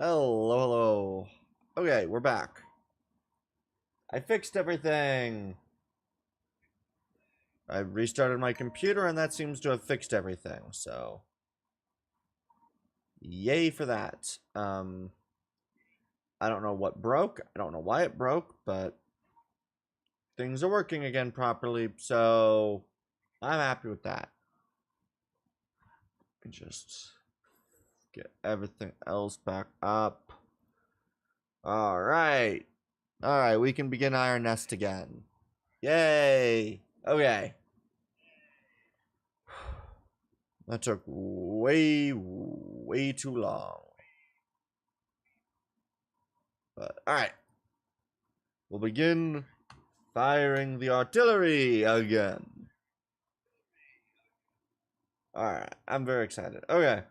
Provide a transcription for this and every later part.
Hello, hello. Okay, we're back. I fixed everything. I restarted my computer and that seems to have fixed everything, so yay for that. I don't know what broke. I don't know why it broke, but things are working again properly, so I'm happy with that. Just get everything else back up. Alright, we can begin Iron Nest again. Yay! Okay. That took way too long. But, alright. We'll begin firing the artillery again. Alright, I'm very excited. Okay.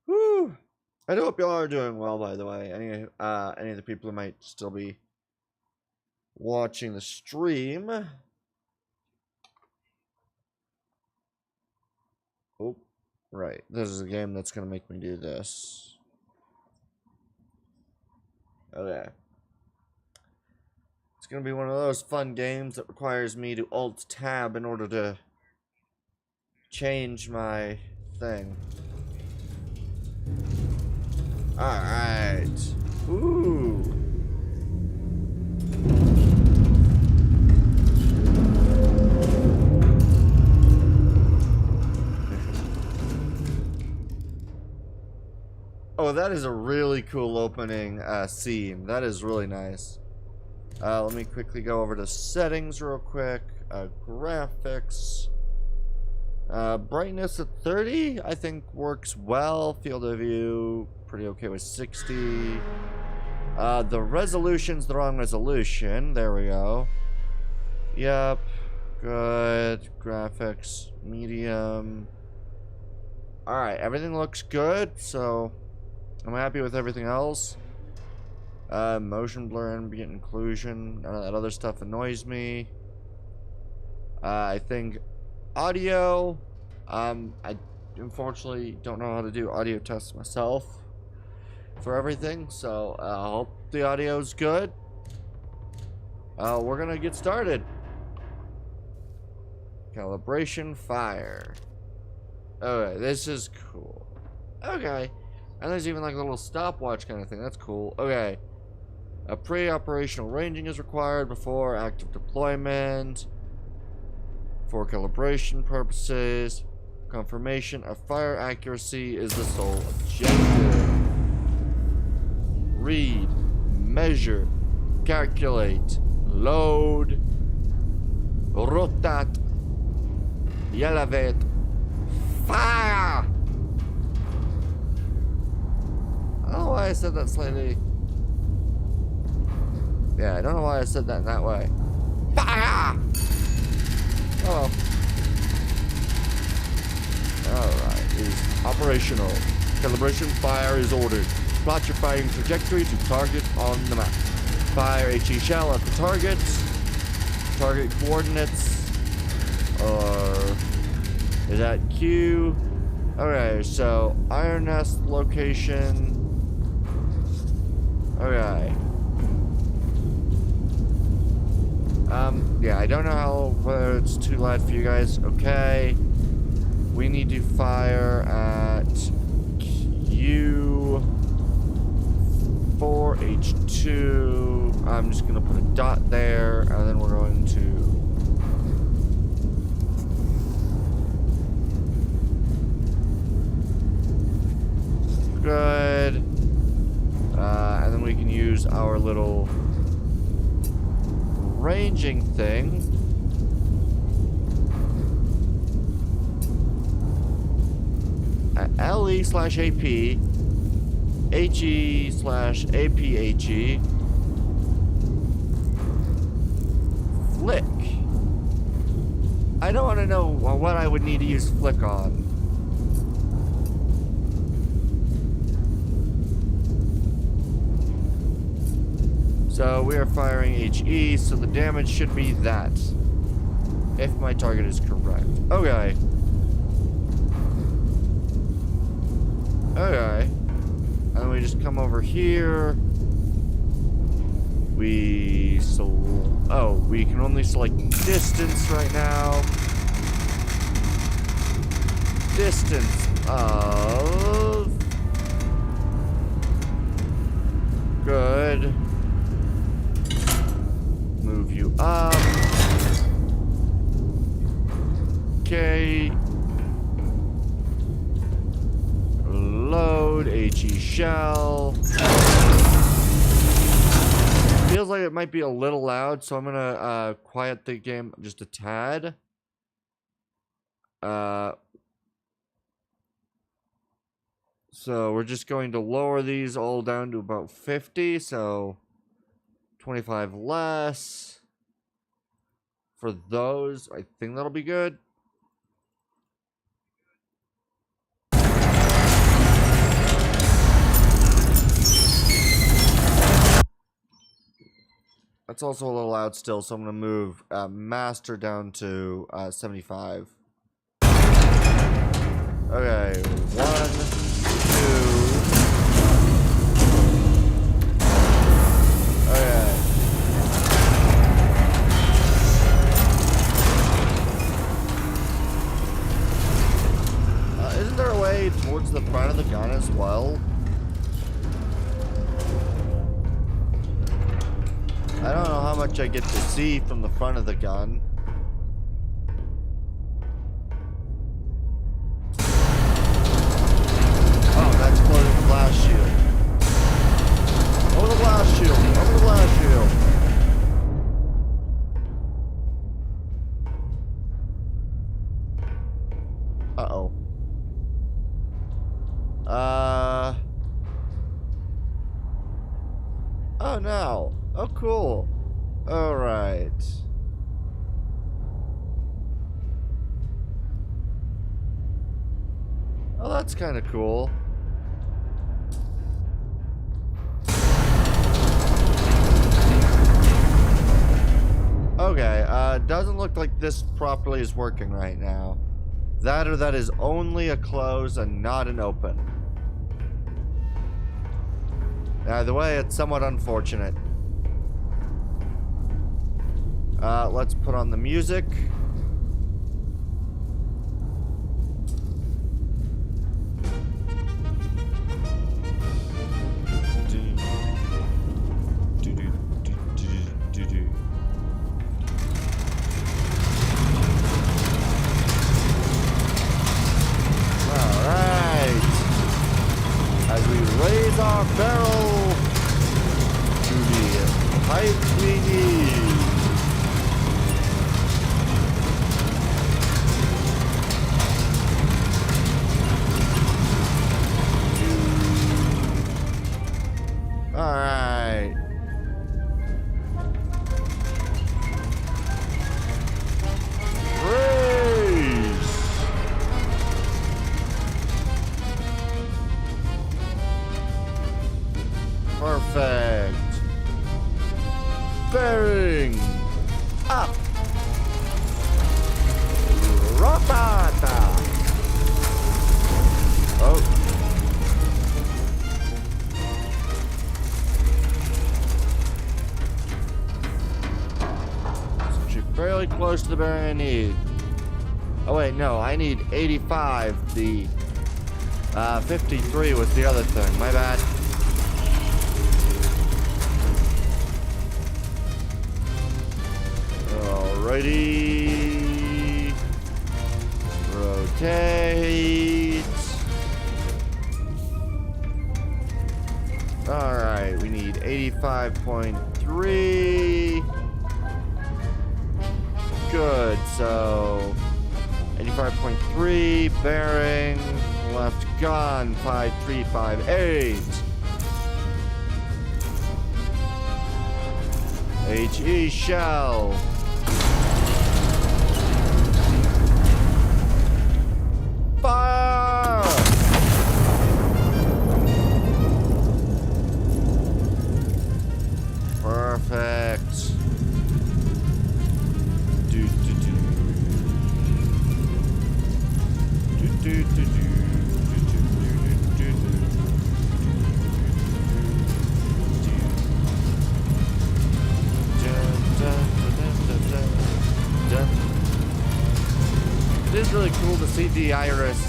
Whew. I hope y'all are doing well, by the way. Any of the people who might still be watching the stream. Oh, right. This is a game that's going to make me do this. Okay. It's going to be one of those fun games that requires me to Alt-Tab in order to change my thing. Alright. Ooh. Oh, that is a really cool opening scene. That is really nice. Let me quickly go over to settings real quick. Graphics. Brightness at 30, I think works well. Field of view, pretty okay with 60. The resolution's the wrong resolution. There we go. Yep. Good. Graphics, medium. Alright, everything looks good, so I'm happy with everything else. Motion blur, ambient inclusion, none of that other stuff annoys me. I think audio, I unfortunately don't know how to do audio tests myself for everything, so I hope the audio's good. We're gonna get started. Calibration, fire. Okay, this is cool. Okay. And there's even like a little stopwatch kind of thing. That's cool. Okay. A pre-operational ranging is required before active deployment. For calibration purposes. Confirmation of fire accuracy is the sole objective. Read. Measure. Calculate. Load. Rotate. Elevate. Fire! I don't know why I said that slightly. Yeah, I don't know why I said that in that way. Fire! Oh well. Alright, it is operational. Calibration fire is ordered. Plot your firing trajectory to target on the map. Fire HE shell at the target. Target coordinates is at Q. Okay, so Iron Nest location. Okay. Yeah, I don't know whether it's too loud for you guys. Okay. We need to fire at Q4H2. I'm just gonna put a dot there, and then we're going to good. And then we can use our little ranging thing. LE/AP, HE/APHE, flick. I don't want to know what I would need to use flick on. So we are firing HE, so the damage should be that. If my target is correct. Okay. Okay. And we we just come over here. We can only select distance right now. Distance of... Good. Move you up. Okay. Load HE shell. Feels like it might be a little loud, so I'm gonna quiet the game just a tad. So we're just going to lower these all down to about 50, so 25 less. For those, I think that'll be good. That's also a little loud still, so I'm going to move master down to 75. Okay, 1, 2. Okay. Isn't there a way towards the front of the gun as well? I don't know how much I get to see from the front of the gun. Oh, that's closing the blast shield. Over the blast shield. Over the blast shield. Uh-oh. Oh, no. Oh, cool. Alright. Oh, that's kind of cool. Okay, doesn't look like this properly is working right now. That or that is only a close and not an open. Either way, it's somewhat unfortunate. Let's put on the music. Alright. As we raise our barrel to the height we need. Alright. Raise. Perfect. Bearing up. Rocket. Oh. Fairly close to the bearing I need. Oh wait, no, I need 85. The 53 was the other thing. My bad. Alrighty. Rotate. Alright, we need 85.3. Good, so 85.3, bearing, left gun, 5358. HE shell. Fire! Perfect.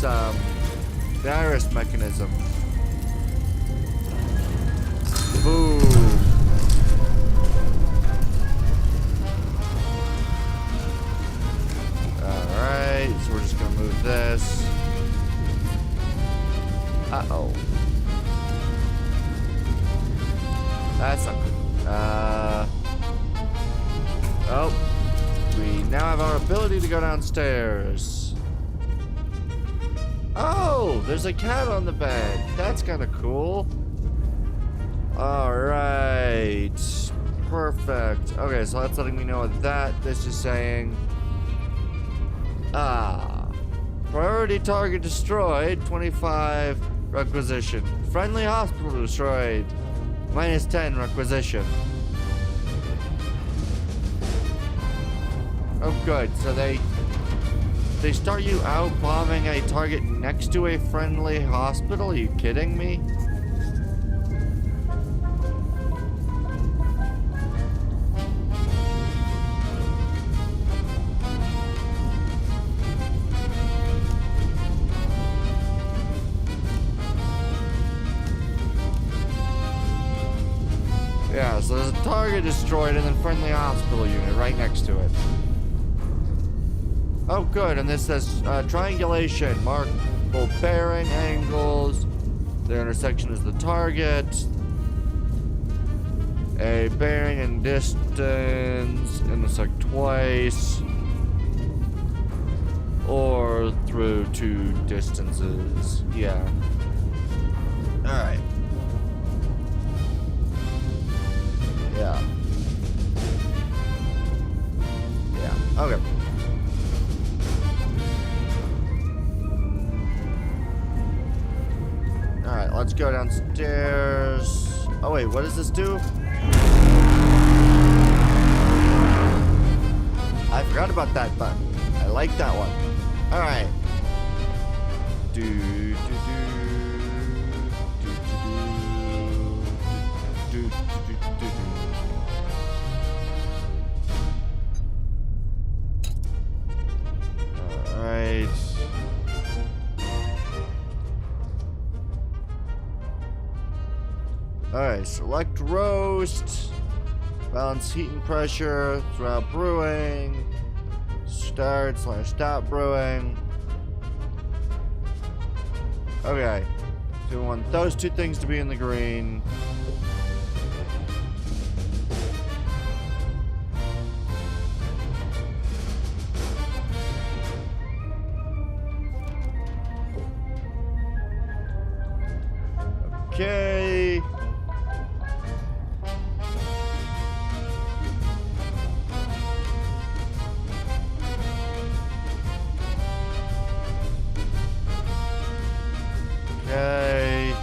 the iris mechanism. Boom. Alright, so we're just gonna move this. Uh-oh. That's not good. Oh. We now have our ability to go downstairs. Oh, there's a cat on the bed. That's kind of cool. Alright. Perfect. Okay, so that's letting me know that this is saying... Priority target destroyed, 25 requisition. Friendly hospital destroyed, -10 requisition. Oh good, so they start you out bombing a target next to a friendly hospital? Are you kidding me? Yeah, so there's a target destroyed and then friendly hospital unit right next to it. Oh, good, and this says triangulation. Mark both bearing angles. The intersection is the target. A bearing and distance. Intersect twice. Or through two distances. Yeah. Alright. Yeah. Yeah, okay. Alright, let's go downstairs. Oh wait, what does this do? I forgot about that button. I like that one. Alright. Alright. Alright, select roast. Balance heat and pressure throughout brewing. Start/stop brewing. Okay. So we want those two things to be in the green. Okay. Okay.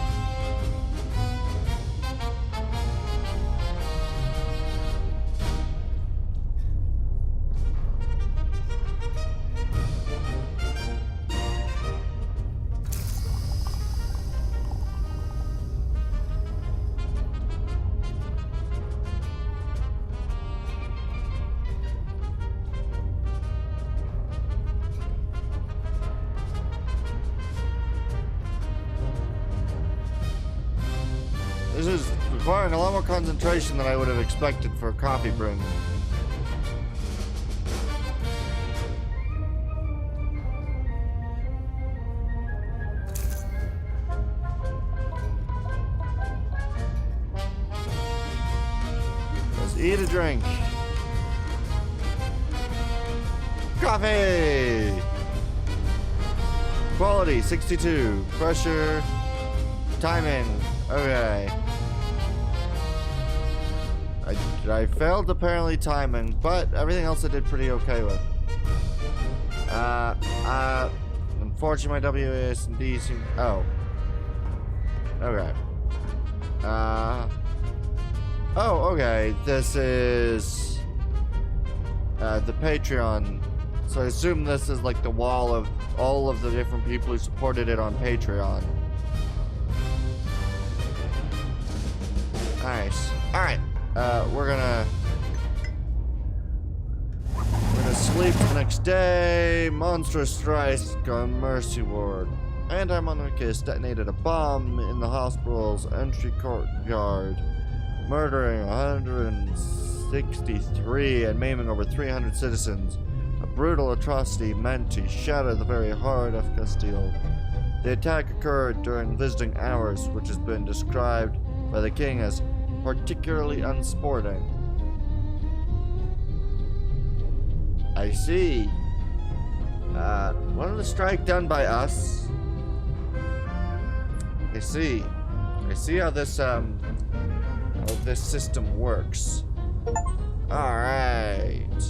This is requiring a lot more concentration than I would have expected for a coffee brewing. Let's eat a drink. Coffee! Quality, 62. Pressure, timing. Okay. I failed apparently timing, but everything else I did pretty okay with. Unfortunately my WASD seemed... Oh. Okay. Oh, okay. This is... the Patreon. So I assume this is like the wall of all of the different people who supported it on Patreon. Nice. Alright. We're gonna sleep the next day. Monstrous strike on Mercy Ward. Anti-monarchist detonated a bomb in the hospital's entry courtyard, murdering 163 and maiming over 300 citizens. A brutal atrocity meant to shatter the very heart of Castile. The attack occurred during visiting hours, which has been described by the king as particularly unsporting. I see. One of the strike done by us. I see how this system works. Alright.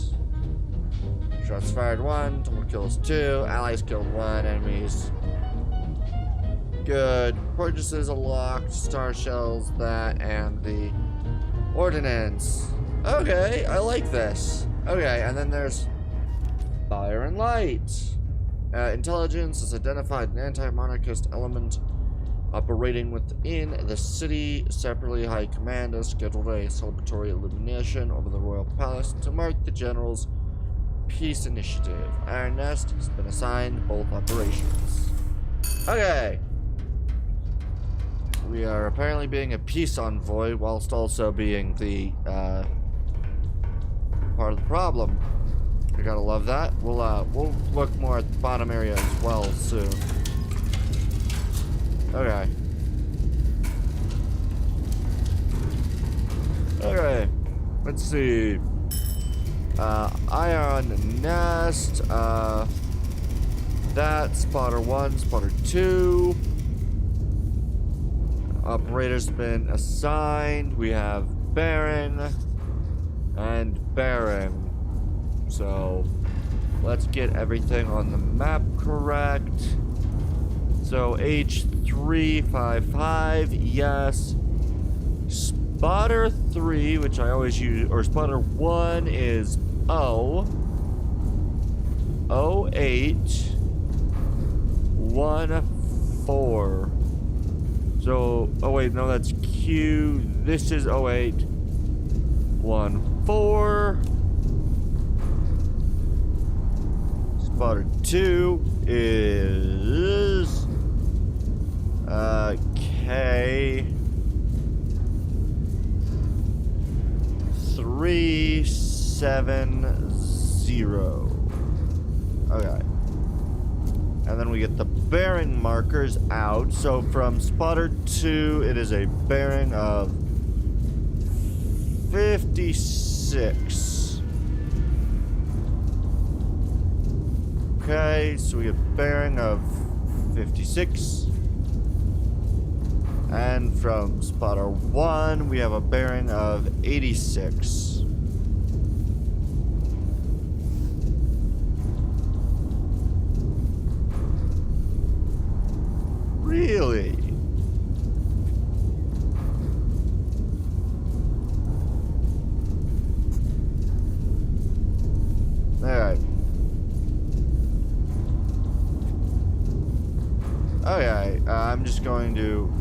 Shots fired 1, total kills 2, allies killed 1, enemies. Good. Purchases unlocked, star shells, that, and the ordnance. Okay, I like this. Okay, and then there's fire and light. Intelligence has identified an anti-monarchist element operating within the city. Separately, High Command has scheduled a celebratory illumination over the Royal Palace to mark the General's peace initiative. Iron Nest has been assigned both operations. Okay. We are apparently being a peace envoy whilst also being the part of the problem. I gotta love that. We'll look more at the bottom area as well soon. Okay. Okay. Let's see. Iron Nest. That. Spotter 1, Spotter 2. Operator's been assigned. We have bearing and bearing. So let's get everything on the map correct. So H355, yes. Spotter 3, which I always use, or spotter 1 is O. 08 14. So, oh wait, no, that's Q. This is 08 14. Spotter 2 is K 370. Okay. And then we get the bearing markers out. So from spotter 2, it is a bearing of 56. Okay, so we get bearing of 56. And from spotter 1, we have a bearing of 86. Really? Alright. Okay, I'm just going to,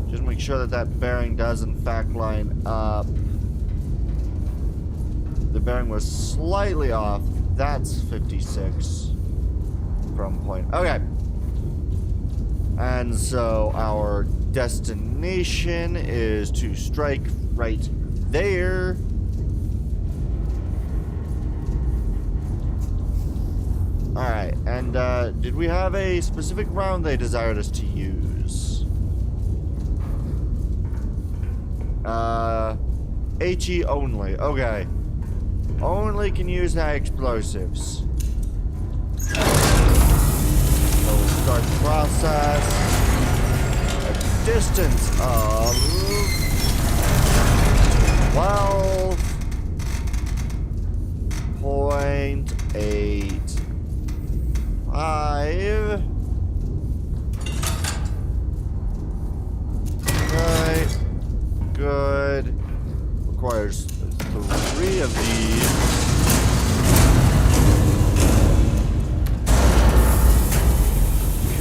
just make sure that that bearing does in fact line up. The bearing was slightly off. That's 56 from point. Okay. And so our destination is to strike right there. Alright, and did we have a specific round they desired us to use? HE only. Okay. Only can use high explosives. So we'll start the process. A distance of 12.85. Right. Good. Requires 3 of these.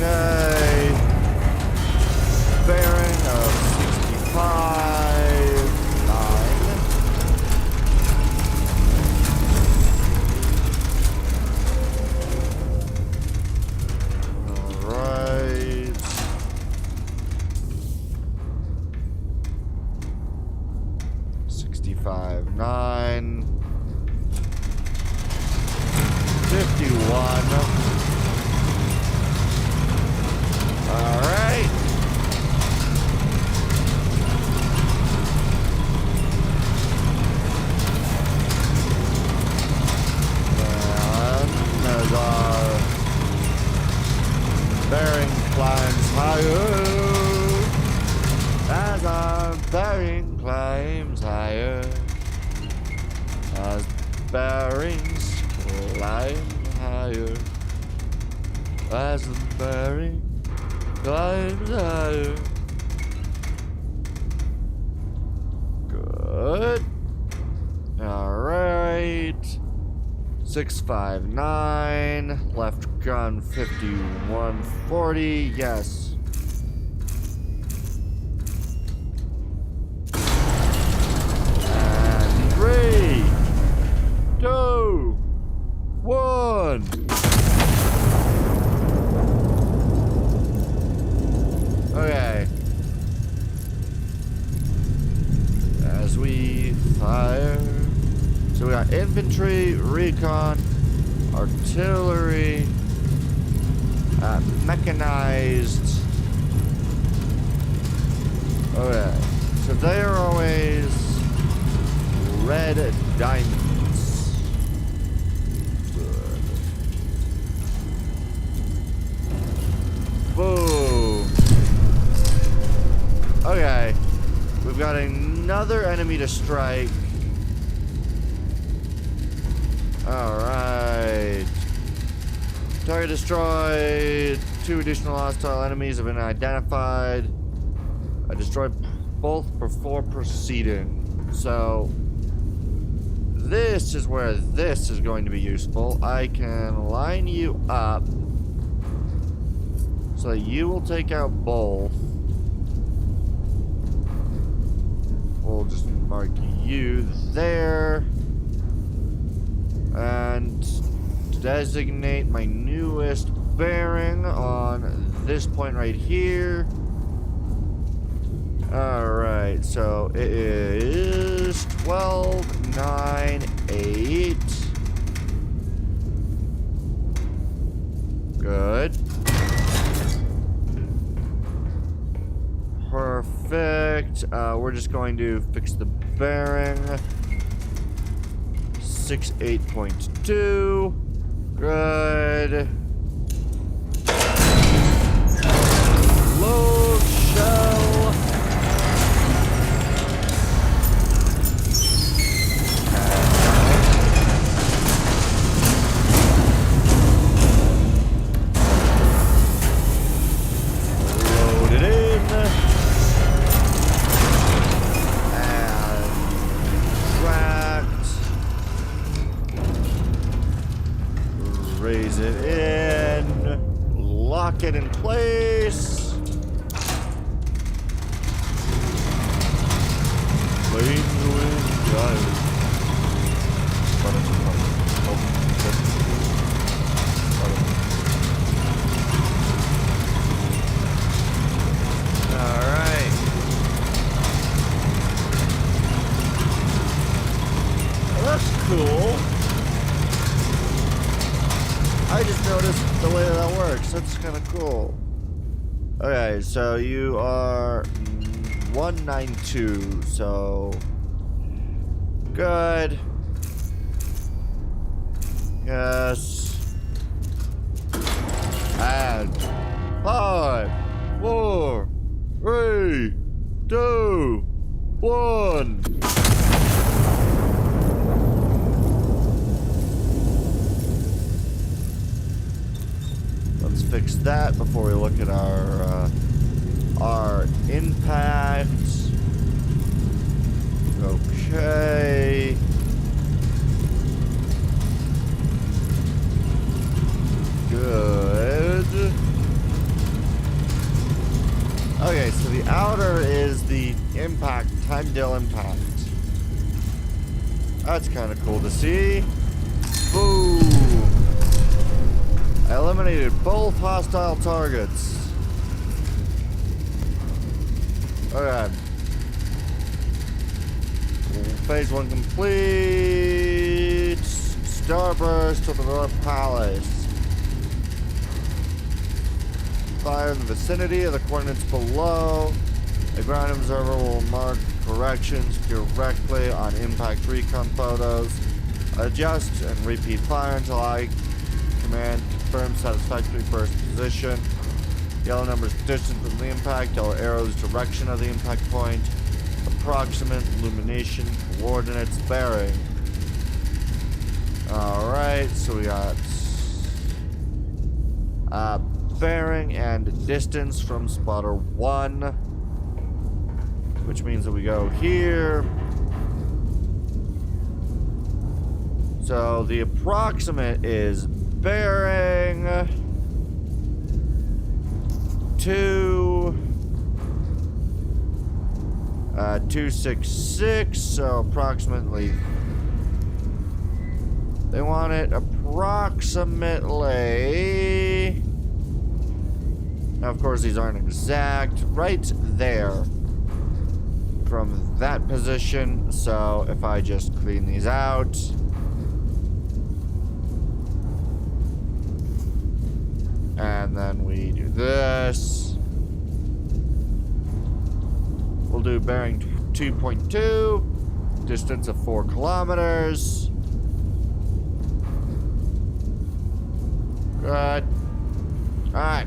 Okay. Bearing of 65. 51. Alright. And as our bearing climbs higher, as our bearing climbs higher, as bearings climb higher, as the bearing climbs higher. Good. Alright. 659. Left gun 5140. Yes. And 3, 2, 1. Okay. As we fire. So we got infantry, recon, artillery, mechanized. Okay. So they are always red diamonds. Good. Boom. Okay. We've got another enemy to strike. Alright. Target destroyed. 2 additional hostile enemies have been identified. I destroyed both before proceeding. So, this is where this is going to be useful. I can line you up so that you will take out both. We'll just mark you there. And designate my newest bearing on this point right here. Alright, so it is 12, 9, 8. Good. Perfect. We're just going to fix the bearing. 68.2. Good. Load shell. Load it in. And tracked. Raise it in. Lock it in place. Alright. Well, that's cool. I just noticed the way that works. That's kind of cool. Okay, so you are 192, so good. Yes. And 5, 4, 3, 2, 1. Let's fix that before we look at our impact. Okay. Good. Okay, so the outer is the impact, time deal impact. That's kind of cool to see. Boom. I eliminated both hostile targets. Okay. Phase 1 complete. Starburst to the North Palace. Fire in the vicinity of the coordinates below. The ground observer will mark corrections directly on impact recon photos. Adjust and repeat fire until I command confirm satisfactory first position. Yellow numbers distance from the impact. Yellow arrows direction of the impact point. Approximate illumination coordinates bearing. Alright, so we got bearing and distance from spotter 1, which means that we go here. So the approximate is bearing 266, so approximately they want it approximately. Now, of course, these aren't exact. Right there from that position. So if I just clean these out. And then we do this. We'll do bearing 2.2. Distance of 4 kilometers. Good. Alright.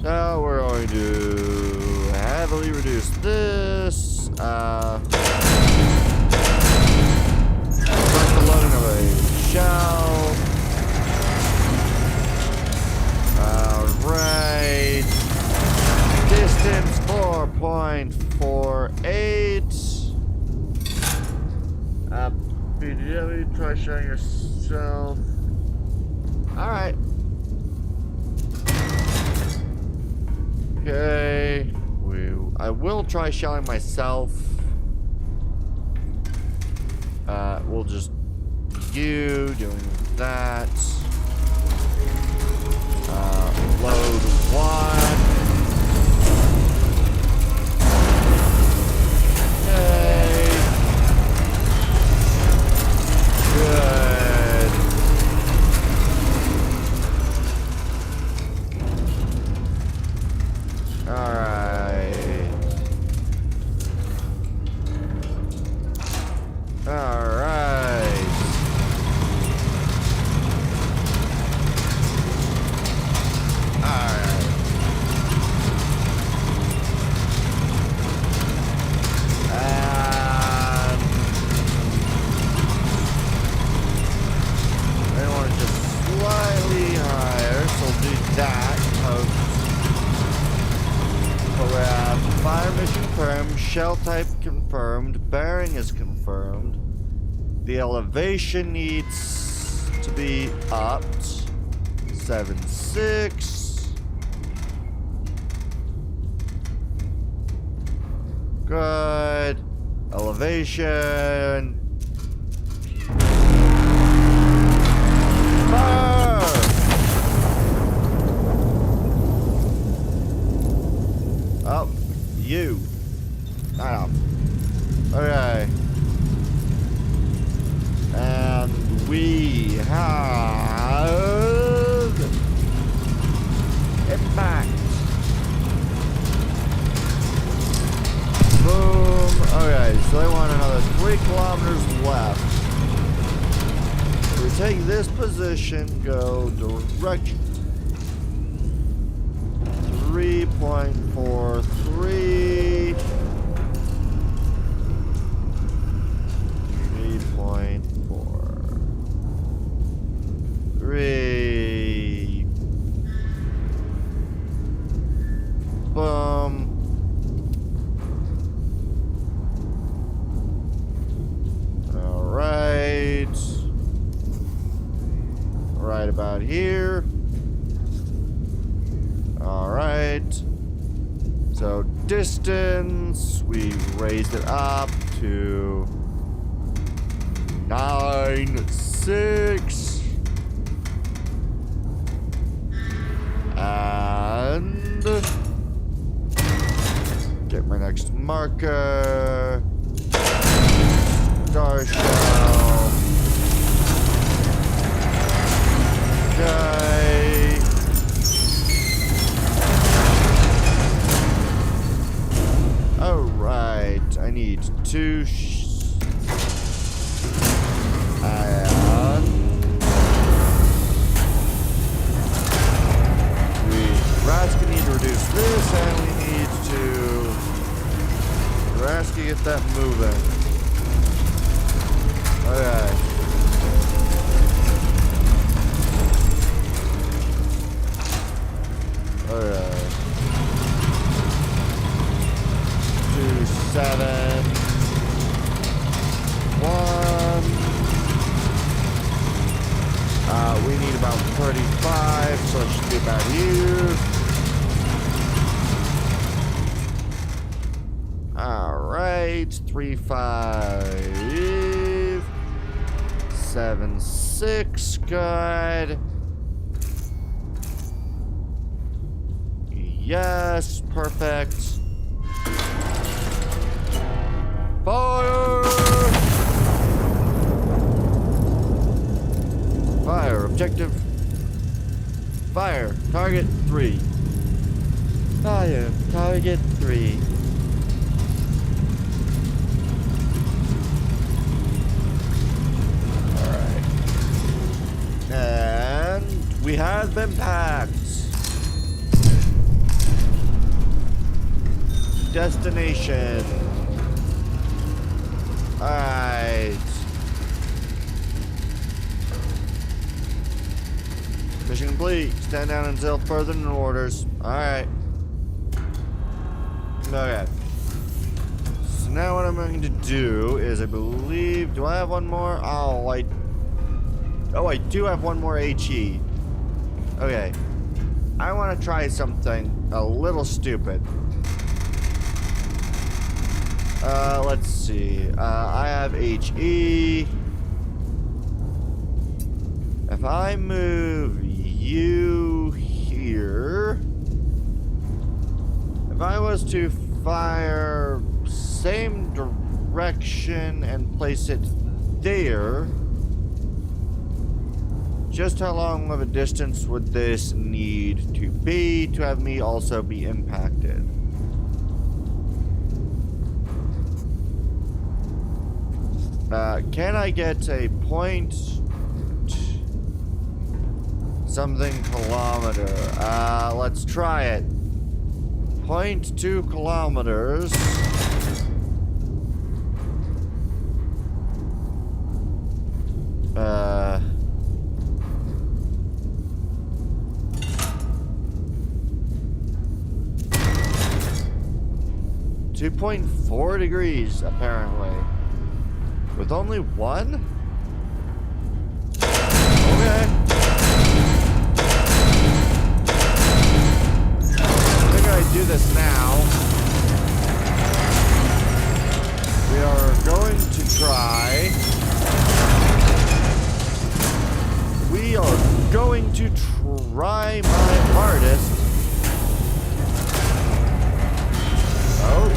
So we're going to heavily reduce this. Start the loading of a shell. Alright. Distance 4.48. Did you try showing yourself? Alright. Okay. I will try shelling myself. We'll just you doing that. Load 1. Okay. Good. Alright. Alright. Alright. I want it just slightly higher, so we'll do that. So we have fire mission confirmed, shell type confirmed, bearing is confirmed. The elevation needs to be upped. 7.6. Good. Elevation. Fire! Oh, you. Ow. Okay. And we have impact. Boom. Okay, so they want another 3 kilometers left. We take this position, go direction 3.43. 3. Boom. Alright. Right about here. Alright. So distance, we raised it up to 9.6. And get my next marker. Star shell. that moving. Okay. Alright. 2, 7, 1. We need about 35, so it should be about here. Alright, 3, 5, 7, 6, good. Yes, perfect. Fire! Fire, objective. Fire, target 3. Fire, target 3. Alright. And we have been packed. Destination. Alright. Mission complete. Stand down until further orders. Alright. Okay. So now what I'm going to do is, I believe, do I have one more? Oh, I do have one more HE. Okay. I want to try something a little stupid. Let's see. I have HE. If I move you here, if I was to fire same direction and place it there, just how long of a distance would this need to be to have me also be impacted? Can I get a point something kilometer? Let's try it. 0.2 kilometers. 2.4 degrees, apparently. With only one? Okay. I think I do this now. We are going to try. We are going to try my hardest. Oh.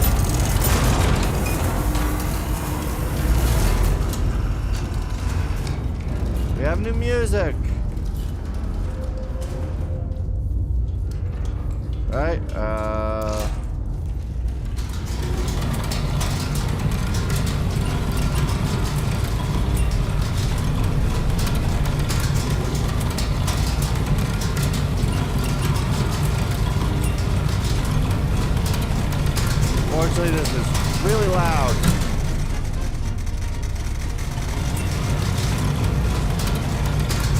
We have new music. Right, Fortunately, this is really loud.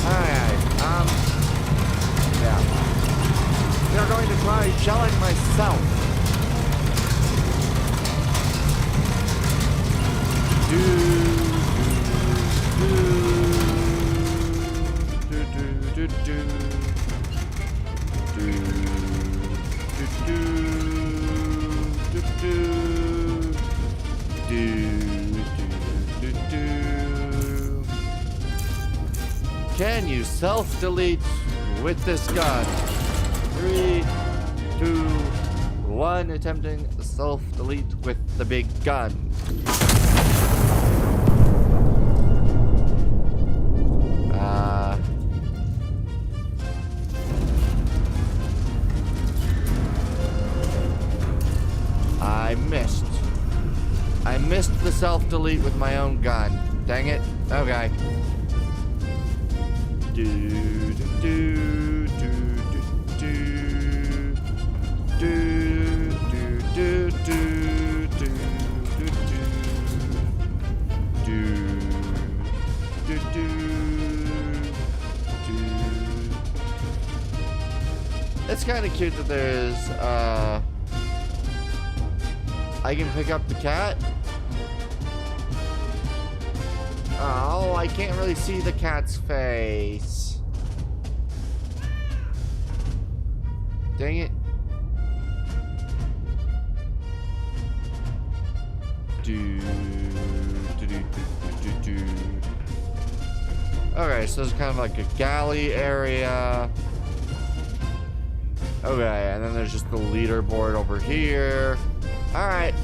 Alright, yeah. We are going to try shelling myself. Can you self-delete with this gun? 3, 2, 1, attempting self-delete with the big gun. I missed the self-delete with my own gun. Dang it. Okay. It's kind of cute that there's, I can pick up the cat. Oh, I can't really see the cat's face. Dang it. Okay, so it's kind of like a galley area. Okay, and then there's just the leaderboard over here. Alright.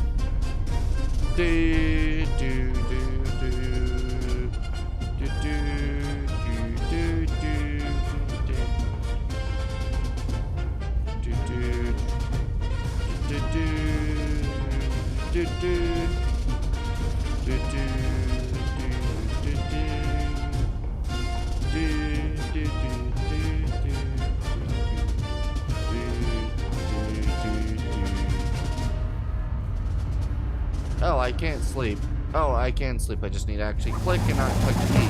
Oh, I can't sleep. Oh, I can sleep. I just need to actually click and not click E.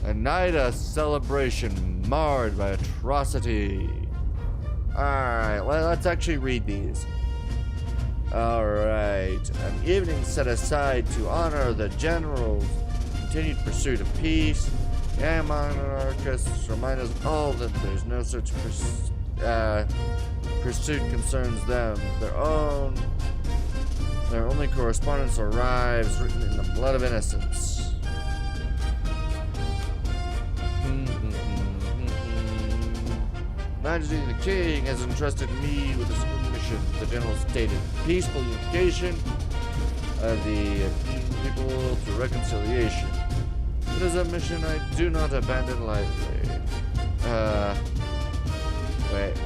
A night of celebration marred by atrocity. Alright, let's actually read these. Alright. An evening set aside to honor the general's continued pursuit of peace. The monarchists remind us all that there's no such pursuit concerns them. Their only correspondence arrives written in the blood of innocence. Majesty the King has entrusted me with this mission, the general stated. Peaceful unification of the people through reconciliation. It is a mission I do not abandon lightly. Wait.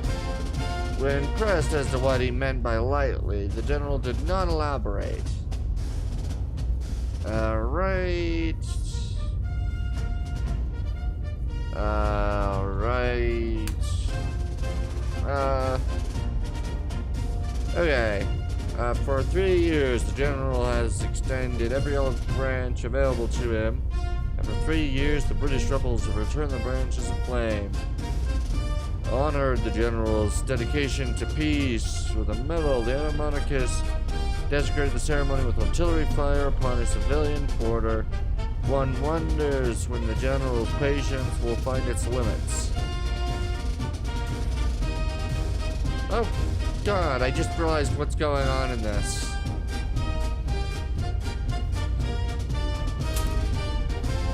When pressed as to what he meant by lightly, the general did not elaborate. Alright. Okay. For 3 years, the general has extended every olive branch available to him. And for 3 years, the British rebels have returned the branches of flame. Honored the general's dedication to peace with a medal. The monarchists desecrated the ceremony with artillery fire upon a civilian quarter. One wonders when the general's patience will find its limits. Oh God, I just realized what's going on in this.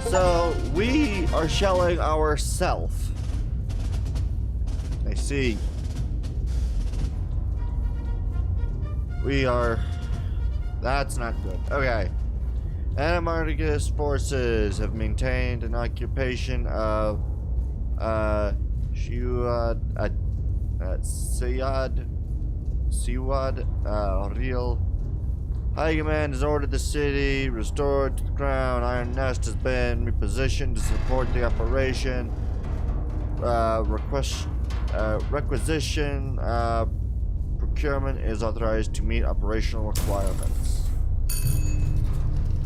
So we are shelling ourselves. I see. We are... That's not good. Okay. Anarchist forces have maintained an occupation of Siwad Real. High Command has ordered the city restored to the crown. Iron Nest has been repositioned to support the operation. Requisition procurement is authorized to meet operational requirements.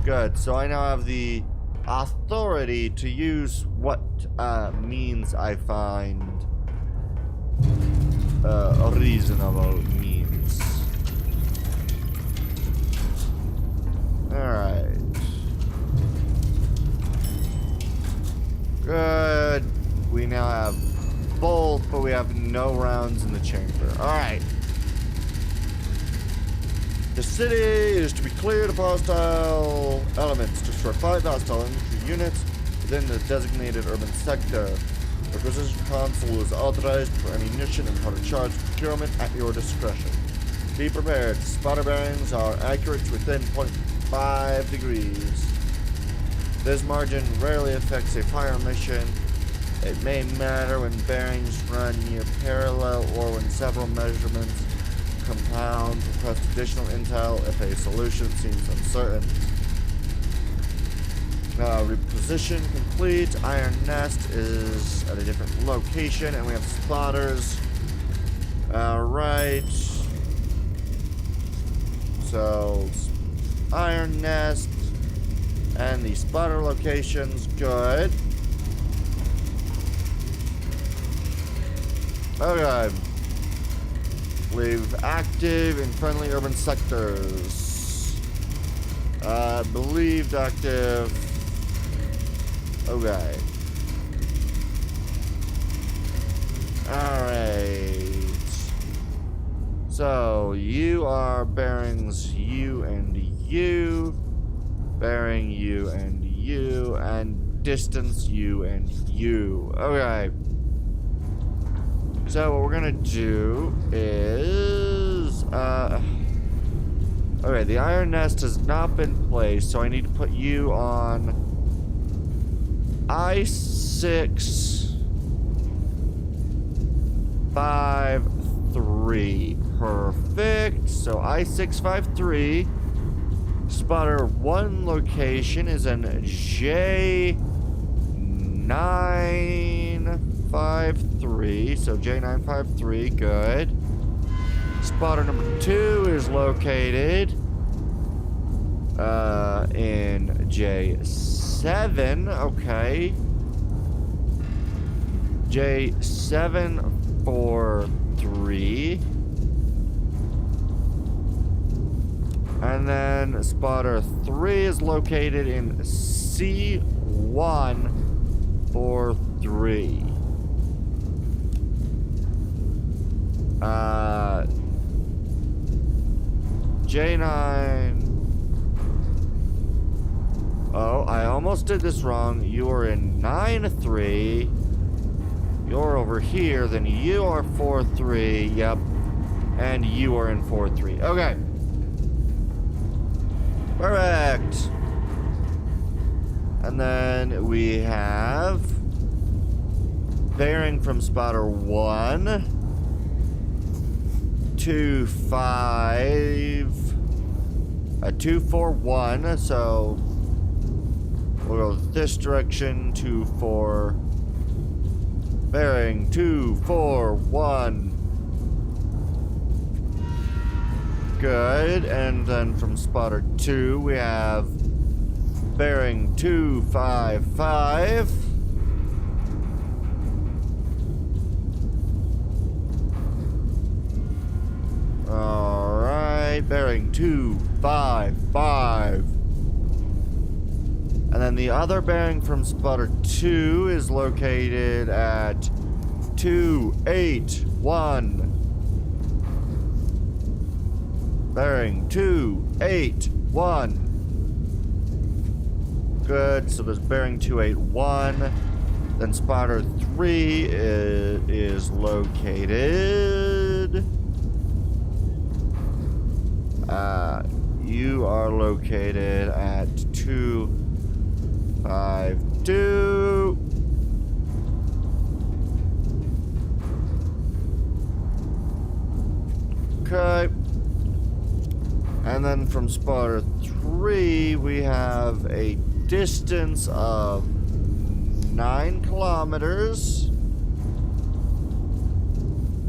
Good. So I now have the authority to use what means I find reasonable means. Alright. Good. We now have both, but we have no rounds in the chamber. Alright. The city is to be cleared of hostile elements. Destroy 5 hostile infantry units within the designated urban sector. The Requisition Council is authorized for ammunition and powder charge procurement at your discretion. Be prepared. Spotter bearings are accurate to within 0.5 degrees. This margin rarely affects a fire mission. It may matter when bearings run near parallel or when several measurements compound. Request additional intel if a solution seems uncertain. Reposition complete. Iron Nest is at a different location, and we have spotters. Alright. So, Iron Nest and the spotter locations. Good. Okay. Leave active in friendly urban sectors. Believed active. Okay. Alright. So, you are bearings U and U. Bearing U and U. And distance U and U. Okay. So, what we're gonna do is... okay, the iron nest has not been placed, so I need to put you on... I6... 5-3. Perfect. So I653. Spotter 1 location is in J953. So J953. Good. Spotter number 2 is located in J7. Okay. J743. And then spotter 3 is located in C143. J9. Oh, I almost did this wrong. You are in 9-3. You're over here, then you are 4-3, yep. And you are in 4-3. Okay. Perfect. And then we have bearing from spotter 1 to 241. So we'll go this direction, 2-4. Bearing 241. Good. And then from spotter 2 we have bearing 255. Alright, bearing 255. And then the other bearing from spotter 2 is located at 281. Bearing 281. Good, so there's bearing 281. Then spotter 3 is located. You are located at 252. Okay. And then from spotter 3, we have a distance of 9 kilometers.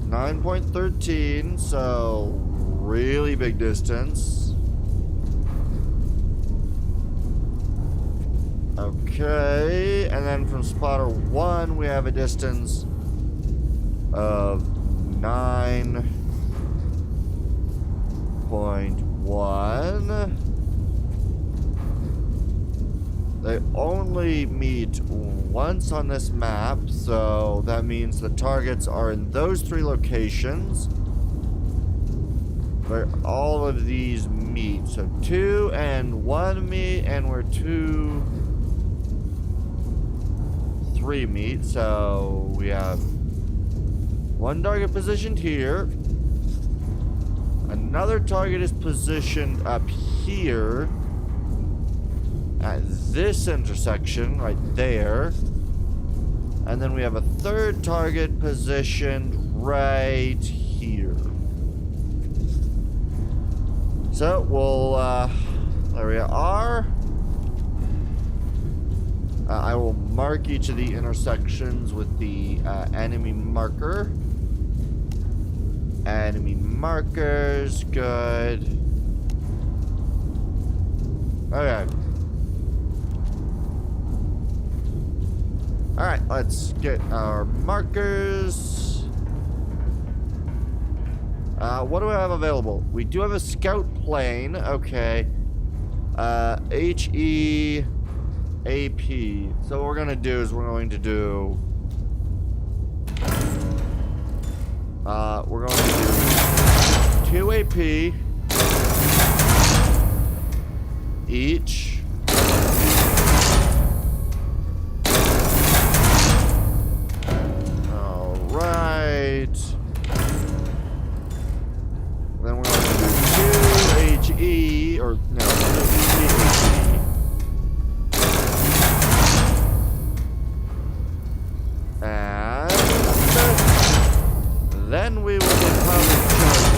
9.13, so really big distance. Okay, and then from spotter 1, we have a distance of 9.1. They only meet once on this map, so that means the targets are in those 3 locations where all of these meet. So 2 and 1 meet, and where 2, 3 meet. So we have 1 target positioned here. Another target is positioned up here at this intersection right there. And then we have a 3rd target positioned right here. So we'll, there we are. I will mark each of the intersections with the enemy marker. Enemy markers, good. Okay. Alright, let's get our markers. What do I have available? We do have a scout plane. Okay. HEAP. So what we're gonna do is we're going to do... we're going to do 2 AP each. All right. Then we're going to do 2 HE, or no, 3 HE. And then we will get powder charges.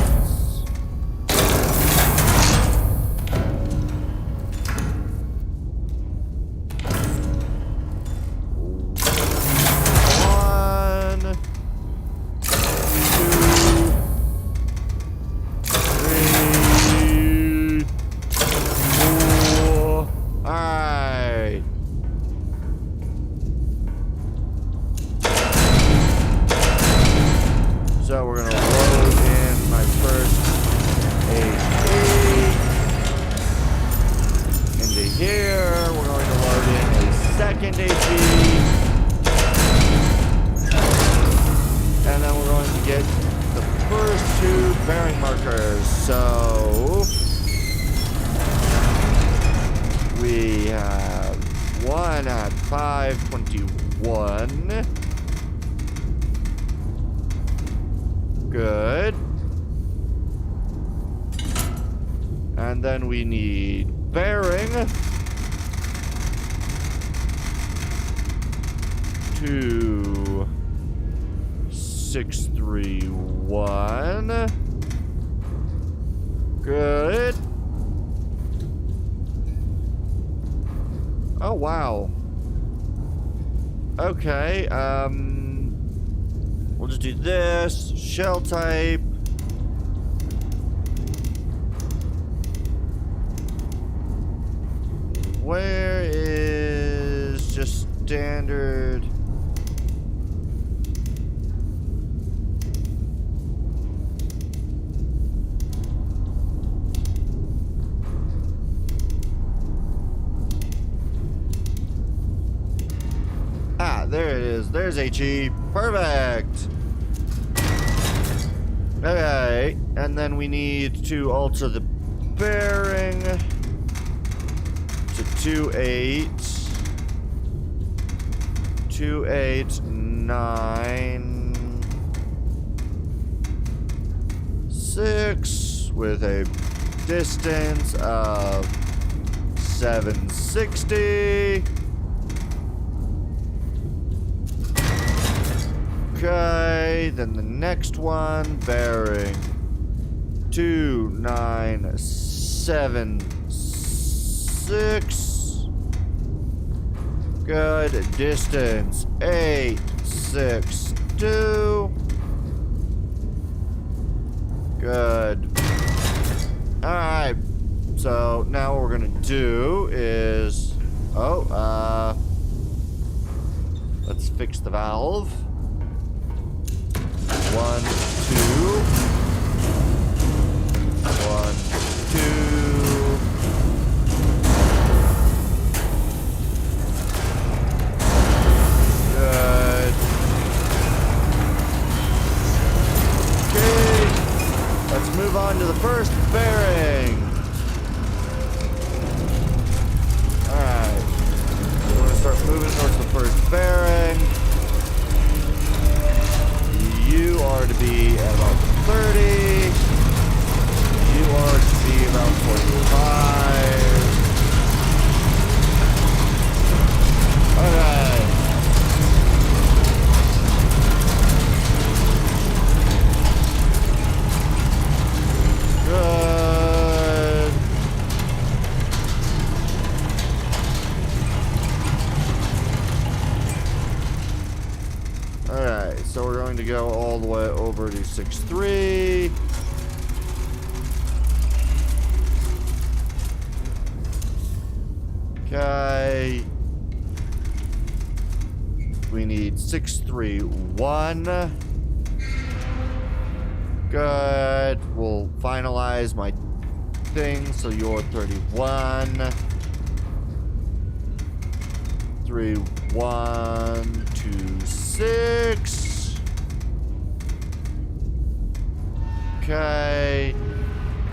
So we're gonna load in my first AP into here. We're going to load in a second AP. And then we're going to get the first 2 bearing markers. So we have one at 521. Good. And then we need bearing. 2, 6, 3, 1. Good. Oh, wow. Okay, we'll just do this. Shell type. Where is just standard? Ah, there it is. There's HE. Perfect. Okay, and then we need to alter the bearing to 28, 289.6 with a distance of 760. Okay, then the next one, bearing 2976. Good. Distance 862. Good. Alright. So now what we're gonna do is let's fix the valve. 1, 2. 1, 2. Good. Okay. Let's move on to the first bearing. Alright. We're going to start moving towards the first bearing. You are to be at about 30. You are to be about 45. Okay. Good. Alright, so we're going to go all the way over to 6.3. Okay. We need 6.3.1. Good. We'll finalize my thing. So you're 31. 3, 1, 2, 6. Okay.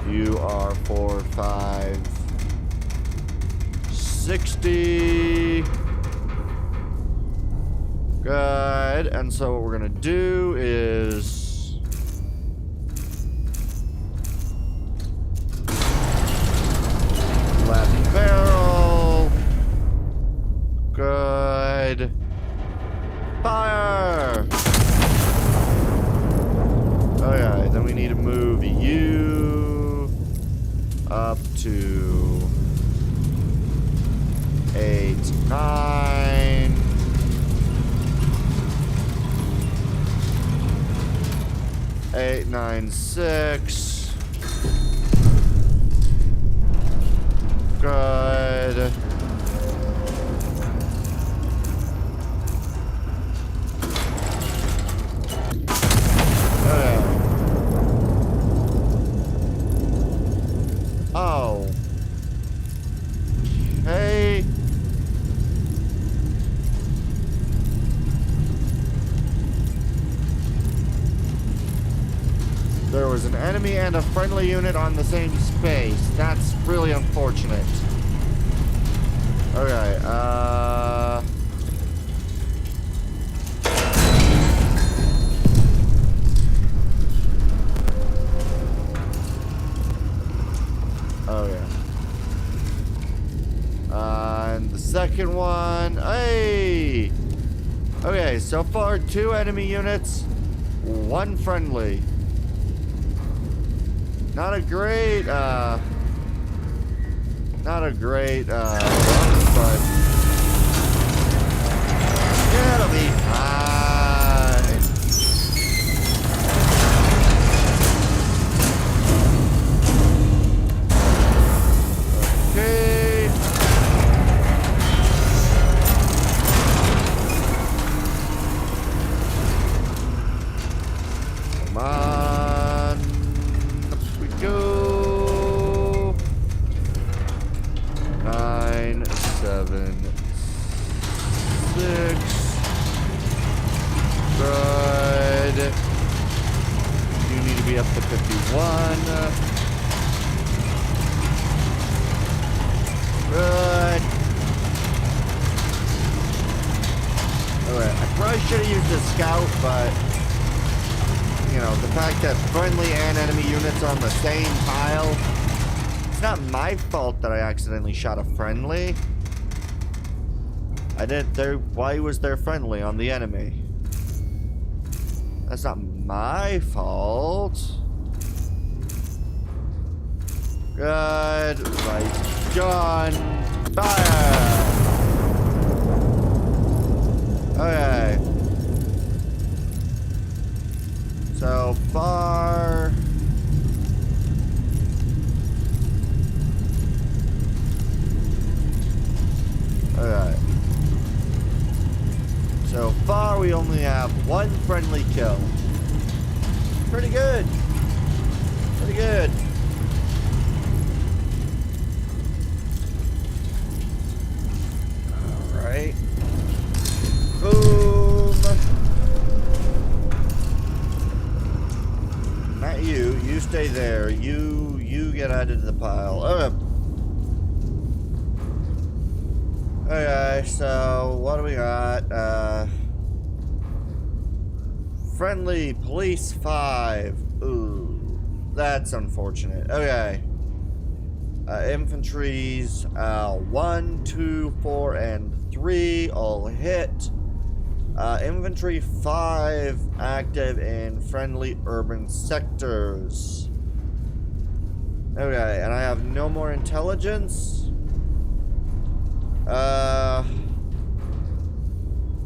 You are 4, 5, 60. Good. And so what we're gonna do is left barrel. Good. Fire. Okay, then we need to move you up to 8, 9. 8, 9, 6. Good. Oh. Hey. There was an enemy and a friendly unit on the same space. That's really unfortunate. Okay, oh yeah. And the second one, hey! Okay, so far 2 enemy units, 1 friendly. Not a great run, but it'll be fine. Okay. Come on. Up we go. 9, 7, 6. Good. You need to be up to 51. Good. Alright, I probably should have used a scout, but you know, the fact that friendly and enemy units are on the same tile, it's not my fault that I accidentally shot a friendly. Why was there friendly on the enemy? That's not my fault. Good. Right. Gun. Fire. Okay. So far. Alright. So far, we only have 1 friendly kill. Pretty good. Pretty good. Alright. Boom. Not you. You stay there. You get added to the pile. Okay. Okay, so what do we got? Friendly police 5. Ooh, that's unfortunate. Okay. Infantry's 1, 2, 4, and 3 all hit. Infantry 5 active in friendly urban sectors. Okay, and I have no more intelligence.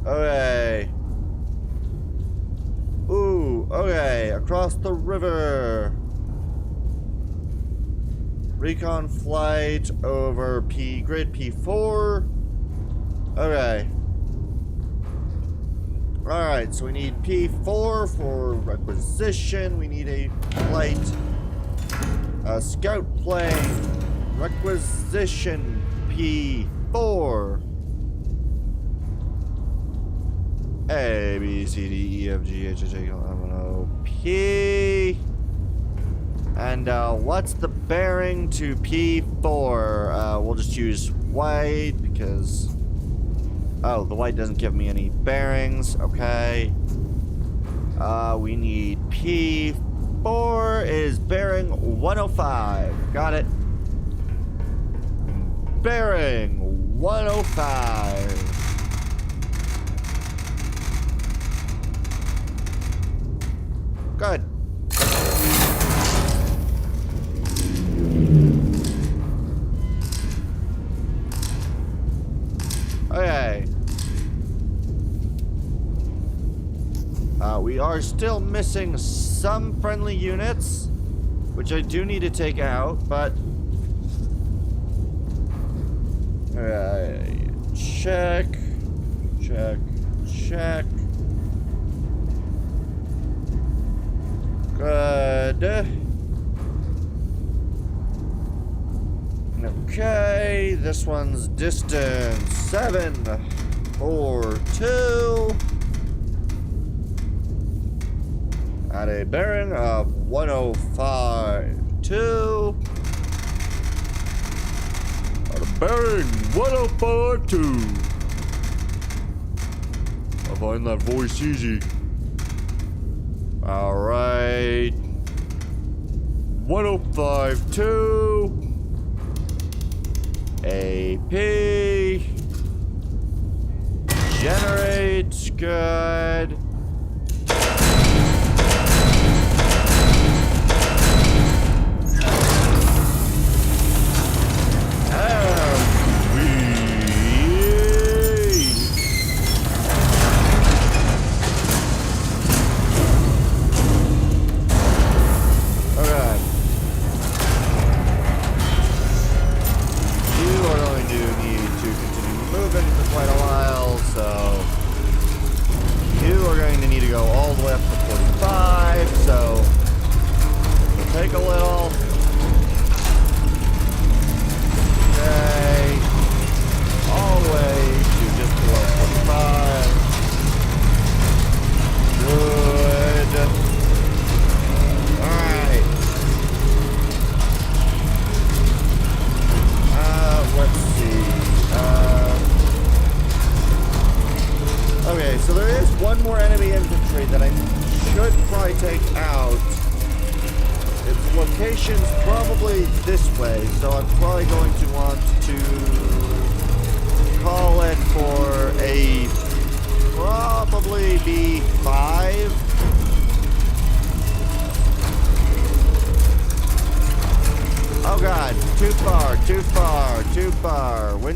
Okay. Ooh, okay, across the river. Recon flight over grid P4. Okay. Alright, so we need P4 for requisition. We need a flight. Scout plane. Requisition P4. A, B, C, D, E, F, G, H, I, J, K, L, M, N, O, P. And what's the bearing to P4? We'll just use white because... Oh, the white doesn't give me any bearings. Okay. We need P4 is bearing 105. Got it. Bearing 105. Good. Okay. We are still missing some friendly units, which I do need to take out, but... Alright. Check. Check. Check. Good. Okay, this one's distance 742 at a bearing of 105.2 at a bearing 105.2. I find that voice easy. All right, 105.2. AP generates good.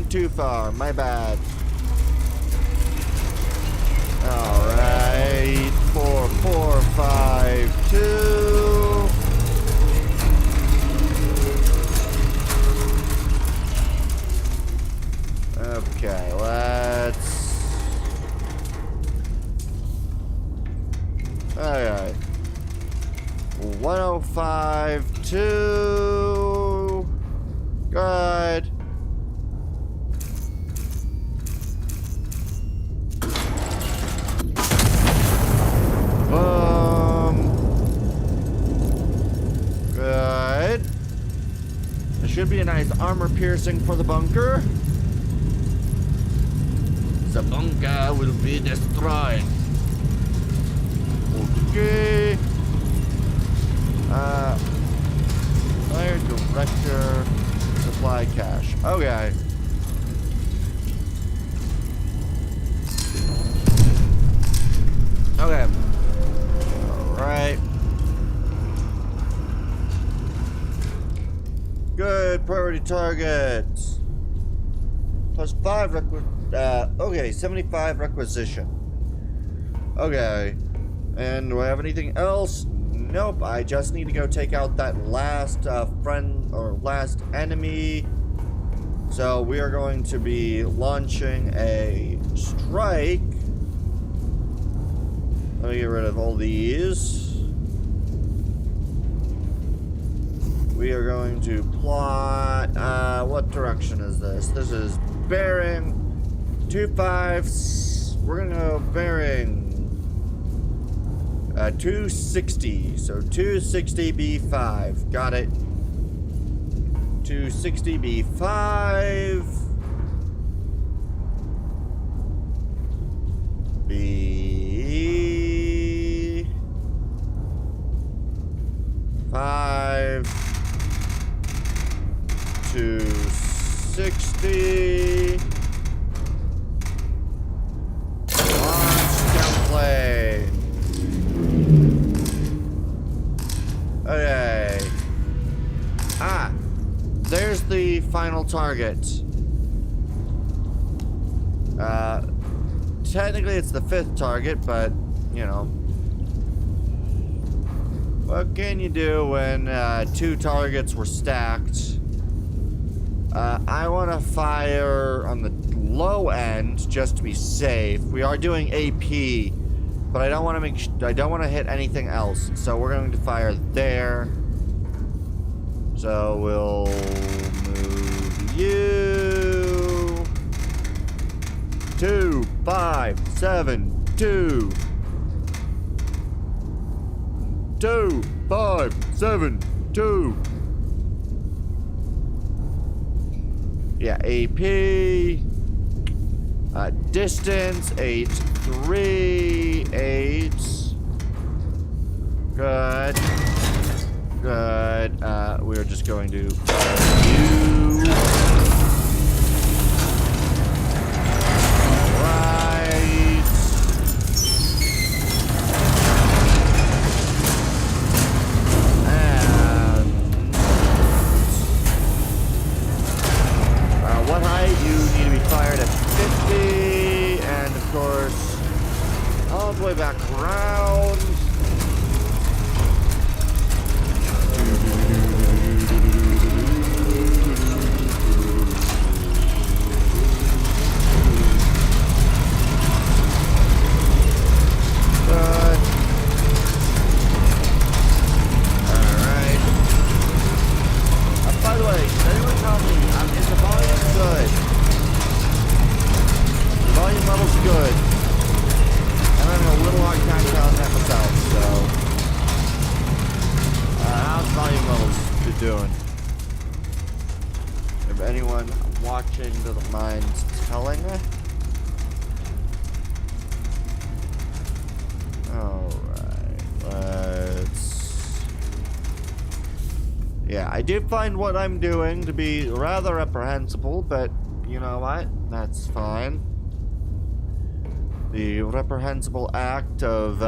Too far, my bad. All right, 4452. Okay, let's. All right, 105.2. Good. Good. There should be a nice armor piercing for the bunker. The bunker will be destroyed. Okay. Fire director, supply cache. Okay. Okay. Alright. Good. Priority targets. +5 okay, 75 requisition. Okay. And do I have anything else? Nope. I just need to go take out that last friend or last enemy. So we are going to be launching a strike Let me get rid of all these. We are going to plot, what direction is this? This is bearing 25, we're gonna go bearing 260, so 260 B5, got it. 260 B5, B5, 260. Launch template. Okay. Ah, there's the final target. Technically it's the 5th target, but you know, what can you do when 2 targets were stacked? I want to fire on the low end just to be safe. We are doing AP, but I don't want to hit anything else. So we're going to fire there. So we'll move you 2, 5, 7, 2. 2, 5, 7, 2. Yeah, AP. Distance 8, 3, 8. Good. Good. We're just going to you. Alright. And what height? You need to be fired at 50, and of course, all the way back around. By the way, did anyone tell me, is the volume good? The volume level's good. I'm having a little hard time telling that myself, so... how's volume levels doing? If anyone watching doesn't mind telling me? Alright, let's... Yeah, I do find what I'm doing to be rather reprehensible, but you know what? That's fine. The reprehensible act of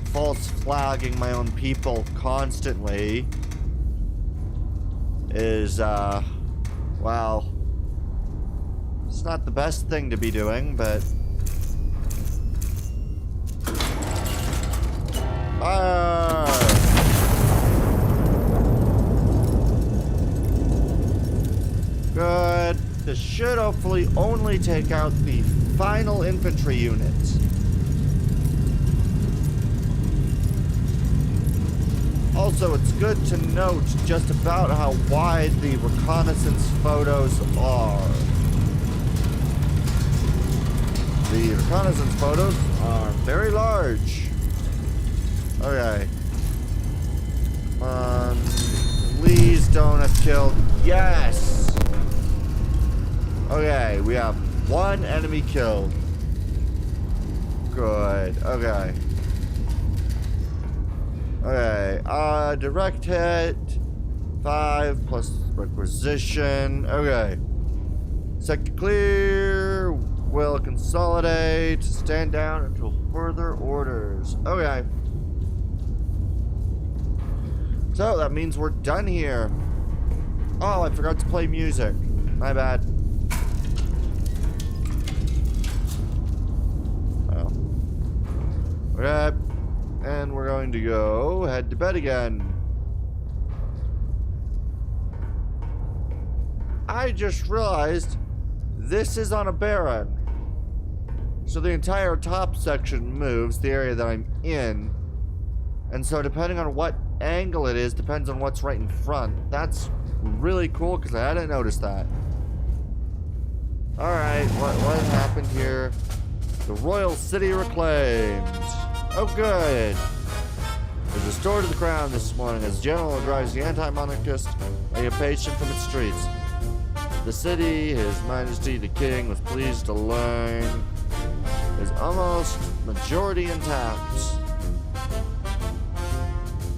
false flagging my own people constantly is, well, it's not the best thing to be doing, but... Good. This should hopefully only take out the final infantry unit. Also, it's good to note just about how wide the reconnaissance photos are. The reconnaissance photos are very large. Okay. Please don't have killed. Yes! Okay, we have 1 enemy killed. Good. Okay. Okay. Direct hit. 5 plus requisition. Okay. Sector clear. Will consolidate. Stand down until further orders. Okay. So that means we're done here. Oh, I forgot to play music. My bad. Okay, and we're going to go head to bed again. I just realized this is on a barren. So the entire top section moves, the area that I'm in. And so depending on what angle it is, depends on what's right in front. That's really cool because I hadn't noticed that. Alright, what happened here? The Royal City reclaimed. Oh good. It was restored to the crown this morning as General drives the anti-monarchist occupation from its streets. The city, His Majesty the King, was pleased to learn, is almost majority intact.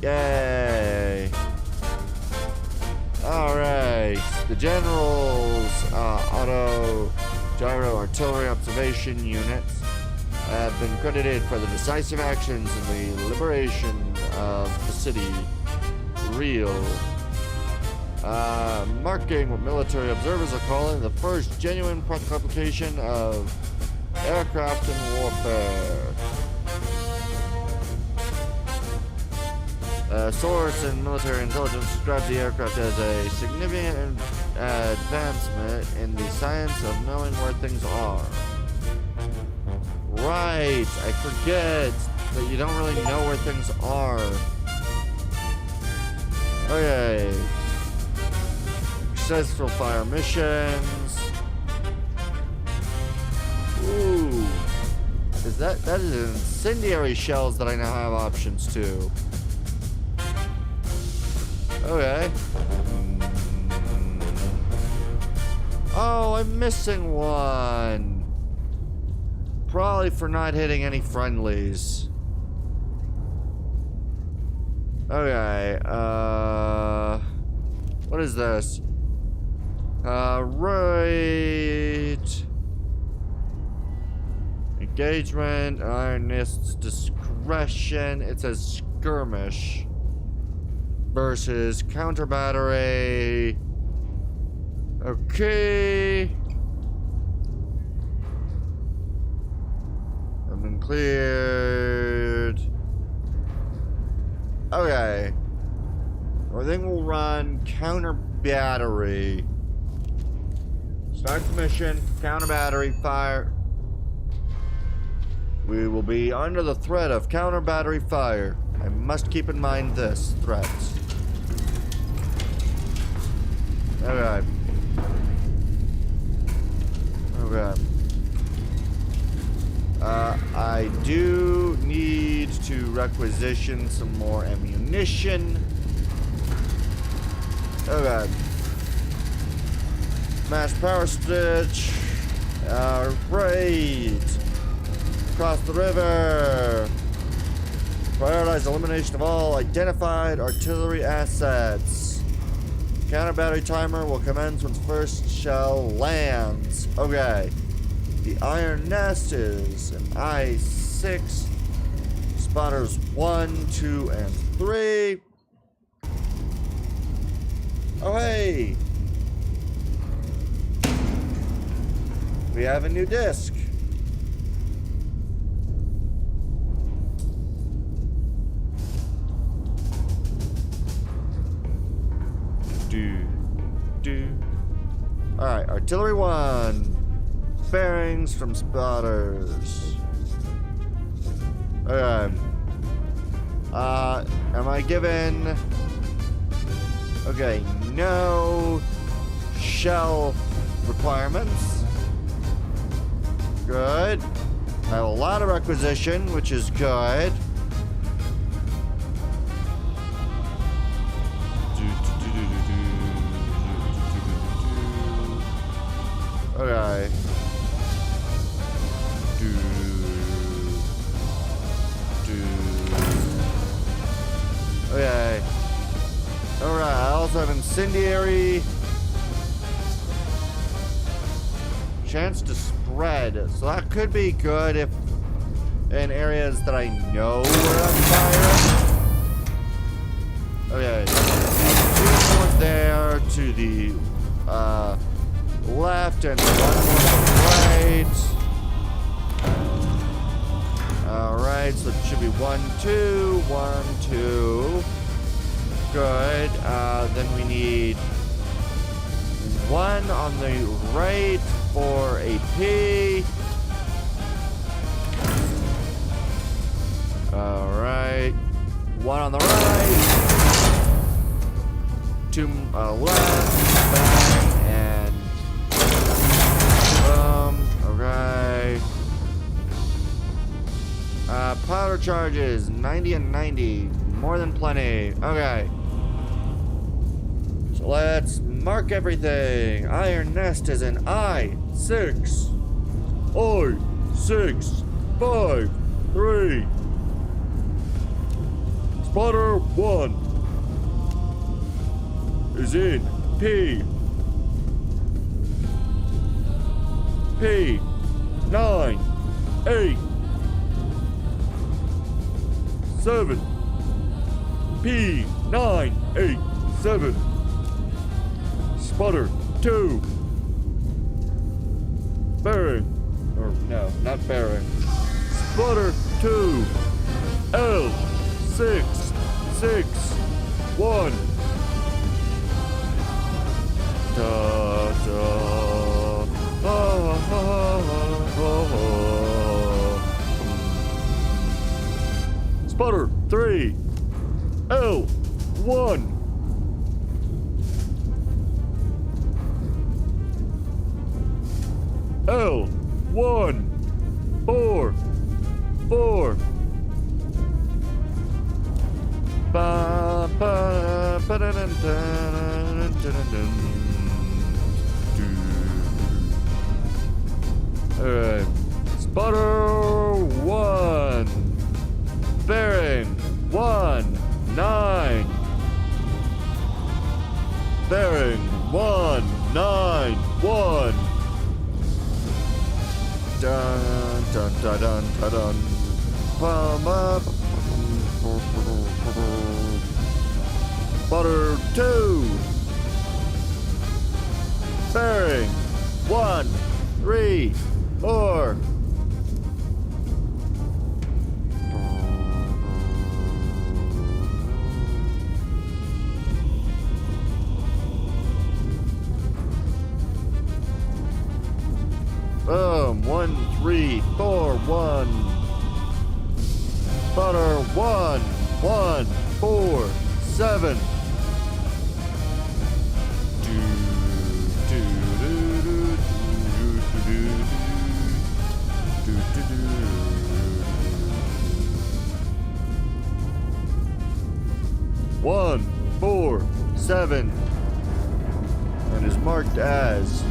Yay! Alright, the General's auto gyro artillery observation units have been credited for the decisive actions in the liberation of the city. Real. Marking what military observers are calling the first genuine practical application of aircraft in warfare. A source in military intelligence describes the aircraft as a significant advancement in the science of knowing where things are. Right, I forget that you don't really know where things are. Okay. Successful fire missions. Ooh. That is incendiary shells that I now have options to. Okay. Oh, I'm missing one. Probably for not hitting any friendlies. Okay, what is this? Right. Engagement, Ironist's discretion. It says skirmish. Versus counter battery. Okay. I've been cleared. Okay. Everything will run counter battery. Start the mission. Counter battery fire. We will be under the threat of counter battery fire. I must keep in mind this threat. Okay. Okay. I do need to requisition some more ammunition. Okay. Smash power stitch. Right. Across the river. Prioritize elimination of all identified artillery assets. Counter battery timer will commence when first shell lands. Okay. The Iron Nest is an I-6. Spotters 1, 2, and 3. Oh, hey! We have a new disc. Alright, artillery 1. Bearings from spotters. Okay. Am I given... Okay, no shell requirements. Good. I have a lot of requisition, which is good. Okay. Okay. Alright, I also have incendiary. Chance to spread. So that could be good if in areas that I know we're on fire. Okay. Two more there to the left and one more to the right. Alright, so it should be 1, 2, 1, 2. Good. Then we need one on the right for AP. One on the right. Two left. Bang. And okay. Powder charges, 90 and 90. More than plenty. Okay. So let's mark everything. Iron Nest is an I-6. I-6, 5, 3. Spotter 1 is in P. P, 9, 8. 7 P 9 8 7 Spotter 2 bearing, or no, not bearing. Spotter 2 L 6 6 1 da da Spotter 3 L 1 L 1 4 4 ba ba ba da da da da. Alright. Spotter 1 bearing 1 9 bearing 1 9 1 dun dun dun dun dun dun bum up Spotter 2 bearing 1 3 4 Boom, 1 3 4 1 Spotter 1 1 4 7 1 4 7 and is marked as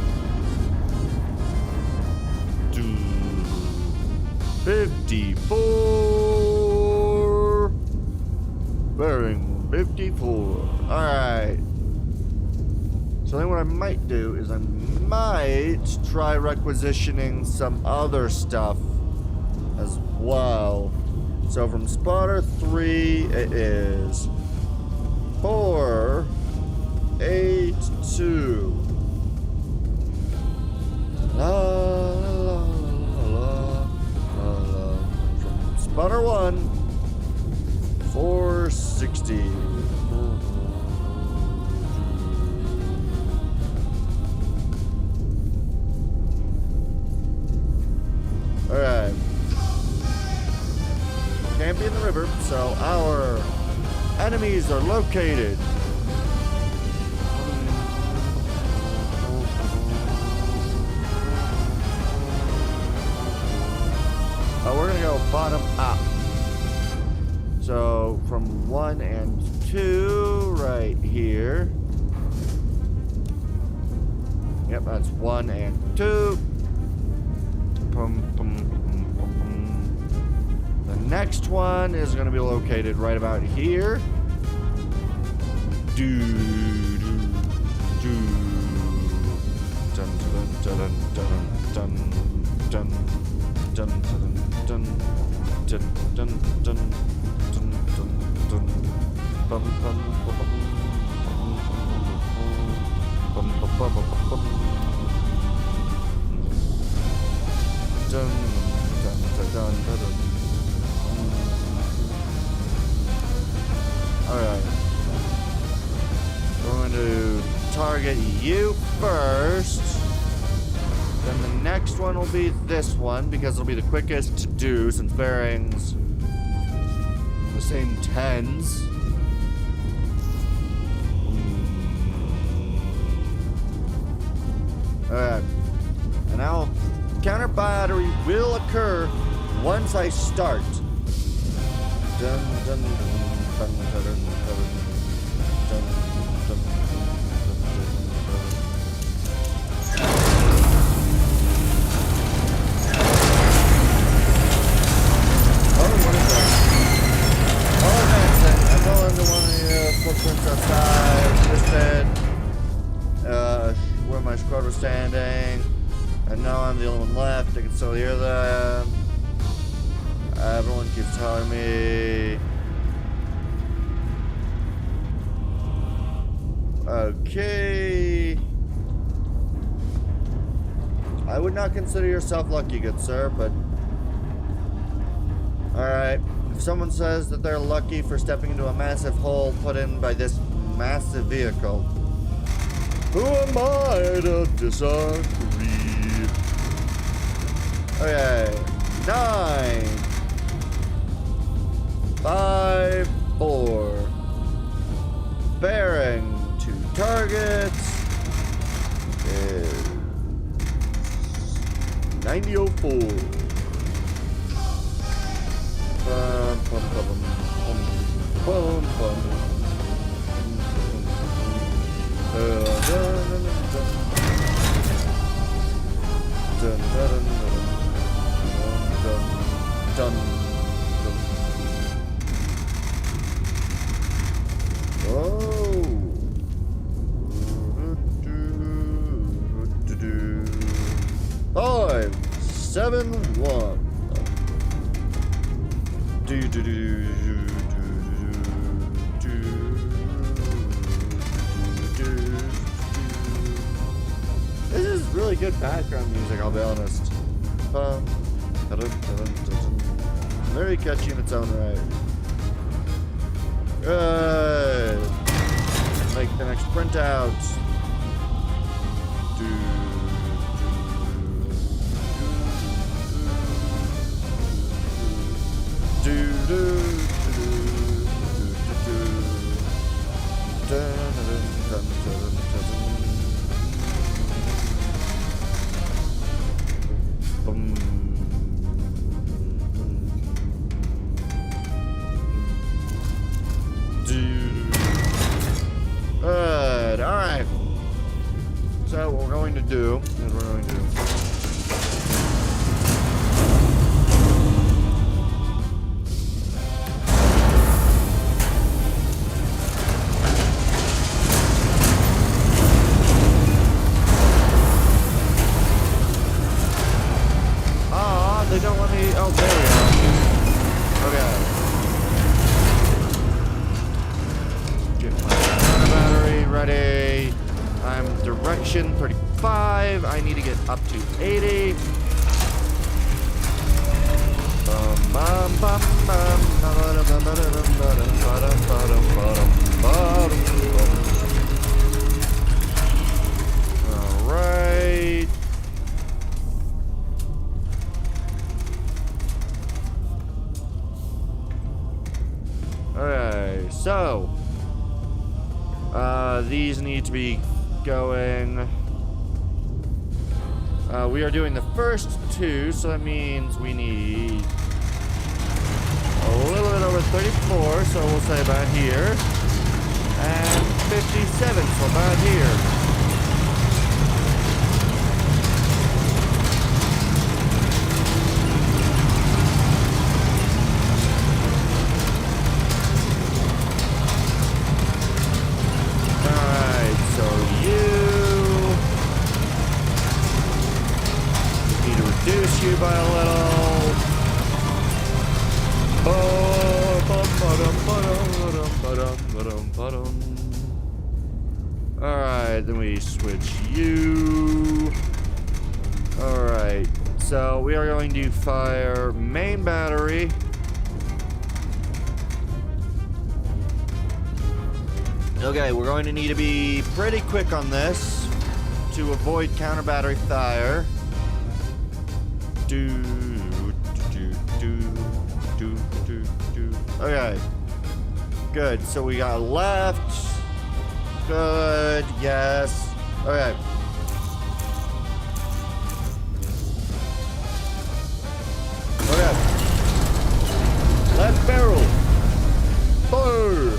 54 bearing 54. Alright, so then what I might do is I might try requisitioning some other stuff as well. So from Spotter 3 it is 4 8 2 la la la la. From Spotter 1 460. Alright. Can't be in the river, so our enemies are located. We're gonna go bottom up. So from 1 and 2 right here. Yep, that's 1 and 2. The next one is going to be located right about here. Do do do. Dun dun dun dun dun dun dun dun dun dun dun dun dun bum bum bum bum bum bum bum dun dun dun dun dun. Alright. We're going to target you first. Then the next one will be this one, because it'll be the quickest to do since bearings. The same 10s. Alright. And now, counter battery will occur once I start. Dun, dun, dun, dun, dun, dun, dun, dun, dun, footprints outside, twisted, where my squad was standing, and now I'm the only one left. I can still hear them. Everyone keeps telling me. Okay. I would not consider yourself lucky, good sir, but alright. If someone says that they're lucky for stepping into a massive hole put in by this massive vehicle, who am I to disagree? Okay. 9, 5, 4. Bearing to targets is 9004. Bum, bum, bum, bum, bum, bum. Dun, dun, dun, dun, dun, dun. Oh. 5, 7, 1. This is really good background music, I'll be honest. Very catchy in its own right. Good. Make the next printout. Good. All right. So what we're going to do is we're going to they don't let me. Oh, there we go. Okay. Get my battery ready. I'm direction 35. I need to get up to 80. All right. Okay, so these need to be going. We are doing the first 2, so that means we need a little bit over 34, so we'll say about here, and 57, so about here. Reduce you by a little. Alright, then we switch you. Alright, so we are going to fire main battery. Okay, we're going to need to be pretty quick on this to avoid counter battery fire. Okay. Good. So we got left. Good. Yes. Okay. Okay. Left barrel. Boom.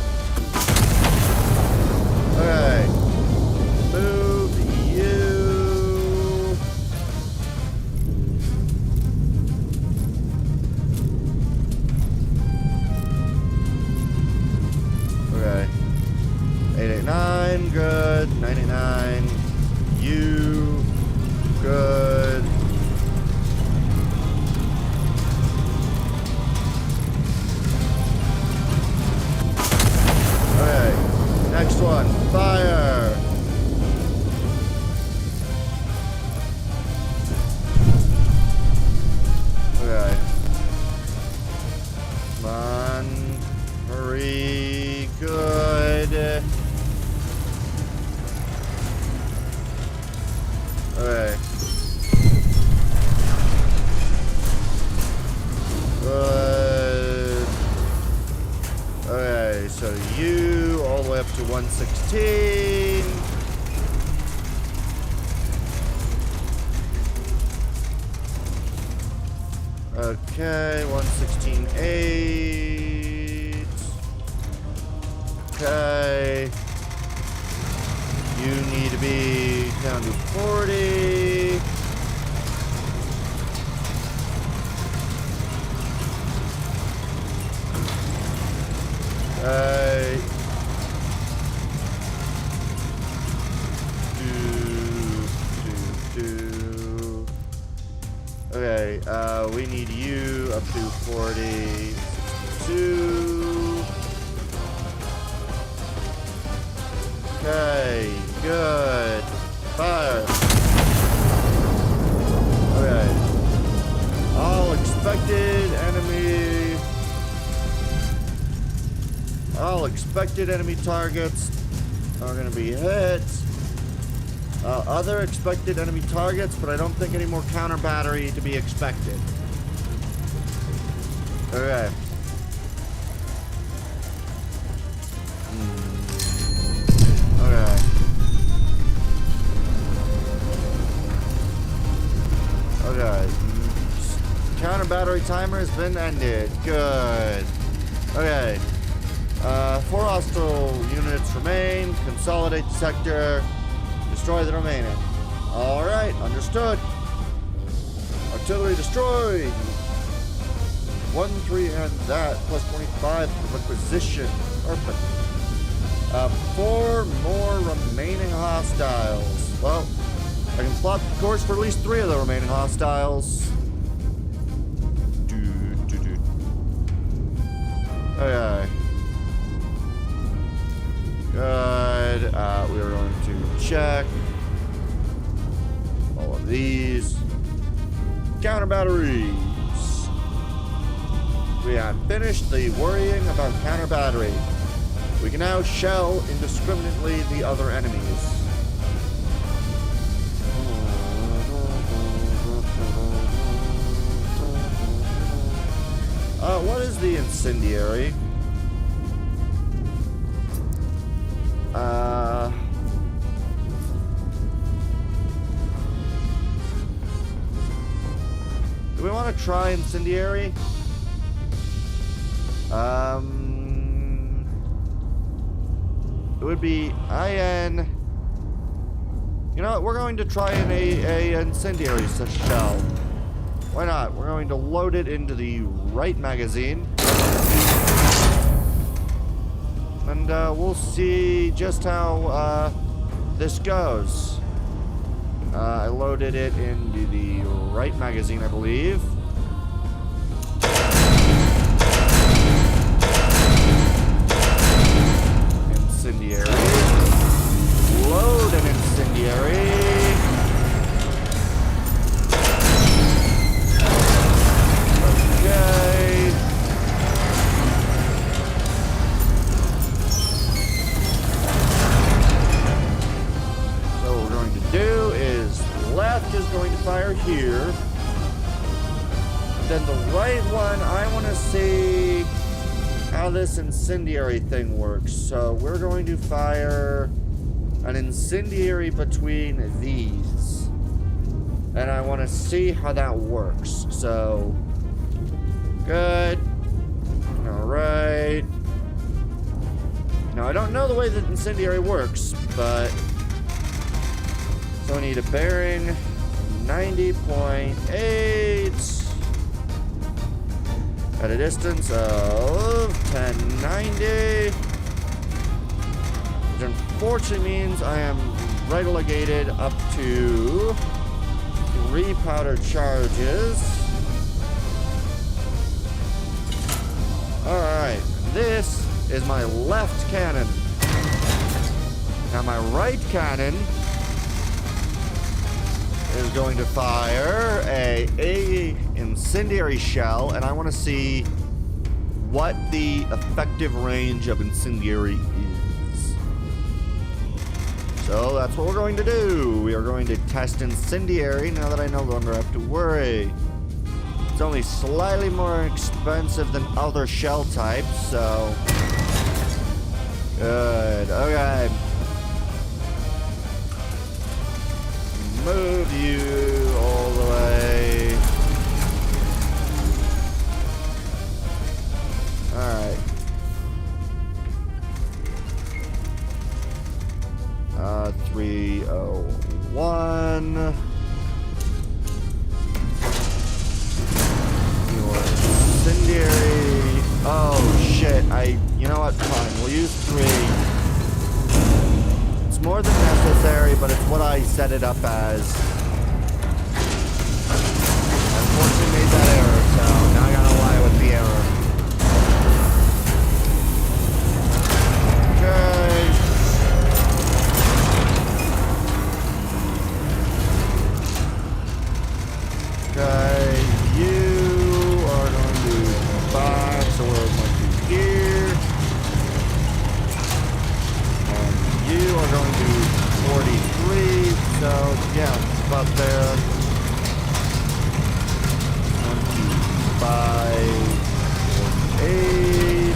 Okay. Move you. Okay. 889, good. 99, you, good. Okay, next one, fire. Okay. Come on, hurry, good. Okay. Good. Okay, so you all the way up to 116. Okay, 116.8. Okay. You need to be down to 40. Okay. Okay, we need you up to 40. 62. Okay, good. Fire. Okay. All expected enemy targets are going to be hit. Other expected enemy targets, but I don't think any more counter battery to be expected. Okay. Okay. Okay. Counter battery timer has been ended. Good. Okay. 4 hostile units remain. Consolidate the sector. Destroy the remaining. Alright, understood. Artillery destroyed. 1, 3, and that. Plus 25 for requisition. Perfect. 4 more remaining hostiles. Well, I can plot the course for at least 3 of the remaining hostiles. Okay. Good. We are going to check all of these. Counter batteries. We have finished the worrying about counter battery. We can now shell indiscriminately the other enemies. What is the incendiary? Do we want to try incendiary? It would be IN. You know what? We're going to try a incendiary shell. Why not? We're going to load it into the right magazine. And we'll see just how this goes. I loaded it into the right magazine, I believe. Incendiary. Load an incendiary. Okay. So what we're going to do is left is going to fire here. how this incendiary thing works. So we're going to fire an incendiary between these. And I want to see how that works. So, good. Alright. Now, I don't know the way that incendiary works, but... So, I need a bearing 90.8 at a distance of 1090. Which unfortunately means I am relegated up to 3 powder charges. Alright, this is my left cannon. Now my right cannon is going to fire a incendiary shell, and I want to see what the effective range of incendiary is. So that's what we're going to do. We are going to test incendiary now that I no longer have to worry. It's only slightly more expensive than other shell types, so... Good. Okay. Move you all the way. Alright. 301. Incendiary. Oh shit. You know what? Fine. We'll use 3. It's more than necessary, but it's what I set it up as. Unfortunately made that error, so now I gotta lie with the error. Okay. Okay. You are going to 5, so we're going to here. And you are going to 43, so yeah, about there. 25, 8.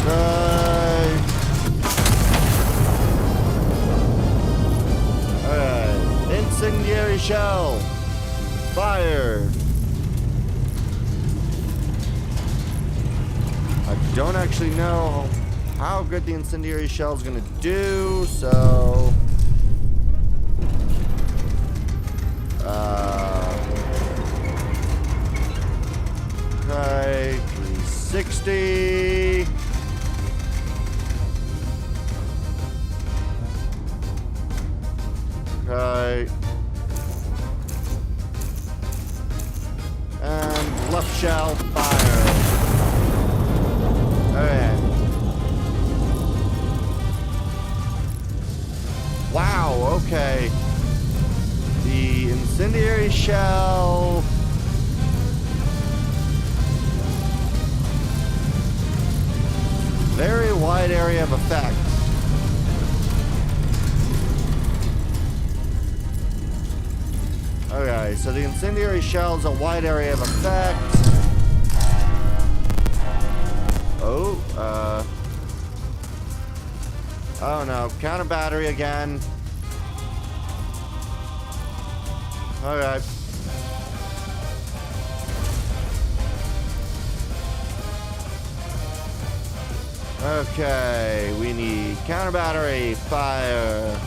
Okay. Alright. Incendiary shell. Fire. I don't actually know how good the incendiary shell is going to do, so... Okay, 360. Okay. And left shell, fire. Okay. Wow, okay. The incendiary shell... Very wide area of effect. Okay, so the incendiary shell is a wide area of effect. Oh no, counter battery again. Okay. Okay, we need counter battery, fire.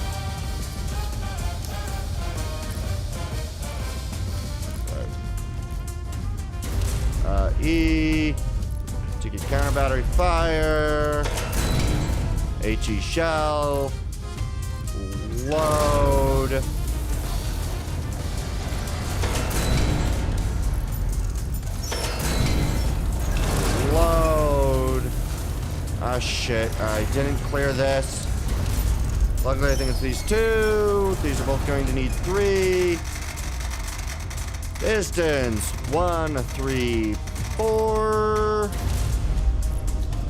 E, ticket counter battery, fire. HE shell, load. Load. Ah, shit. I didn't clear this. Luckily, I think it's these 2. These are both going to need 3. Distance. 1, 3, 4.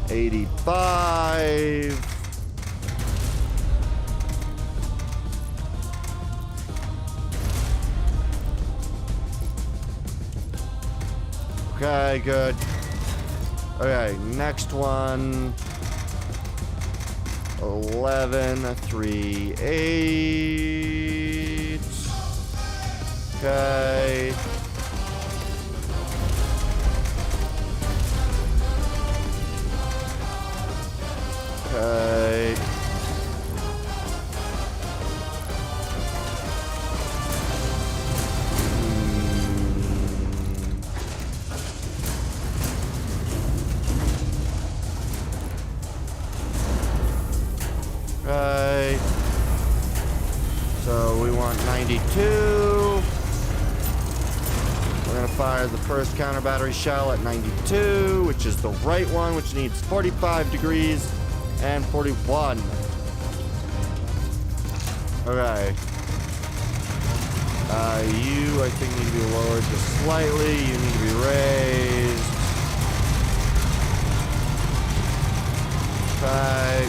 85. Okay, good. Okay, next one. 11, 3, 8. Okay. Okay. Right. So we want 92. We're gonna fire the first counter battery shell at 92, which is the right one, which needs 45 degrees and 41. Okay. You, I think, need to be lowered just slightly. You need to be raised. Okay.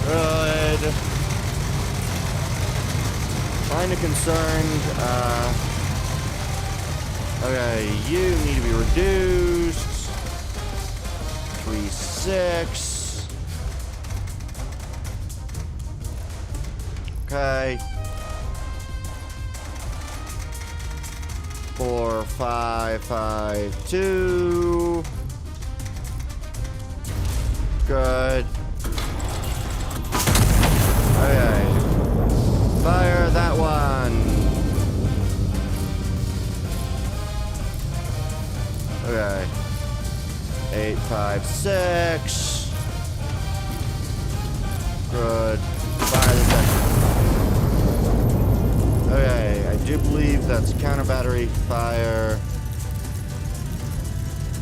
Good. Kinda concerned. Okay, you need to be reduced. 3, 6. Okay. 4, 5, 5, 2. Good. Okay. Fire that one. Okay. 8, 5, 6. Good. Fire the second. Okay, I do believe that's counter battery fire.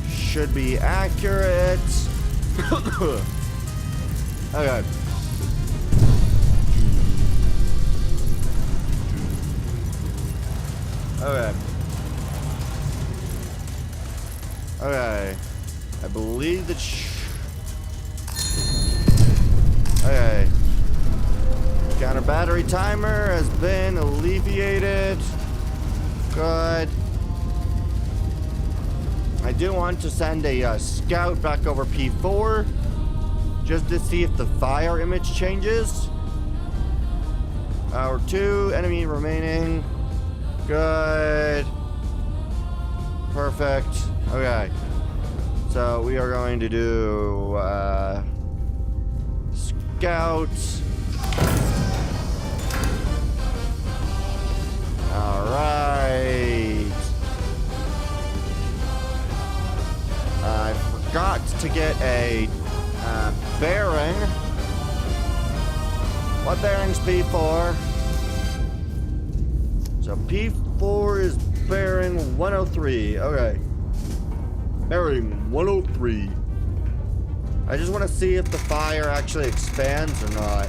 Should be accurate. Okay. Okay. Okay. I believe that. Okay. Counter battery timer has been alleviated. Good. I do want to send a scout back over P4 just to see if the fire image changes. Hour 2, enemy remaining. Good. Perfect. Okay. So we are going to do scouts. Alright. I forgot to get a bearing. What bearing's P4? So P4 is bearing 103. Okay. Bearing 103. I just want to see if the fire actually expands or not.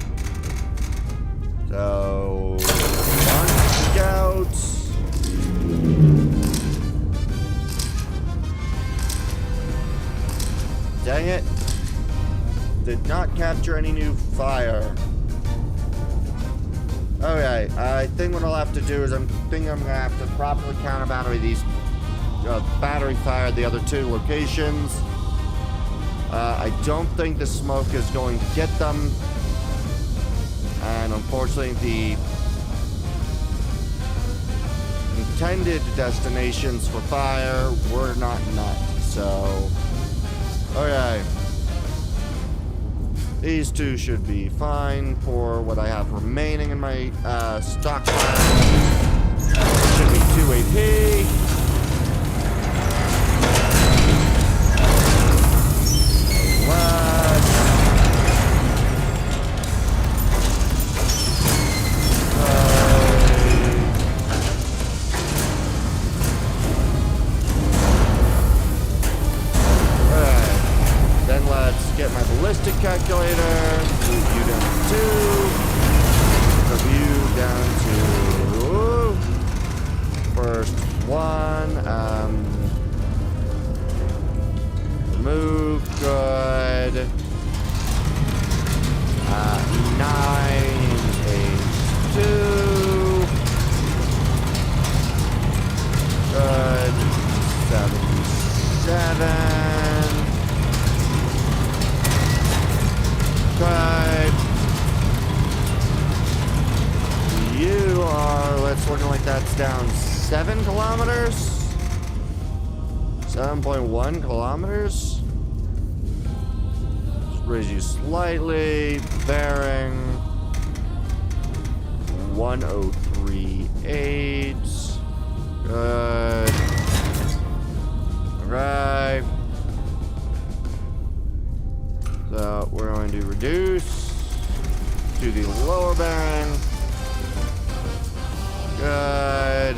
So, launch scouts. Dang it. Did not capture any new fire. Okay, I think what I'll have to do is I'm gonna have to properly counter battery these battery fire the other 2 locations. I don't think the smoke is going to get them. And unfortunately, the intended destinations for fire were not met. So, okay. These 2 should be fine for what I have remaining in my stockpile. Should be 2 AP. Get my ballistic calculator, move you down to 2, move you down to first 1. looking like that's down 7 kilometers. 7.1 kilometers. Just raise you slightly. Bearing 1038. Good. Alright. So we're going to reduce to the lower bearing. Good.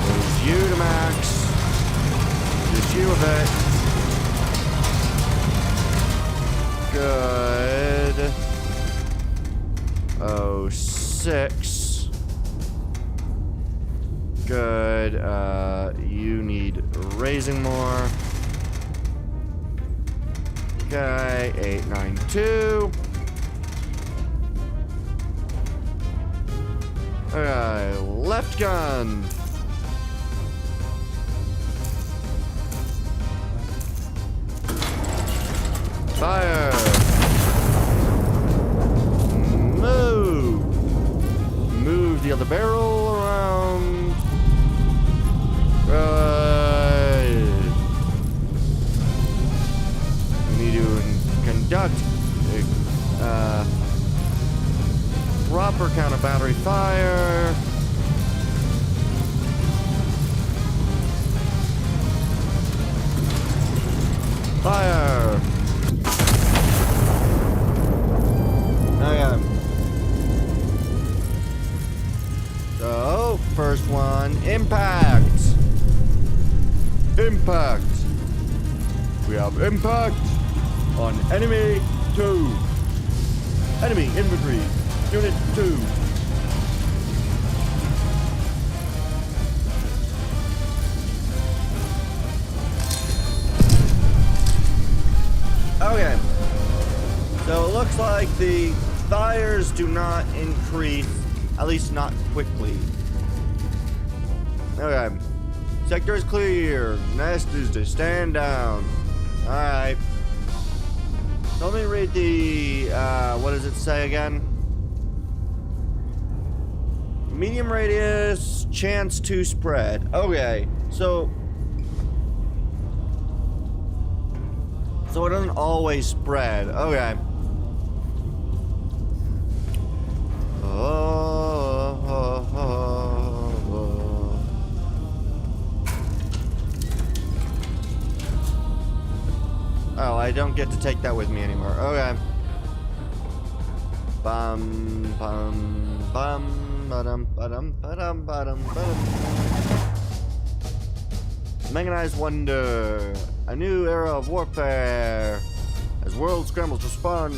Raise you to max. Just you a bit. Good. Oh, 6. Good. You need raising more. Okay, 892. Alright, left gun. Fire. Move. Move the other barrel around. Right. We need to conduct proper counter battery fire. Fire. Okay. So, first one, impact. Impact. We have impact on enemy 2. Enemy infantry, unit 2. Okay. So it looks like the fires do not increase, at least not quickly. Okay. Sector is clear. Next is to stand down. Alright. Let me read the, what does it say again? Medium radius, chance to spread. Okay, so it doesn't always spread. Okay. Oh, I don't get to take that with me anymore. Okay. Bum bum bum ba-dum ba-dum ba-dum ba-dum ba-dum. Mechanized wonder. A new era of warfare. As world scrambles to respond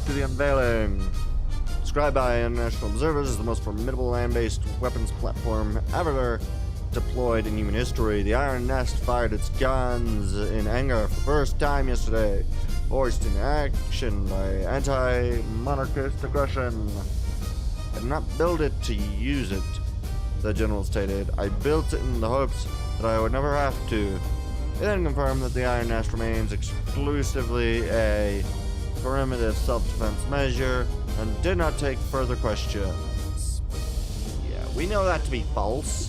to the unveiling. Described by international observers as the most formidable land-based weapons platform ever deployed in human history, the Iron Nest fired its guns in anger for the first time yesterday, forced into action by anti-monarchist aggression. I did not build it to use it, the general stated. I built it in the hopes that I would never have to. They then confirmed that the Iron Nest remains exclusively a primitive self-defense measure and did not take further questions. Yeah, we know that to be false.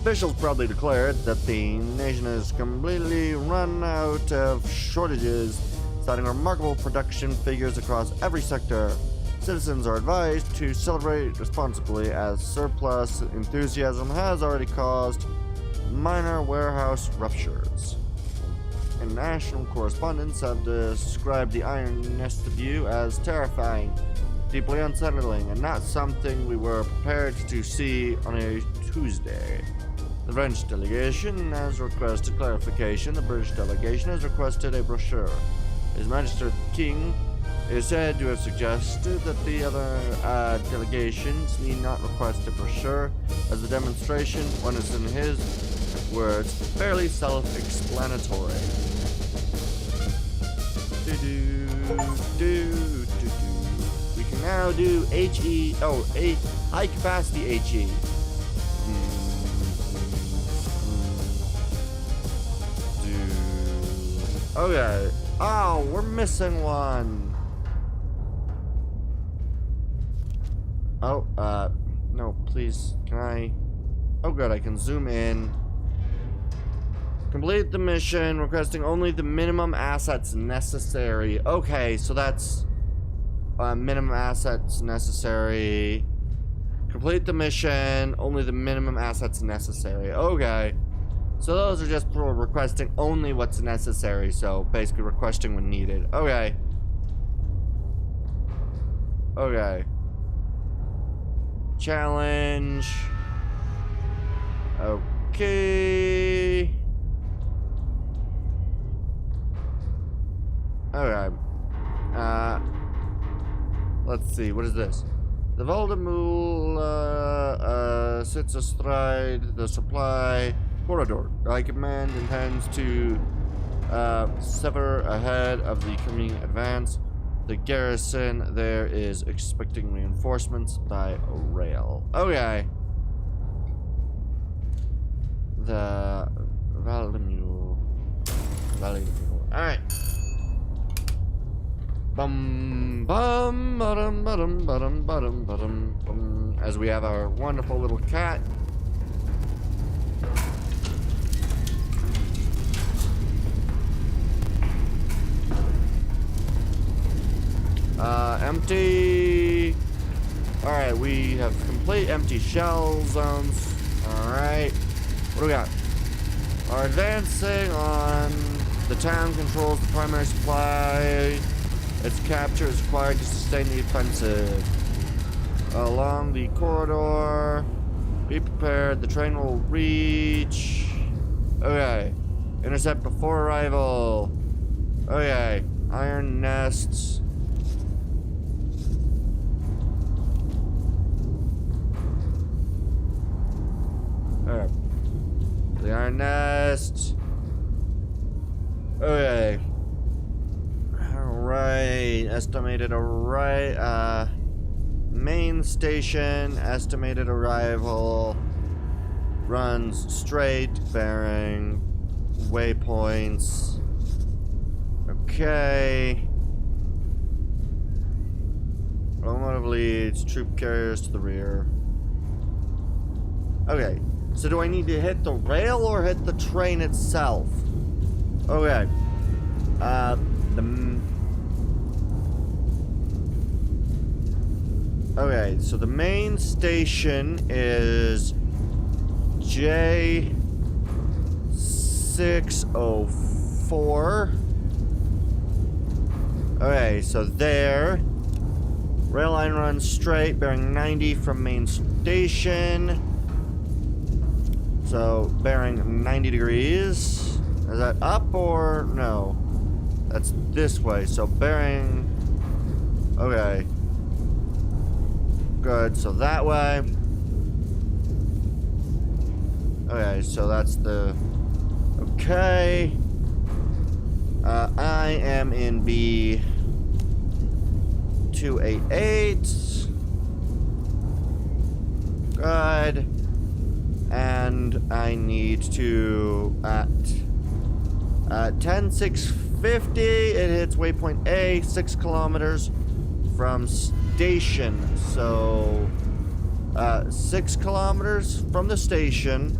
Officials proudly declared that the nation has completely run out of shortages, citing remarkable production figures across every sector. Citizens are advised to celebrate responsibly as surplus enthusiasm has already caused minor warehouse ruptures. International correspondents have described the Iron Nest view as terrifying, deeply unsettling, and not something we were prepared to see on a Tuesday. The French delegation has requested clarification. The British delegation has requested a brochure. His Majesty the King is said to have suggested that the other delegations need not request a brochure, as the demonstration, when it's in his words, fairly self-explanatory. We can now do HE, a high capacity HE. Okay. Oh, we're missing one. Oh, no, please, can I? Oh, good, I can zoom in. Complete the mission, requesting only the minimum assets necessary. Okay, so that's minimum assets necessary. Complete the mission, only the minimum assets necessary. Okay. So those are just for requesting only what's necessary, so basically requesting when needed. Okay. Okay. Challenge. Okay. Okay. Let's see, what is this? The Voldemort sits astride the supply corridor. High Command intends to sever ahead of the coming advance. The garrison there is expecting reinforcements by rail. Okay. The Voldemort. Alright. Bum bum bum bum bum bum bum. As we have our wonderful little cat. Empty. Alright, we have complete empty shell zones. Alright. What do we got? Are advancing on the town controls the primary supply. Its capture is required to sustain the offensive. Along the corridor. Be prepared. The train will reach. Okay. Intercept before arrival. Okay. Iron nests. Alright. The iron nest. Okay. Alright. Estimated main station. Estimated arrival. Runs straight. Bearing. Waypoints. Okay. Locomotive leads. Troop carriers to the rear. Okay. So do I need to hit the rail or hit the train itself? Okay. Okay, so the main station is J604. Okay, so there. Rail line runs straight, bearing 90 from main station. So, bearing 90 degrees. Is that up or no? That's this way. So, bearing... Okay. Good. So, that way. Okay, so that's the... Okay. I am in B288. Good. And I need to, at 10:650, it hits waypoint A, 6 kilometers from station. So, 6 kilometers from the station.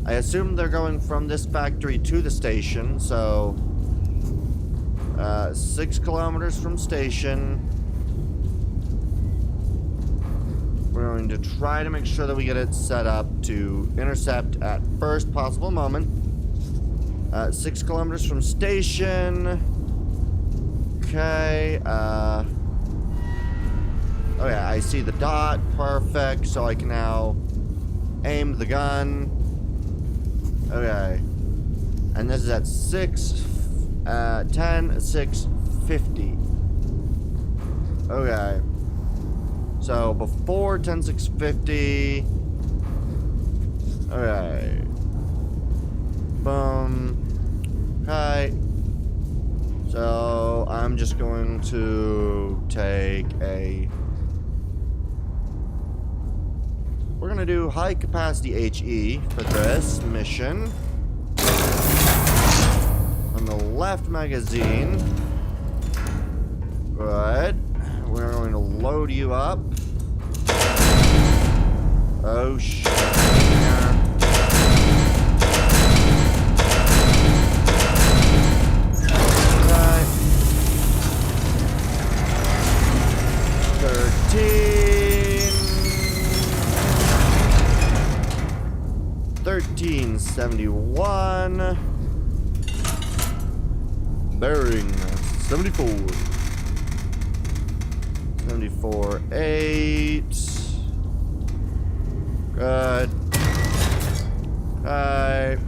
I assume they're going from this factory to the station, so 6 kilometers from station. We're going to try to make sure that we get it set up to intercept at first possible moment. 6 kilometers from station. Okay. Oh yeah, I see the dot. Perfect. So I can now aim the gun. Okay. And this is at 10:650. Okay. So before 10:650. Okay. Boom. Okay. So I'm just going to take a... We're gonna do high capacity HE for this mission. On the left magazine. Good. We're going to load you up. Oh shit. Right. 1371. Bearing 74. 74.8. Good. Alright.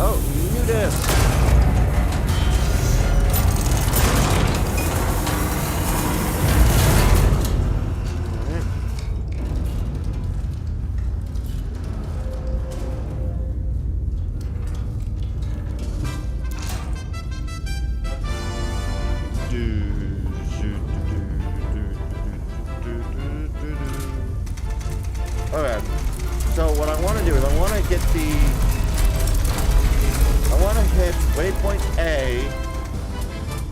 Oh, new disc. Okay, so what I want to do is I want to hit waypoint A.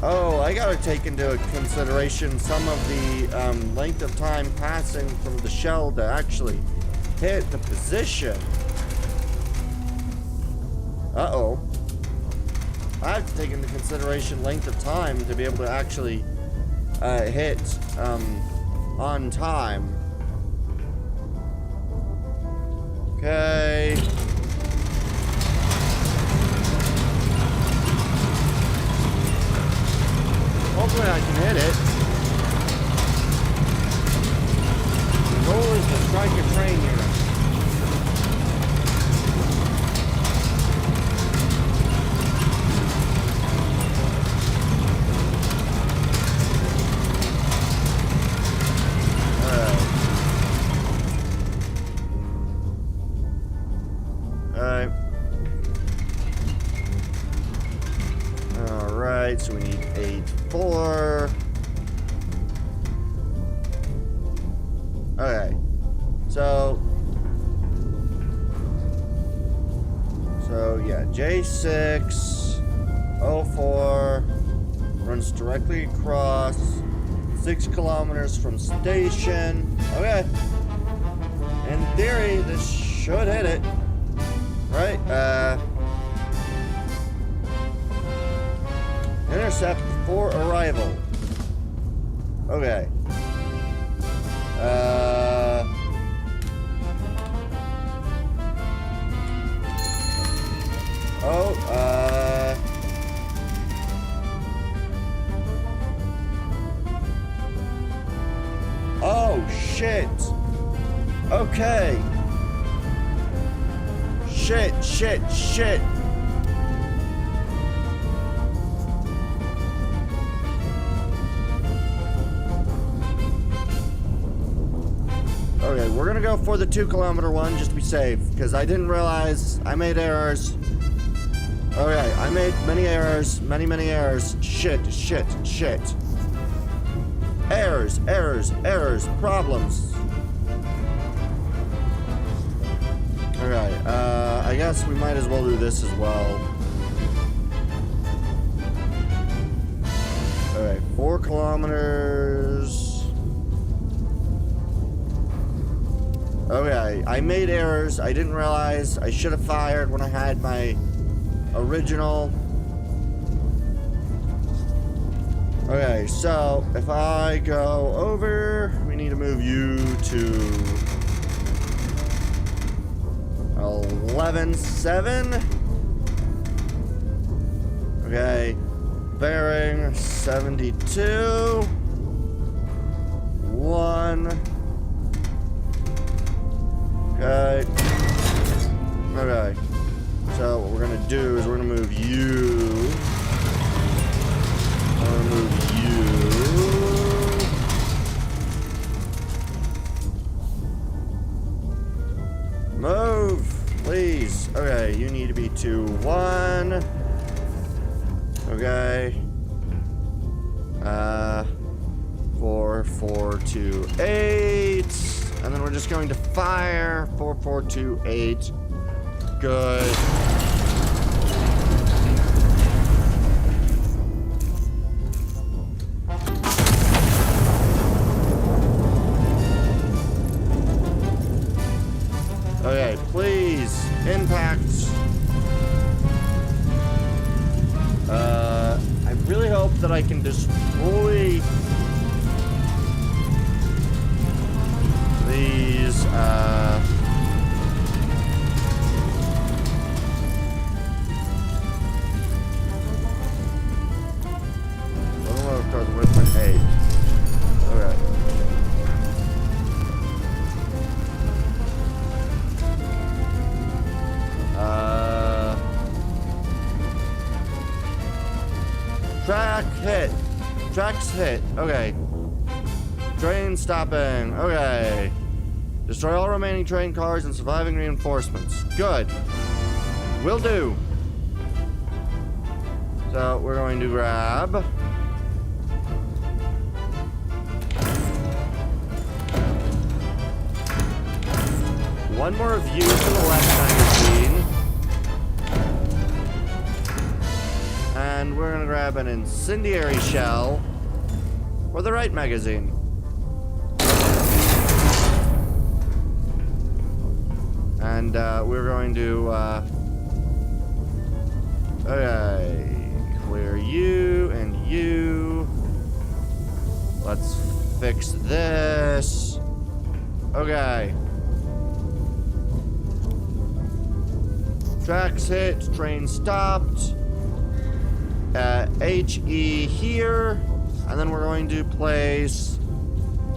Oh, I gotta take into consideration some of the length of time passing from the shell to actually hit the position. Uh-oh. I have to take into consideration length of time to be able to actually hit on time. Okay. Hopefully I can hit it. The goal is to strike a train here. Alright, so we need 8-4. Okay. So yeah, J6 04 runs directly across 6 kilometers from station. Okay. In theory, this should hit it. Right? Intercept for arrival. Okay. Oh, shit. Okay. Shit. Okay, we're gonna go for the 2-kilometer one just to be safe, because I didn't realize I made errors. Okay, I made many errors, many errors. Shit. Errors, problems. Okay, I guess we might as well do this as well. Alright, 4 kilometers. Okay, I made errors. I didn't realize I should have fired when I had my original. Okay, so if I go over, we need to move you to 11.7. Okay, bearing 72. 1. Okay. Okay. So what we're gonna do is we're gonna move you. I'm gonna move you. Move, please. Okay, you need to be 2-1. Okay. 4-4-2-8. And then we're just going to fire 4-4-2-8. Good. Impact. I really hope that I can destroy these, where's my 8? Okay. Track hit. Tracks hit. Okay. Train stopping. Okay. Destroy all remaining train cars and surviving reinforcements. Good. Will do. So we're going to grab one more view to the left magazine. And we're gonna grab an incendiary shell for the right magazine. And we're going to okay, clear you and you. Let's fix this. Okay. Tracks hit, train stopped. HE here, and then we're going to place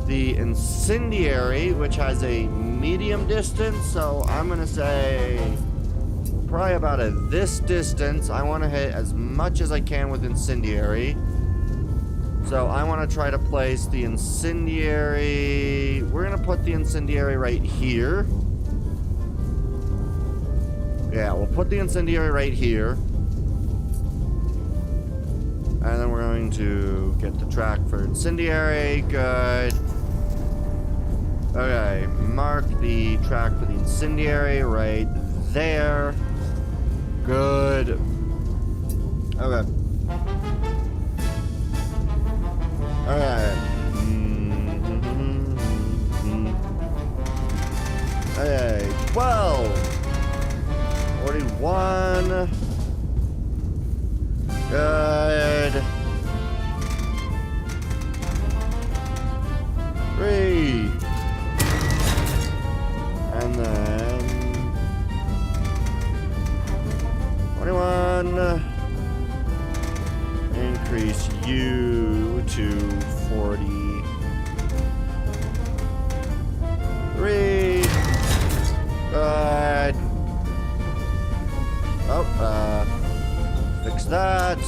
the incendiary, which has a medium distance, so I'm gonna say probably about this distance. I want to hit as much as I can with incendiary, so I want to try to place the incendiary. We're gonna put the incendiary right here. Yeah, we'll put the incendiary right here. And then we're going to get the track for incendiary. Good. Okay, mark the track for the incendiary right there. Good. Okay. Okay. Okay, 12. 41. Good. 3. And then 21. Increase you to 43. Good. Oh, fix that.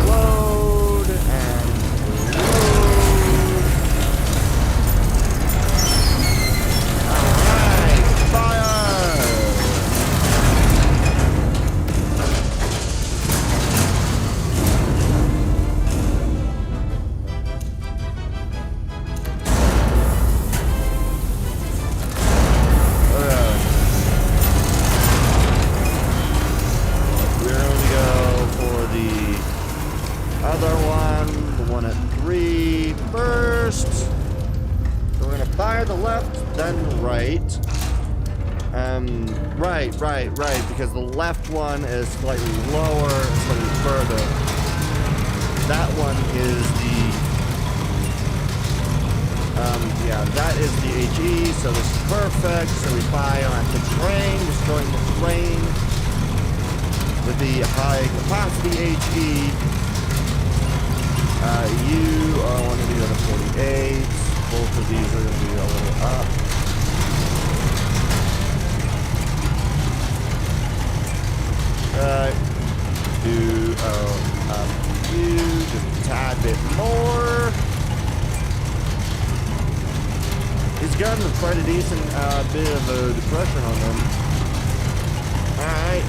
Load and load. Alright, fire! Other one, the one at 3 first. So we're gonna fire the left, then right. Right, because the left one is slightly lower, slightly further. That one is the, yeah, that is the HE, so this is perfect. So we fire at the train, destroying the plane with the high capacity HE. You are one of the other 48. Both of these are going to be a little up. You just a tad bit more. He's gotten quite a decent bit of a depression on them. Alright.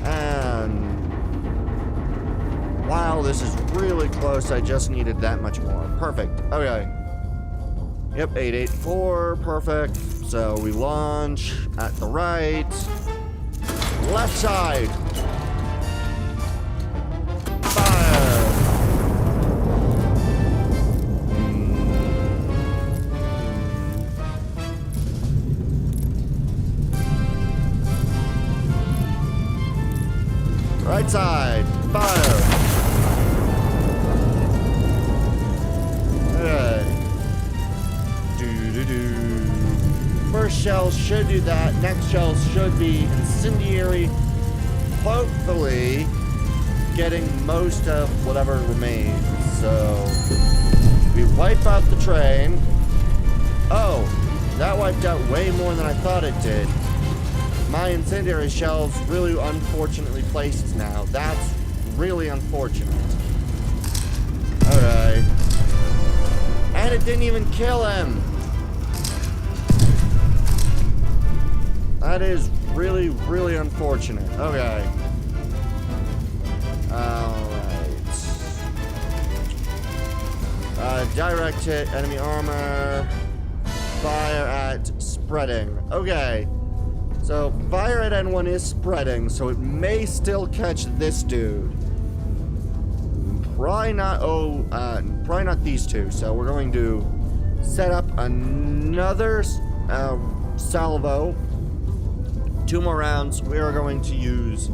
And wow, this is really close. I just needed that much more. Perfect. Okay. Yep, 884. Perfect. So we launch at the right. Left side. Fire. Right side. Fire. Okay. First shell should do that. Next shell should be incendiary. Hopefully getting most of whatever remains. So we wipe out the train. Oh, that wiped out way more than I thought it did. My incendiary shell's really unfortunately placed now. That's really unfortunate. Alright. And it didn't even kill him. That is really, really unfortunate. Okay. Alright. Direct hit, enemy armor. Fire at spreading. Okay. So, fire at N1 is spreading, so it may still catch this dude. Probably not, probably not these two. So we're going to set up another salvo. 2 more rounds. We are going to use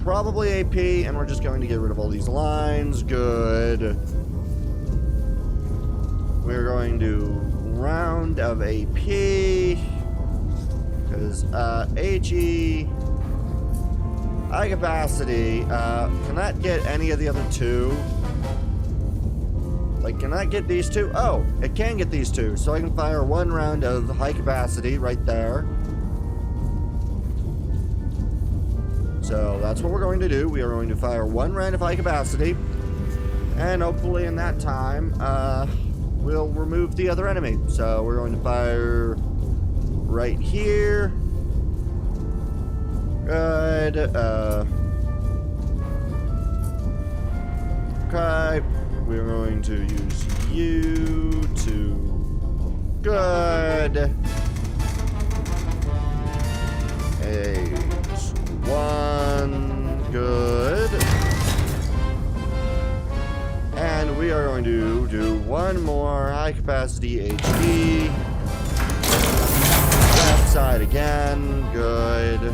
probably AP, and we're just going to get rid of all these lines. Good. We're going to round of AP. Because HE, high capacity, can that get any of the other two? Like, can I get these two? Oh, it can get these two. So I can fire 1 round of high capacity right there. So that's what we're going to do. We are going to fire 1 round of high capacity. And hopefully in that time, we'll remove the other enemy. So we're going to fire right here. Good. Okay. We're going to use you to... Good. 8-1. Good. And we are going to do 1 more high capacity HD. Left side again. Good.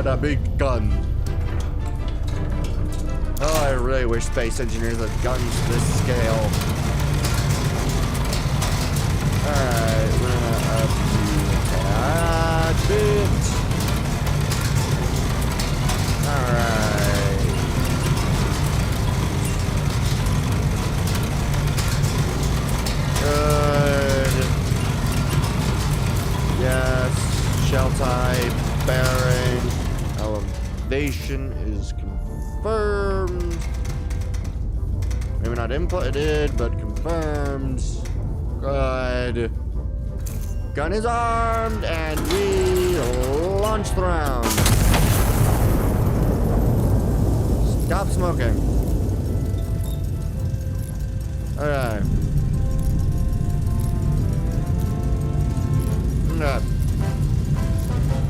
A big gun. Oh, I really wish space engineers had guns to this scale. Alright, we're gonna up to a bit. Alright. Good. Yes. Shell type. Bearing. Elevation is confirmed. Maybe not inputted, but confirmed. Good. Gun is armed, and we launch the round. Stop smoking. Alright. Okay.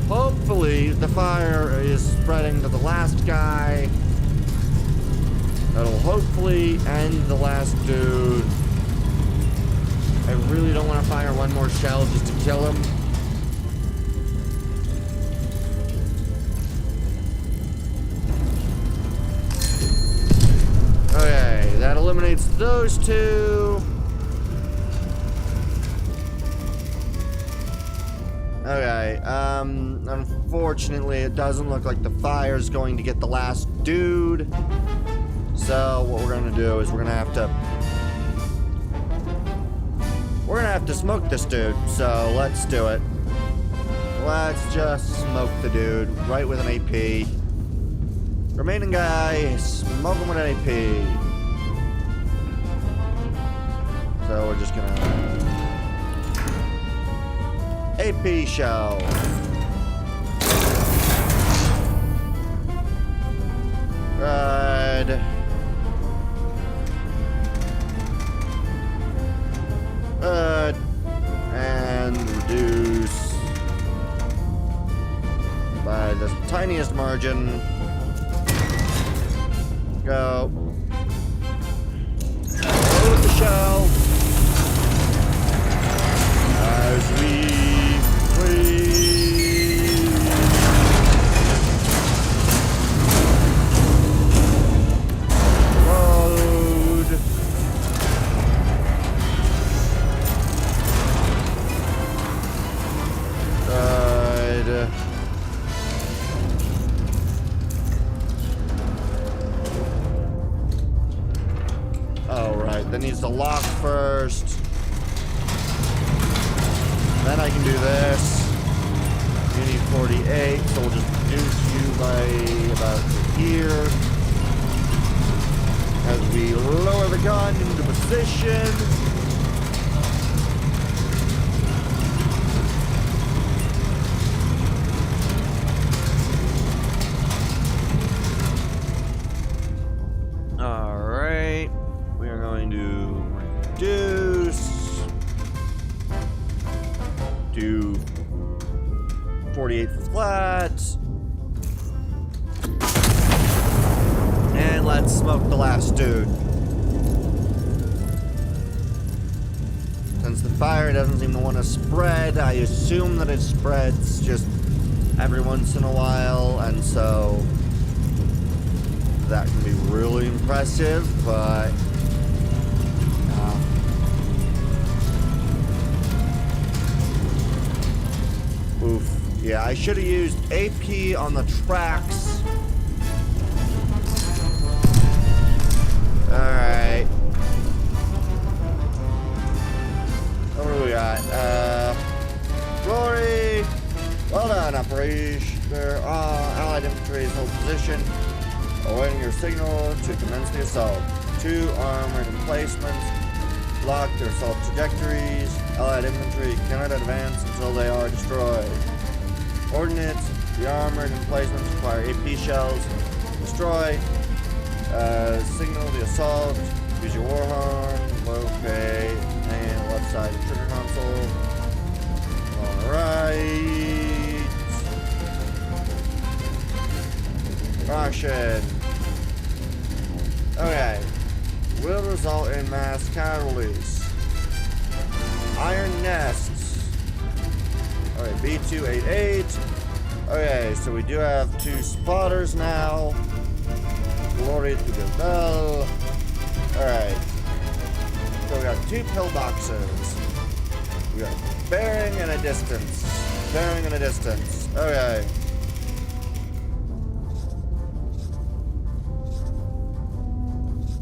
Hopefully, the fire is spreading to the last guy. That'll hopefully end the last dude. I really don't want to fire 1 more shell just to kill him. Okay, that eliminates those 2. Okay, unfortunately, it doesn't look like the fire's going to get the last dude. So, what we're gonna do is we're gonna have to smoke this dude. So, let's do it. Let's just smoke the dude right with an AP. Remaining guy, smoke him with an AP. So, we're just gonna... AP shell. Good. Good. And reduce by the tiniest margin. Go. Load the shell. As we please. Load. Good. Alright, that needs to lock first. Then I can do this. You need 48, so we'll just reduce you by about here. As we lower the gun into position. Alright. We are going to reduce to 48 flat. And let's smoke the last dude. Since the fire doesn't seem to want to spread, I assume that it spreads just every once in a while, and so that can be really impressive, but oof. Yeah, I should have used AP on the tracks. Alright. What do we got? Glory! Well done, operation. Allied infantry's hold position. Awaiting your signal to commence the assault. 2 armored emplacements. Block their assault trajectories. Allied infantry cannot advance until they are destroyed. Ordnance, the armored emplacements require AP shells. Destroy. Signal the assault. Use your war horn. Locate. And left side of trigger console. Alright. Caution. Okay. Will result in mass casualties. Iron nests. Alright, B288. Okay, so we do have 2 spotters now. Glory to the bell. Alright. So we got 2 pillboxes. We got bearing and a distance. Bearing and a distance. Okay.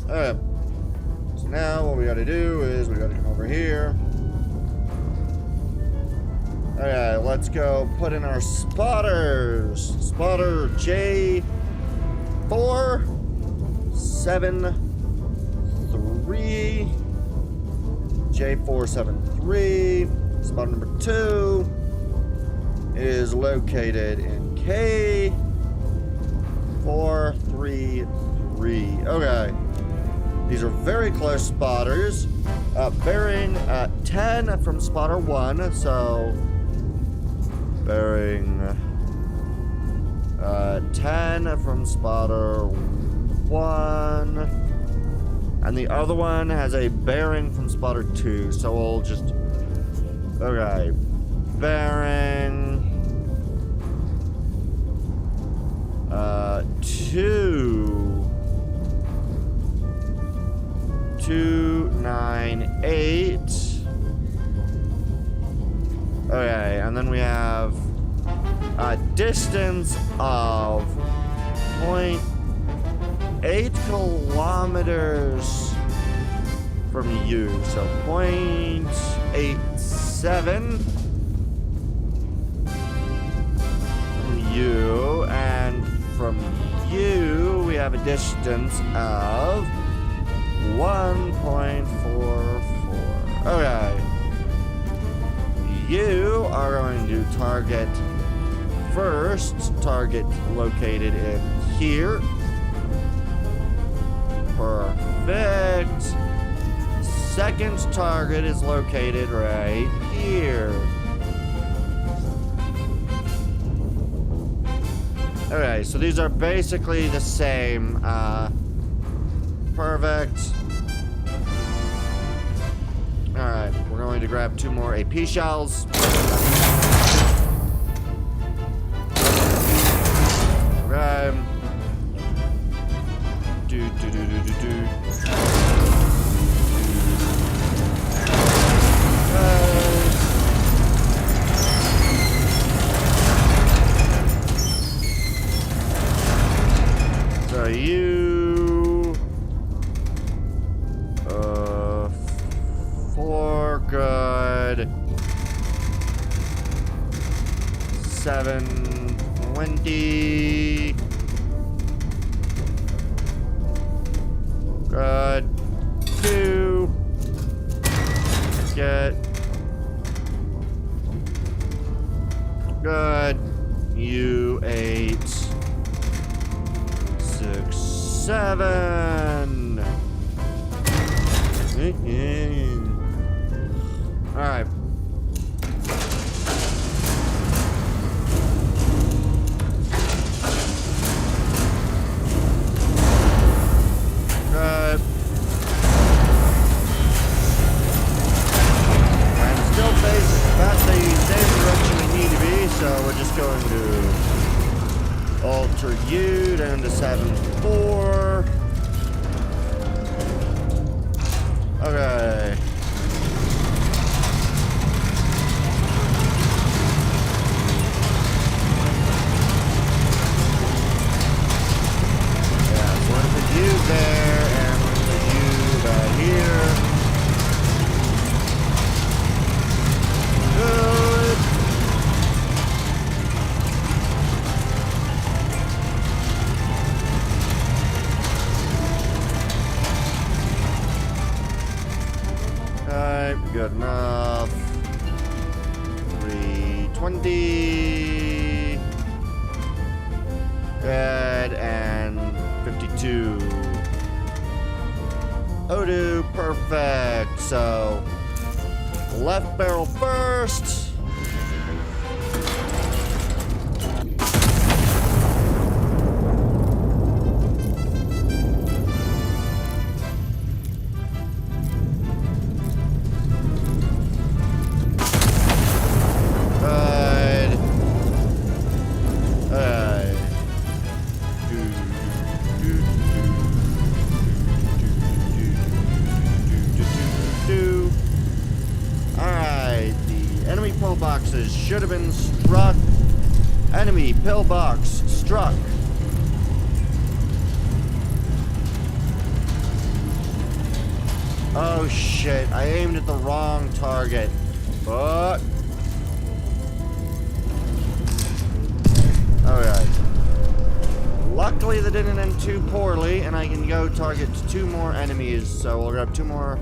Alright. So now what we gotta do is we gotta come over here. Alright, let's go put in our spotters. Spotter J473. J473. Spotter number 2 is located in K433. Okay. These are very close spotters. Bearing 10 from spotter 1, so bearing 10 from spotter 1. And the other one has a bearing from spotter 2, so we'll just... Okay. Bearing... 298. Okay, and then we have a distance of 0.8 kilometers from you, so 0.87 from you, and from you we have a distance of 1.44. Okay. You are going target first. Target located in here. Perfect. Second target is located right here. Okay, so these are basically the same. Perfect. Alright, we're going to grab 2 more AP shells. Okay. So you 4 good. 720 good. 2 get good. You 8 6 7. All right. Good. I'm still facing about the same direction we need to be, so we're just going to alter you down to 7-4. Okay. Yeah, so we're gonna put you there, and we're gonna put you back here. Good. Good enough. 320. Good, and 52. Odu, perfect. So, left barrel first. Boxes should have been struck. Enemy pillbox struck. Oh shit, I aimed at the wrong target. But alright. Luckily that didn't end too poorly, and I can go target 2 more enemies. So we'll grab 2 more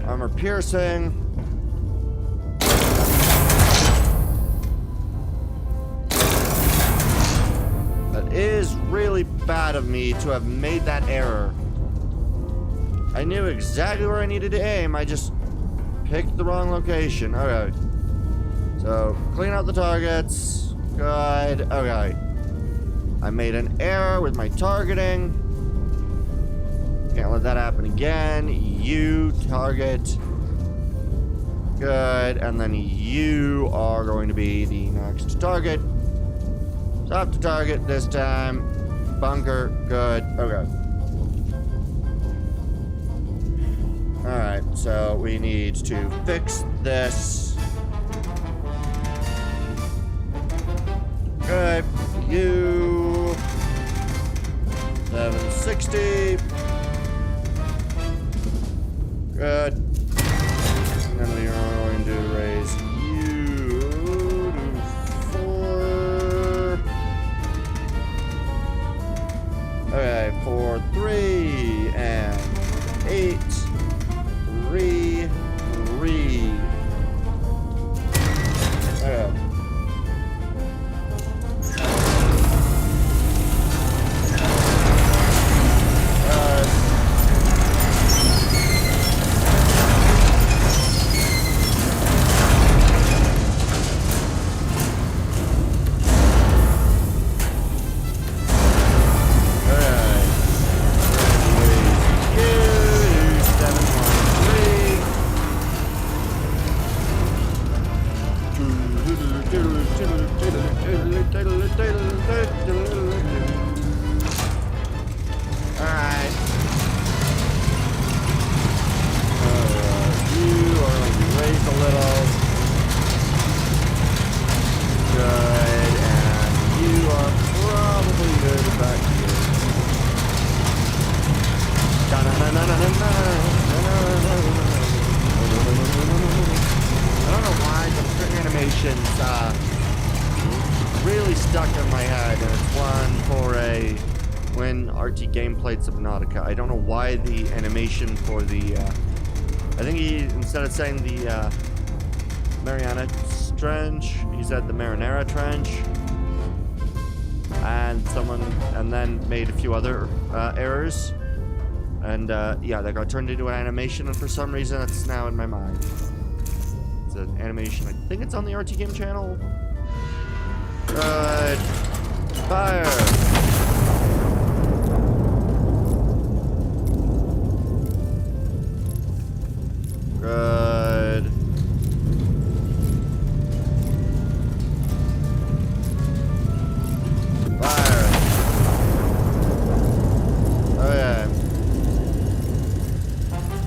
armor piercing. Is really bad of me to have made that error. I knew exactly where I needed to aim, I just picked the wrong location. Okay. So, clean out the targets. Good. Okay. I made an error with my targeting. Can't let that happen again. You target. Good. And then you are going to be the next target. Stop the target this time. Bunker. Good. Okay. Alright, so we need to fix this. Good. You. 760. Good. And then we are going to raise you to 4. Okay, 4, 3, and 8, 3, 3. Okay. genuine RT gameplay Subnautica. I don't know why the animation for the, I think he, instead of saying the, Mariana Trench, he said the Marinara Trench. And then made a few other, errors. And, yeah, that got turned into an animation, and for some reason it's now in my mind. It's an animation, I think it's on the RT Game channel. Good. Fire! Good. Fire! Okay.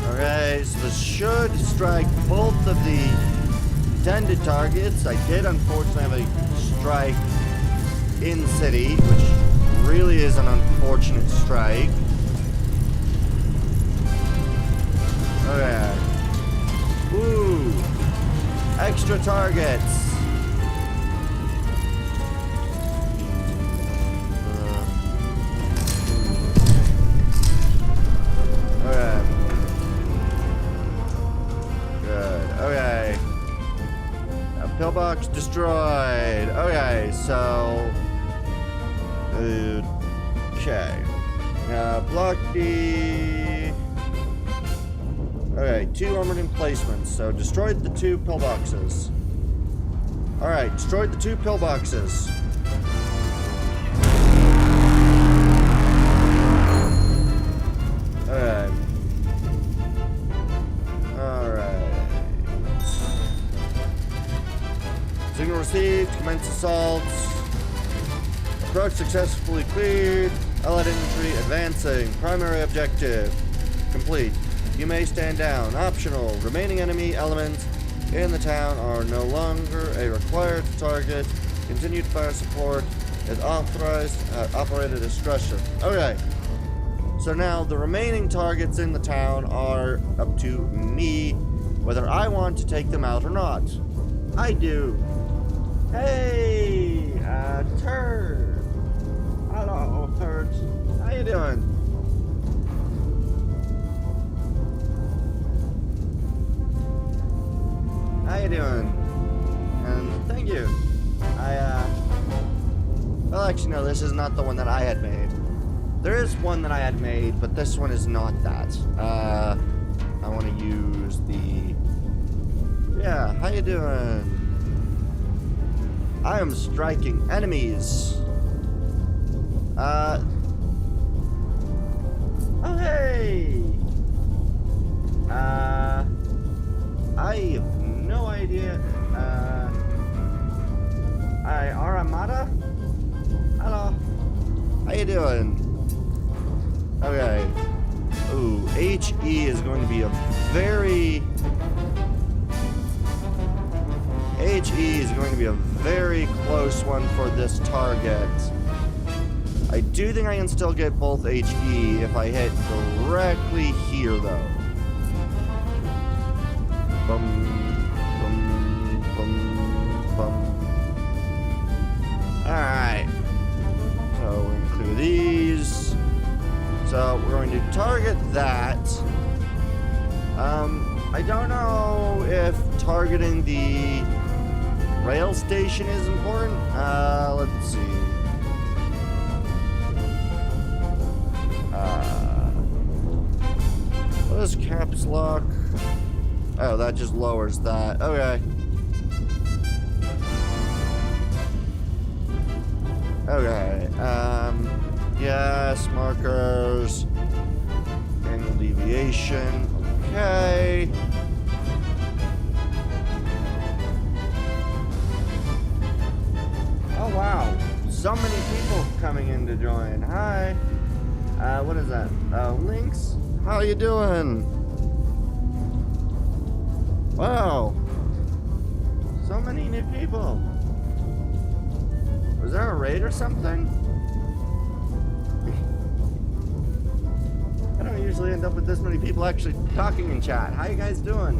Okay, so this should strike both of the intended targets. I did unfortunately have a strike in city, which really is an unfortunate strike. Okay. Ooh. Extra targets. Okay. Good. Okay. Pillbox destroyed. Okay, so... Okay. Block D. Okay, 2 armored emplacements. So destroyed the 2 pillboxes. Alright, destroyed the 2 pillboxes. Alright. Alright. Signal received. Commence assaults. Approach successfully cleared. Allied infantry advancing. Primary objective complete. You may stand down. Optional. Remaining enemy elements in the town are no longer a required target. Continued fire support is authorized at operator discretion. Okay. So now the remaining targets in the town are up to me, whether I want to take them out or not. I do. Hey, Turd. Hello, Turd. How you doing? How you doing? And thank you. Well, actually, no, this is not the one that I had made. There is one that I had made, but this one is not that. I want to use the... Yeah, how you doing? I am striking enemies. Oh, hey! I have no idea. Hi, Aramada? Hello. How you doing? Okay. Ooh, HE is going to be a very... HE is going to be a very close one for this target. I do think I can still get both HE if I hit directly here, though. Bum, bum, bum, bum. Alright. So we're going to clear these. So we're going to target that. I don't know if targeting the rail station is important. Let's see. What is caps lock? Oh, that just lowers that. Okay. Okay. Yes, markers. Angle deviation. Okay. Oh, wow. So many people coming in to join. Hi. What is that? Lynx? How you doing? Wow. So many new people. Was there a raid or something? I don't usually end up with this many people actually talking in chat. How you guys doing?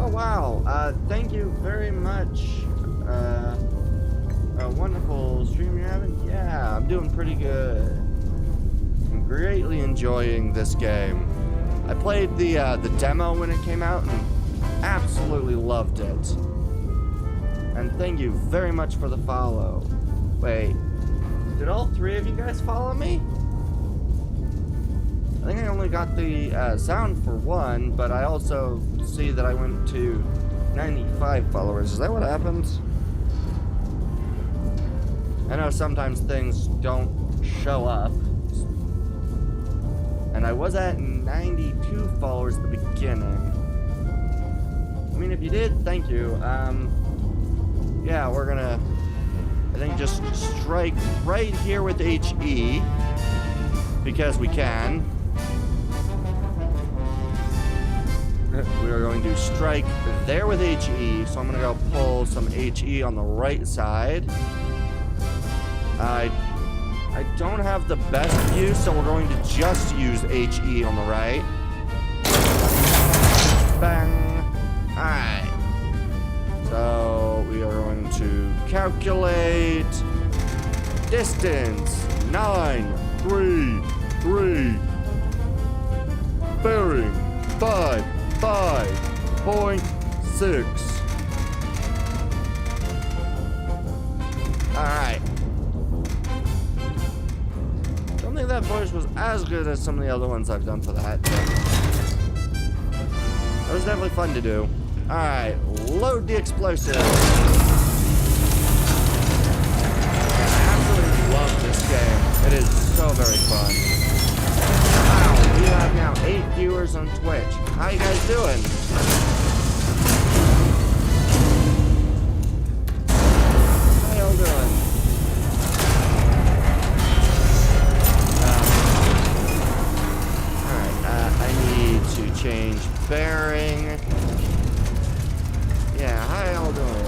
Oh, wow. Thank you very much. A wonderful stream you're having? Yeah, I'm doing pretty good. I'm greatly enjoying this game. I played the demo when it came out and absolutely loved it. And thank you very much for the follow. Wait, did all three of you guys follow me? I think I only got the sound for one, but I also see that I went to 95 followers. Is that what happens? I know sometimes things don't show up. And I was at 92 followers at the beginning. I mean, if you did, thank you. Yeah, we're gonna, I think, just strike right here with HE. Because we can. We are going to strike there with HE. So I'm gonna go pull some HE on the right side. I don't have the best view, so we're going to just use HE on the right. Bang. Alright. So we are going to calculate distance. 933. Bearing 5.6. Alright. Don't think that voice was as good as some of the other ones I've done for that. That was definitely fun to do. Alright, load the explosive. I absolutely love this game. It is so very fun. Wow, we have now 8 viewers on Twitch. How you guys doing? How y'all doing? I need to change bearing. Yeah, how y'all doing?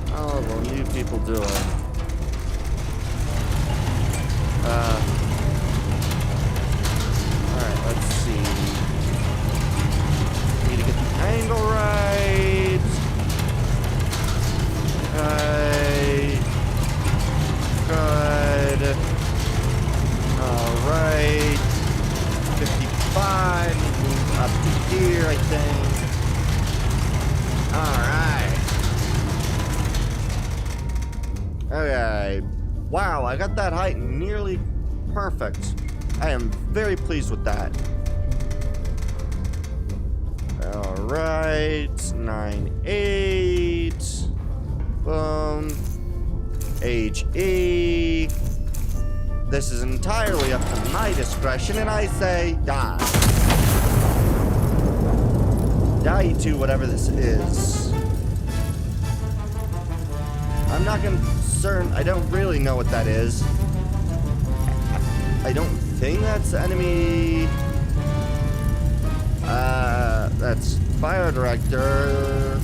How are you people doing? Alright, let's see. Need to get the angle right. Okay. Good. Alright. 55. Move up to here, I think. Alright. Okay. Wow, I got that height nearly perfect. I am very pleased with that. Alright. 9.8. Boom. HE. This is entirely up to my discretion, and I say die. Die to whatever this is. I'm not concerned. I don't really know what that is. I don't think that's enemy. That's fire director.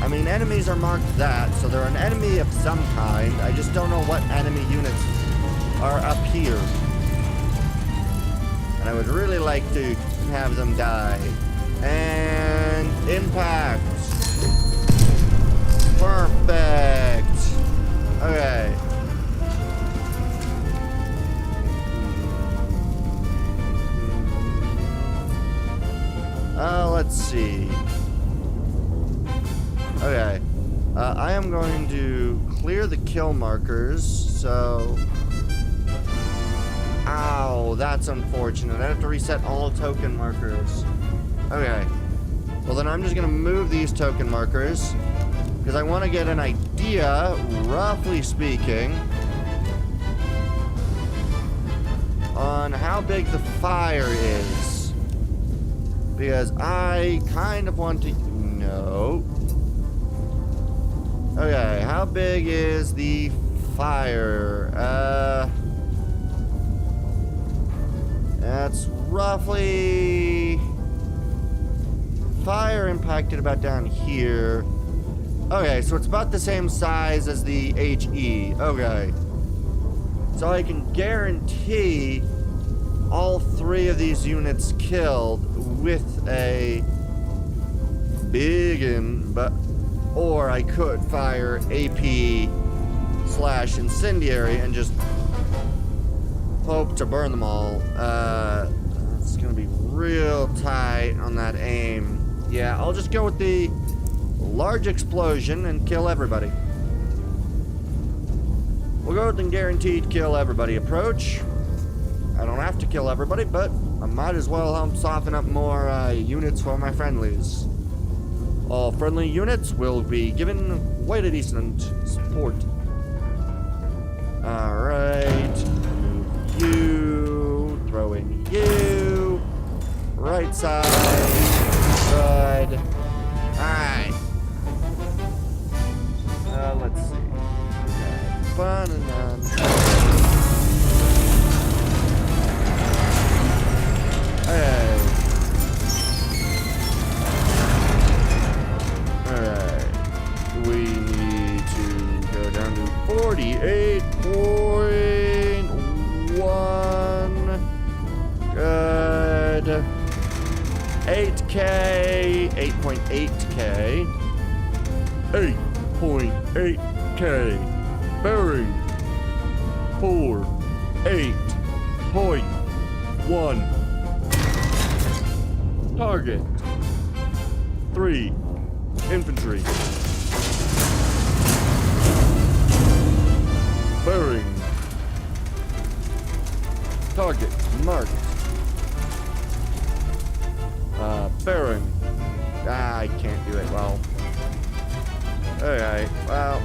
I mean, enemies are marked that, so they're an enemy of some kind. I just don't know what enemy units are up here. And I would really like to have them die. And impact. Perfect. Okay. Let's see. Okay. I am going to clear the kill markers, so... Ow, that's unfortunate. I have to reset all token markers. Okay. Well, then I'm just going to move these token markers, because I want to get an idea, roughly speaking, on how big the fire is. Because I kind of want to know... Okay, how big is the fire? That's roughly... Fire impacted about down here. Okay, so it's about the same size as the HE. Okay. So I can guarantee all 3 of these units killed with a biggin, but Or I could fire AP/incendiary and just hope to burn them all. It's gonna be real tight on that aim. Yeah, I'll just go with the large explosion and kill everybody. We'll go with the guaranteed kill everybody approach. I don't have to kill everybody, but I might as well help soften up more units for my friendlies. All friendly units will be given quite a decent support. Alright. You. Throw in you. Right side. Good. Alright. Let's see. Fun and Okay. Alright. We need to go down to 48.1. Good. 8K. 8.8K. 8.8K. Bearing. 4.8.1. Target. 3. Infantry. Bearing. Target marked. Bearing. I can't do it well. Alright, well,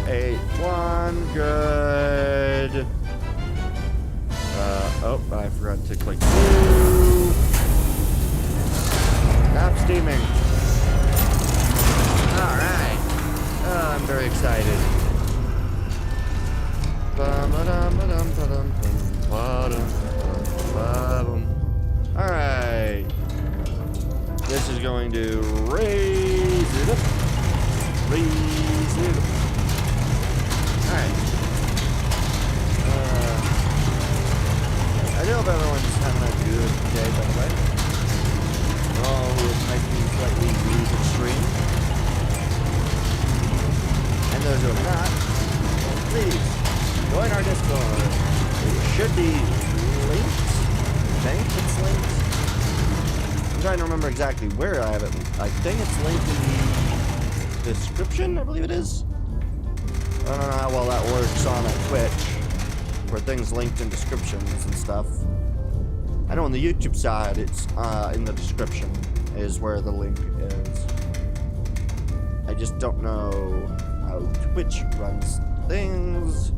8-1, good. Oh, I forgot to click 2. Stop steaming. Alright. Oh, I'm very excited. Alright. This is going to raise it up. Raise it up. Alright. I hope everyone's having a good day, by the way. All who might be slightly new to the stream. And those who are not, please join our Discord. It should be linked. I think it's linked. I'm trying to remember exactly where I have it. I think it's linked in the description, I believe it is. I don't know how well that works on a Twitch, where things linked in descriptions and stuff. I know on the YouTube side, it's in the description is where the link is. I just don't know how Twitch runs things.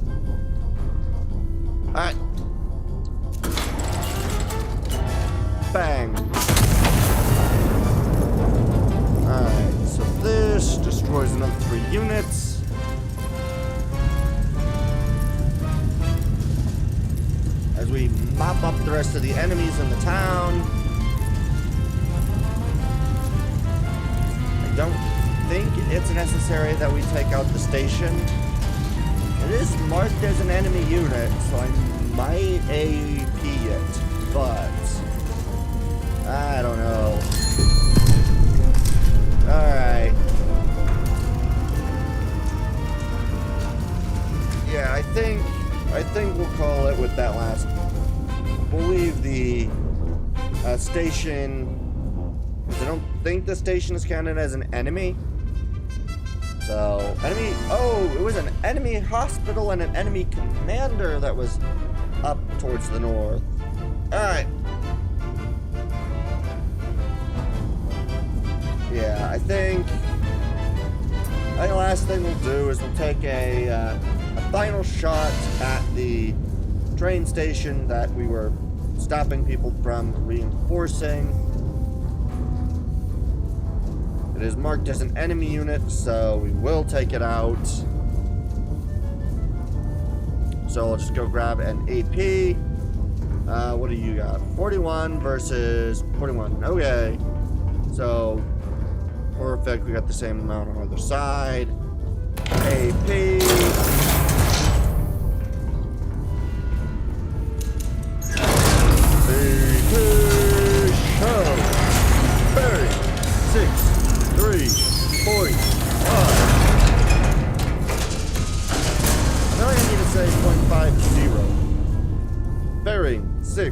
Alright. Bang. Alright, so this destroys another 3 units. As we mop up the rest of the enemies in the town. I don't think it's necessary that we take out the station. It is marked as an enemy unit, so I might AP it, but I don't know. Alright. Yeah, I think we'll call it with that last. We'll leave the station, because I don't think the station is counted as an enemy. So, enemy, oh, it was an enemy hospital and an enemy commander that was up towards the north. Alright. Yeah, I think the last thing we'll do is we'll take a final shot at the train station that we were stopping people from reinforcing. It is marked as an enemy unit, so we will take it out. So I'll just go grab an AP. What do you got? 41 versus 41. Okay. So, perfect. We got the same amount on the other side. AP. Show. 30. 6. 3. 40. 5.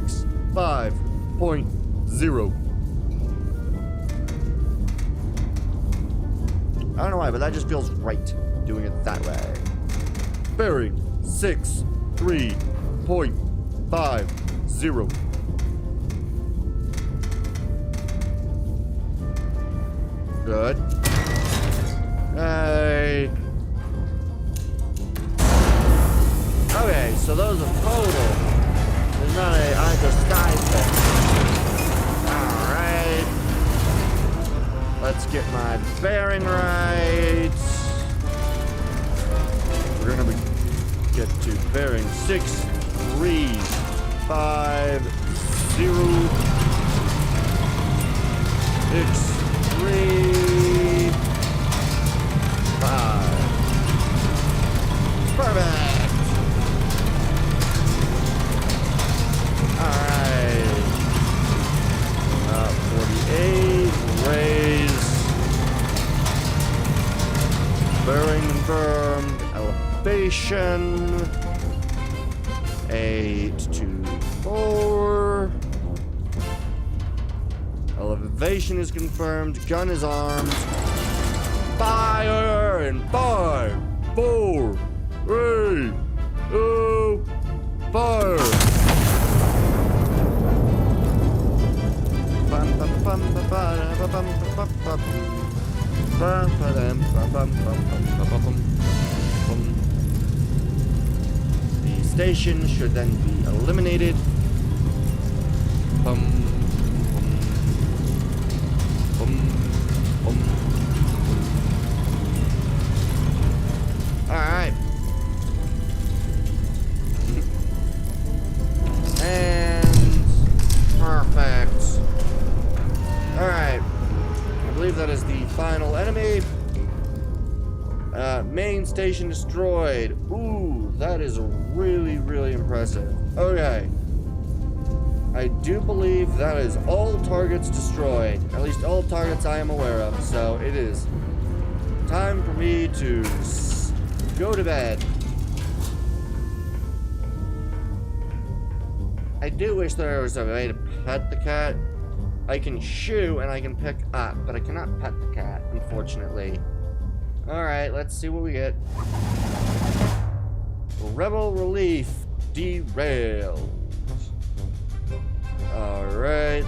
65.0. I don't know why, but that just feels right doing it that way. Bearing 63.50. Good. Hey. Okay, so those are total. There's not a either side thing. Alright. Let's get my bearing right. We're gonna get to bearing 6350. 635. Perfect. Alright. 48. Raise. Bearing confirmed. Elevation. 824. Elevation is confirmed. Gun is armed. Fire in 5, 4, 3, 2, fire. The station should then be eliminated. Alright. And perfect. Alright. I believe that is the final enemy. Main station destroyed. Ooh, that is really, really impressive. Okay. I do believe that is all targets destroyed. At least all targets I am aware of. So it is time for me to go to bed. I do wish there was a way to pet the cat. I can shoo and I can pick up, but I cannot pet the cat, unfortunately. Alright, let's see what we get. Rebel relief derailed. Alright.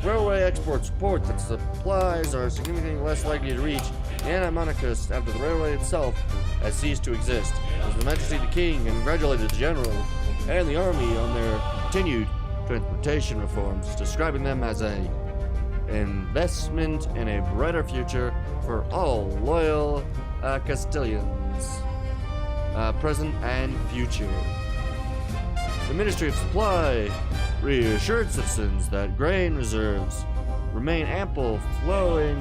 Railway exports report that supplies are significantly less likely to reach Anna-Monicus after the railway itself has ceased to exist. His Majesty the King congratulated the General and the Army on their continued transportation reforms, describing them as an investment in a brighter future for all loyal Castilians, present and future. The Ministry of Supply reassured citizens that grain reserves remain ample, following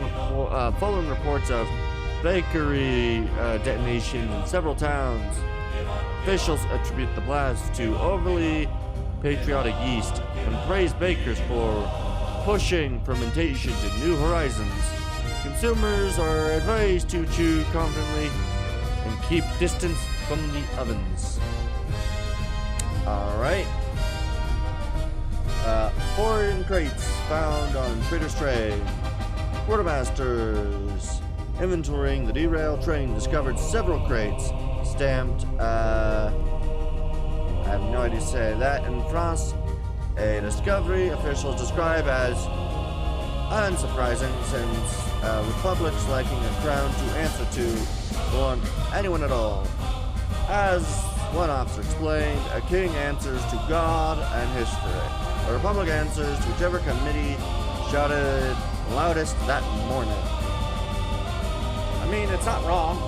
reports of bakery detonation in several towns. Officials attribute the blast to overly patriotic yeast and praise bakers for pushing fermentation to new horizons. Consumers are advised to chew confidently and keep distance from the ovens. Alright. Foreign crates found on Trader's Trade. Quartermasters inventorying the derailed train discovered several crates stamped, I have no idea to say that in France. A discovery officials describe as unsurprising since republics lacking a crown to answer to belong anyone at all. As one officer explained, a king answers to God and history. A republic answers to whichever committee shouted loudest that morning. I mean, it's not wrong.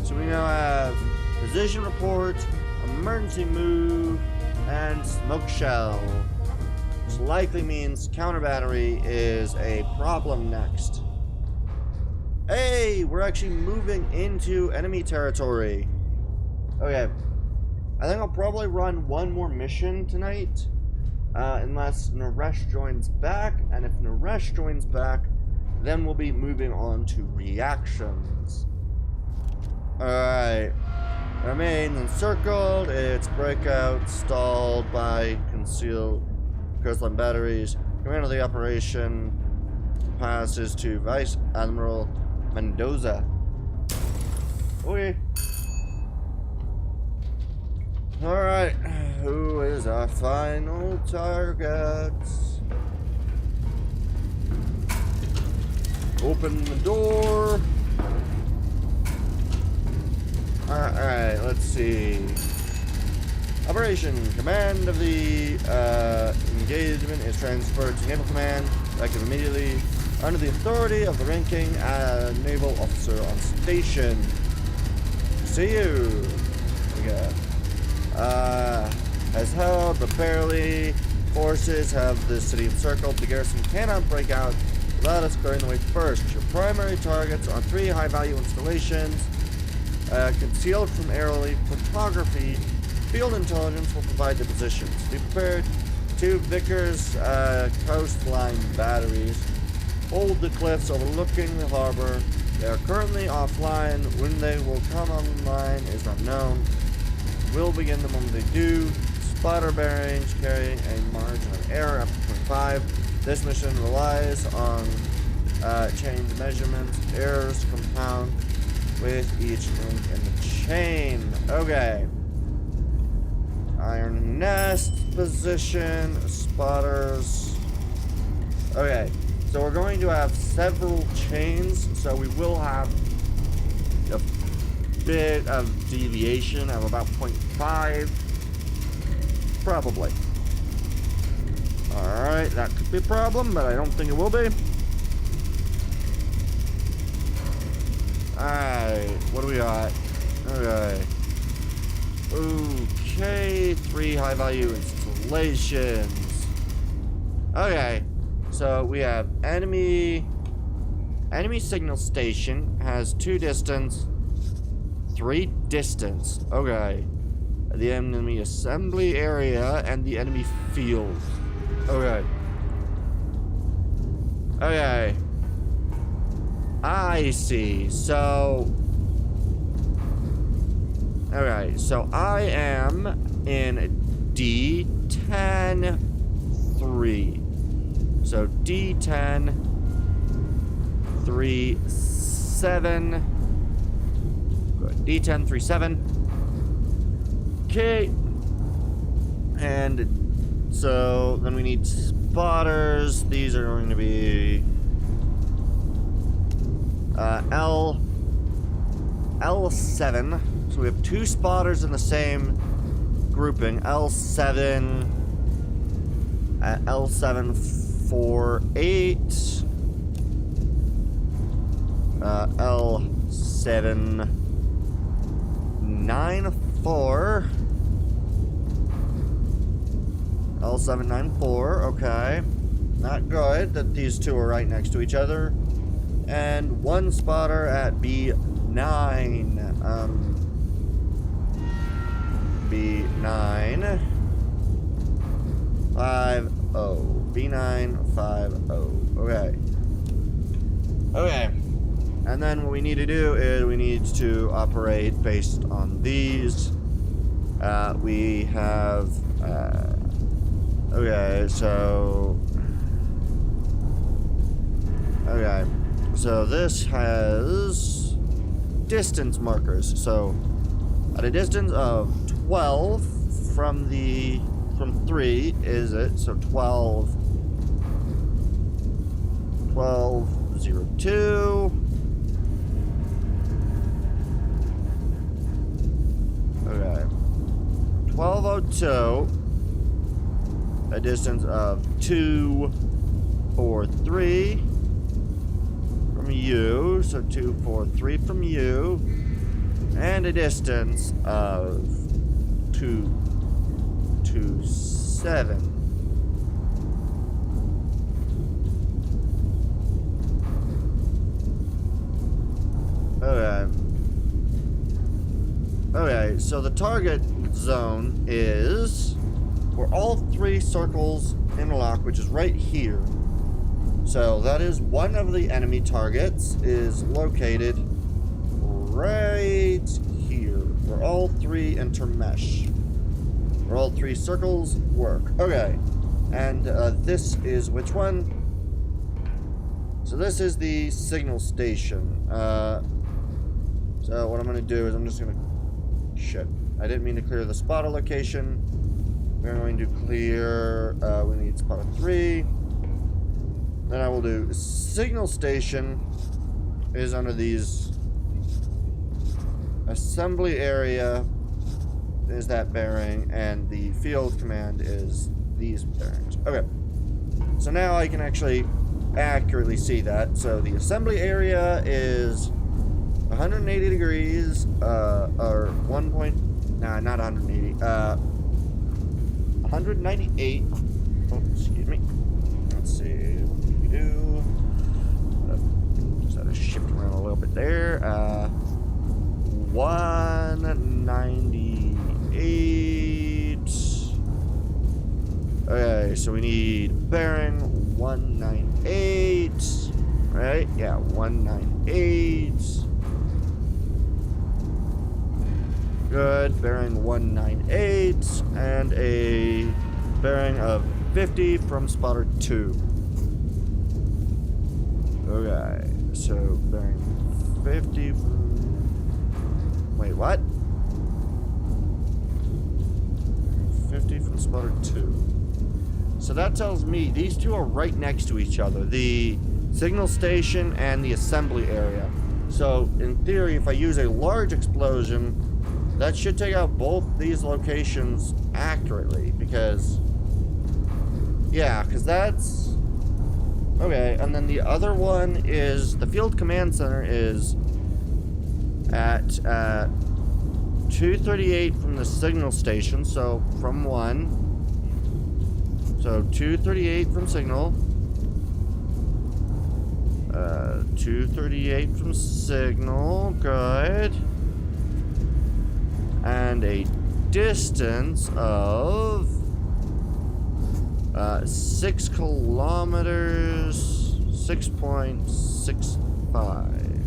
So we now have position report, emergency move, and smoke shell. Which likely means counter battery is a problem next. Hey, we're actually moving into enemy territory. Okay. I think I'll probably run one more mission tonight. Unless Naresh joins back. And if Naresh joins back, Then we'll be moving on to reactions. Alright. Remains encircled. Its breakout stalled by concealed coastline batteries. Command of the operation passes to Vice Admiral Mendoza. Okay. Alright. Who is our final target? Open the door. Alright, let's see. Operation. Command of the engagement is transferred to Naval Command, effective immediately, under the authority of the ranking naval officer on station. See you. Okay. Has held, but barely. Forces have the city encircled. The garrison cannot break out without us clearing the way first. Your primary targets are 3 high-value installations. Concealed from aerial photography, field intelligence will provide the positions. Be prepared. 2 Vickers coastline batteries hold the cliffs overlooking the harbor. They are currently offline. When they will come online is unknown. We'll begin the moment they do. Spotter bearings carrying a margin of error up to 0.5. This mission relies on change measurements. Errors compound with each link in the chain. Okay. Iron Nest position. Spotters. Okay. So we're going to have several chains. So we will have a bit of deviation of about 0.5. Probably. Alright, that could be a problem, but I don't think it will be. Alright, what do we got? Okay. Okay, 3 high-value installations. Okay, so we have enemy signal station has 2 distance, 3 distance. Okay. The enemy assembly area and the enemy field. Okay. Okay. I see. So. Alright, so I am in D10 3. So D10 3 7. Good. D10 3 7. Okay. And so then we need spotters. These are going to be L7. So we have 2 spotters in the same grouping. L7 L748 L794 L794, okay. Not good that these 2 are right next to each other. And 1 spotter at B9. B9 50. B9 50. Okay. Okay. And then what we need to do is we need to operate based on these. We have okay, so this has distance markers. So at a distance of 12 from 3 is it? So 12 02. Okay. 1202. A distance of 243 from you, so 243 from you, and a distance of 227. Okay. Okay, so the target zone is where all 3 circles interlock, which is right here. So that is one of the enemy targets is located right here, where all three intermesh, where all three circles work. Okay, and this is which one? So this is the signal station. So what I'm gonna do is I'm just gonna, shit, I didn't mean to clear the spotter location. We're going to clear, we need spotter 3. Then I will do signal station is under these. Assembly area is that bearing, and the field command is these bearings. Okay, so now I can actually accurately see that. So the assembly area is 180 degrees, or 1 point, nah, not 180, 198. Oh, excuse me. Let's see what we do. Just had to shift around a little bit there. 198. Okay, so we need bearing 198. Right? Yeah, 198. Good. Bearing 198. And a bearing of 50 from spotter 2. Okay, so bearing 50 from... Wait, what? 50 from spotter 2. So that tells me these two are right next to each other. The signal station and the assembly area. So, in theory, if I use a large explosion, that should take out both these locations accurately. Because... yeah, because that's... okay, and then the other one is... the field command center is... at 238 from the signal station, so from 1. So 238 from signal. 238 from signal, good. And a distance of 6 kilometers, 6.65.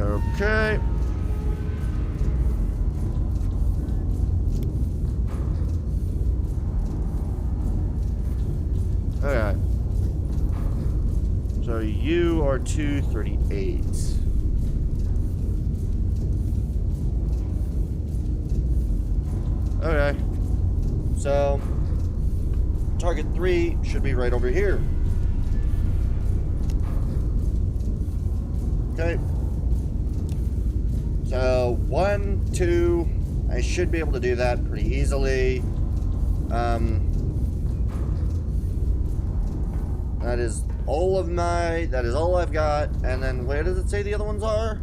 Okay. Okay. So you are 238. Okay. So target 3 should be right over here. Okay. So 1, 2, I should be able to do that pretty easily. That is all I've got. And then where does it say the other ones are?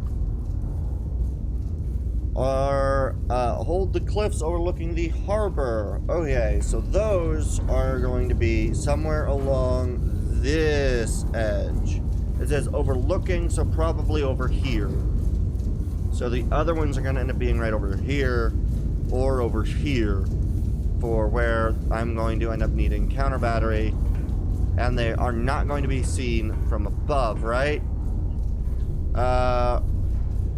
Hold the cliffs overlooking the harbor. Okay, so those are going to be somewhere along this edge. It says overlooking, so probably over here. So the other ones are going to end up being right over here or over here for where I'm going to end up needing counter battery. And they are not going to be seen from above, right?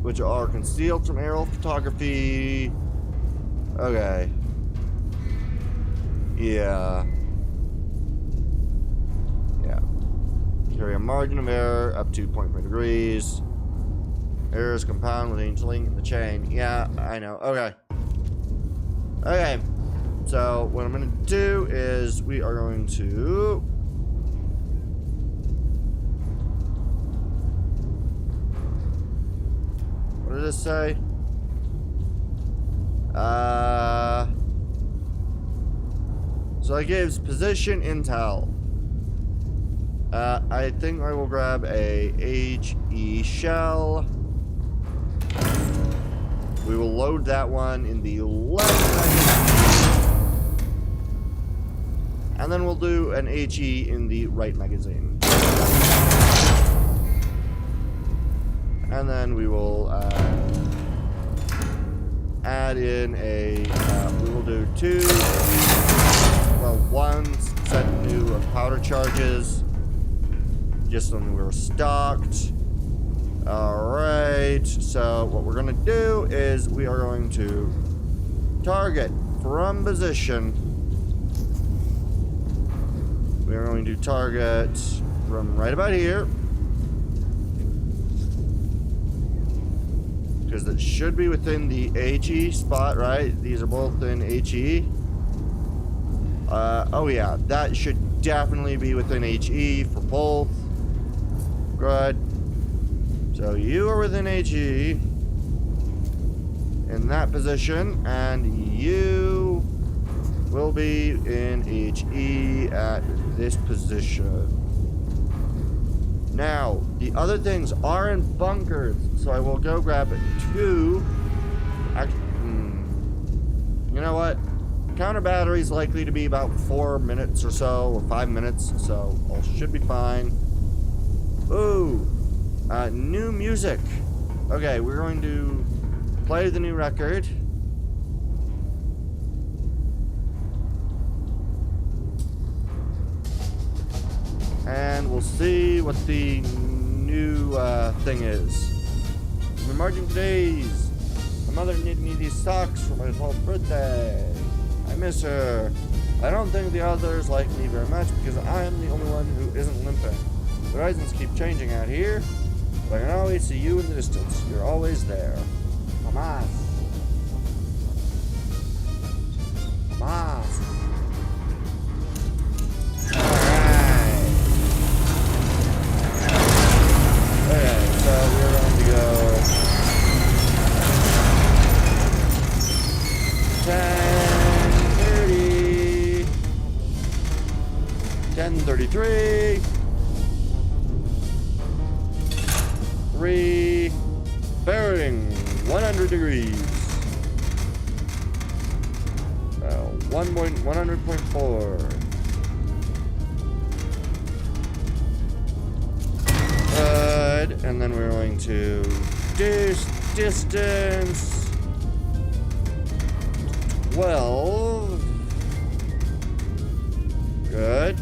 Which are concealed from aerial photography. Okay. Yeah. Yeah. Carry a margin of error up to 0.5 degrees. Errors compound with each link in the chain. Yeah, I know. Okay. Okay. So, what I'm going to do is we are going to... what did it say? So it gives position intel. I think I will grab a HE shell. We will load that one in the left magazine. And then we'll do an HE in the right magazine. And then we will add in a, we will do 2, well, 1 set new powder charges. Just when we were stocked. Alright, so what we're gonna do is we are going to target from position. We are going to target from right about here. Because it should be within the HE spot, right? These are both in HE. Oh yeah, that should definitely be within HE for both. Good. So you are within HE in that position, and you will be in HE at this position. Now, the other things are in bunkers, so I will go grab 2. You know what? Counter battery is likely to be about 4 minutes or so, or 5 minutes, so all should be fine. Ooh, new music. Okay, we're going to play the new record. And we'll see what the new thing is. I've been marching for days. My mother knit me these socks for my 12th birthday. I miss her. I don't think the others like me very much because I'm the only one who isn't limping. The horizons keep changing out here, but I can always see you in the distance. You're always there. Mamas. Mamas. Okay, so we're going to go 10:30, 10:33, 3, bearing 100 degrees, 100.4. And then we're going to distance 12. Good.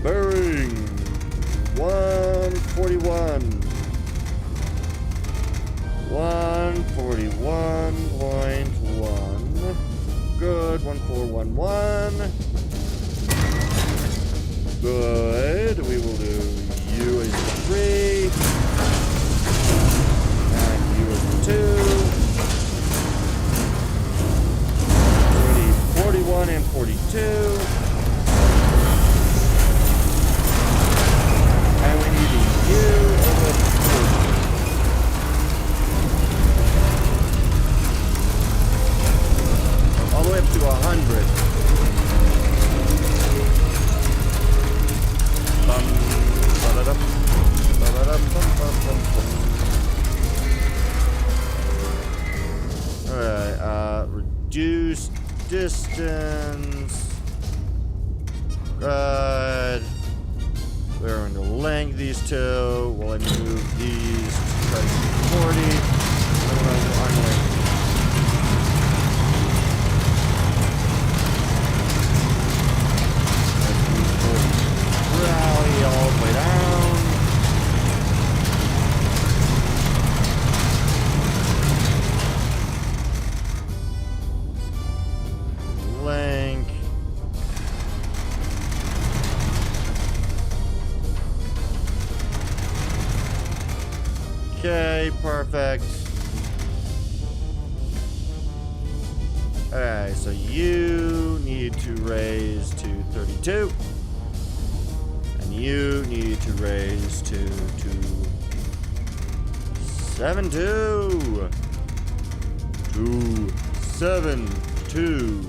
Bearing 141. 141.1. Good. 1411. Good. We will do U is 3. And U is 2. 41 and 42. And we need a U over 40. All the way up to 100. Alright, reduce distance. Good. We're going to length these two. While I move these to try to 40. Then we're going to unlink. Rally all the way down. Link. Okay, perfect. Alright, so you need to raise to 32. And you need to raise to 272. 272.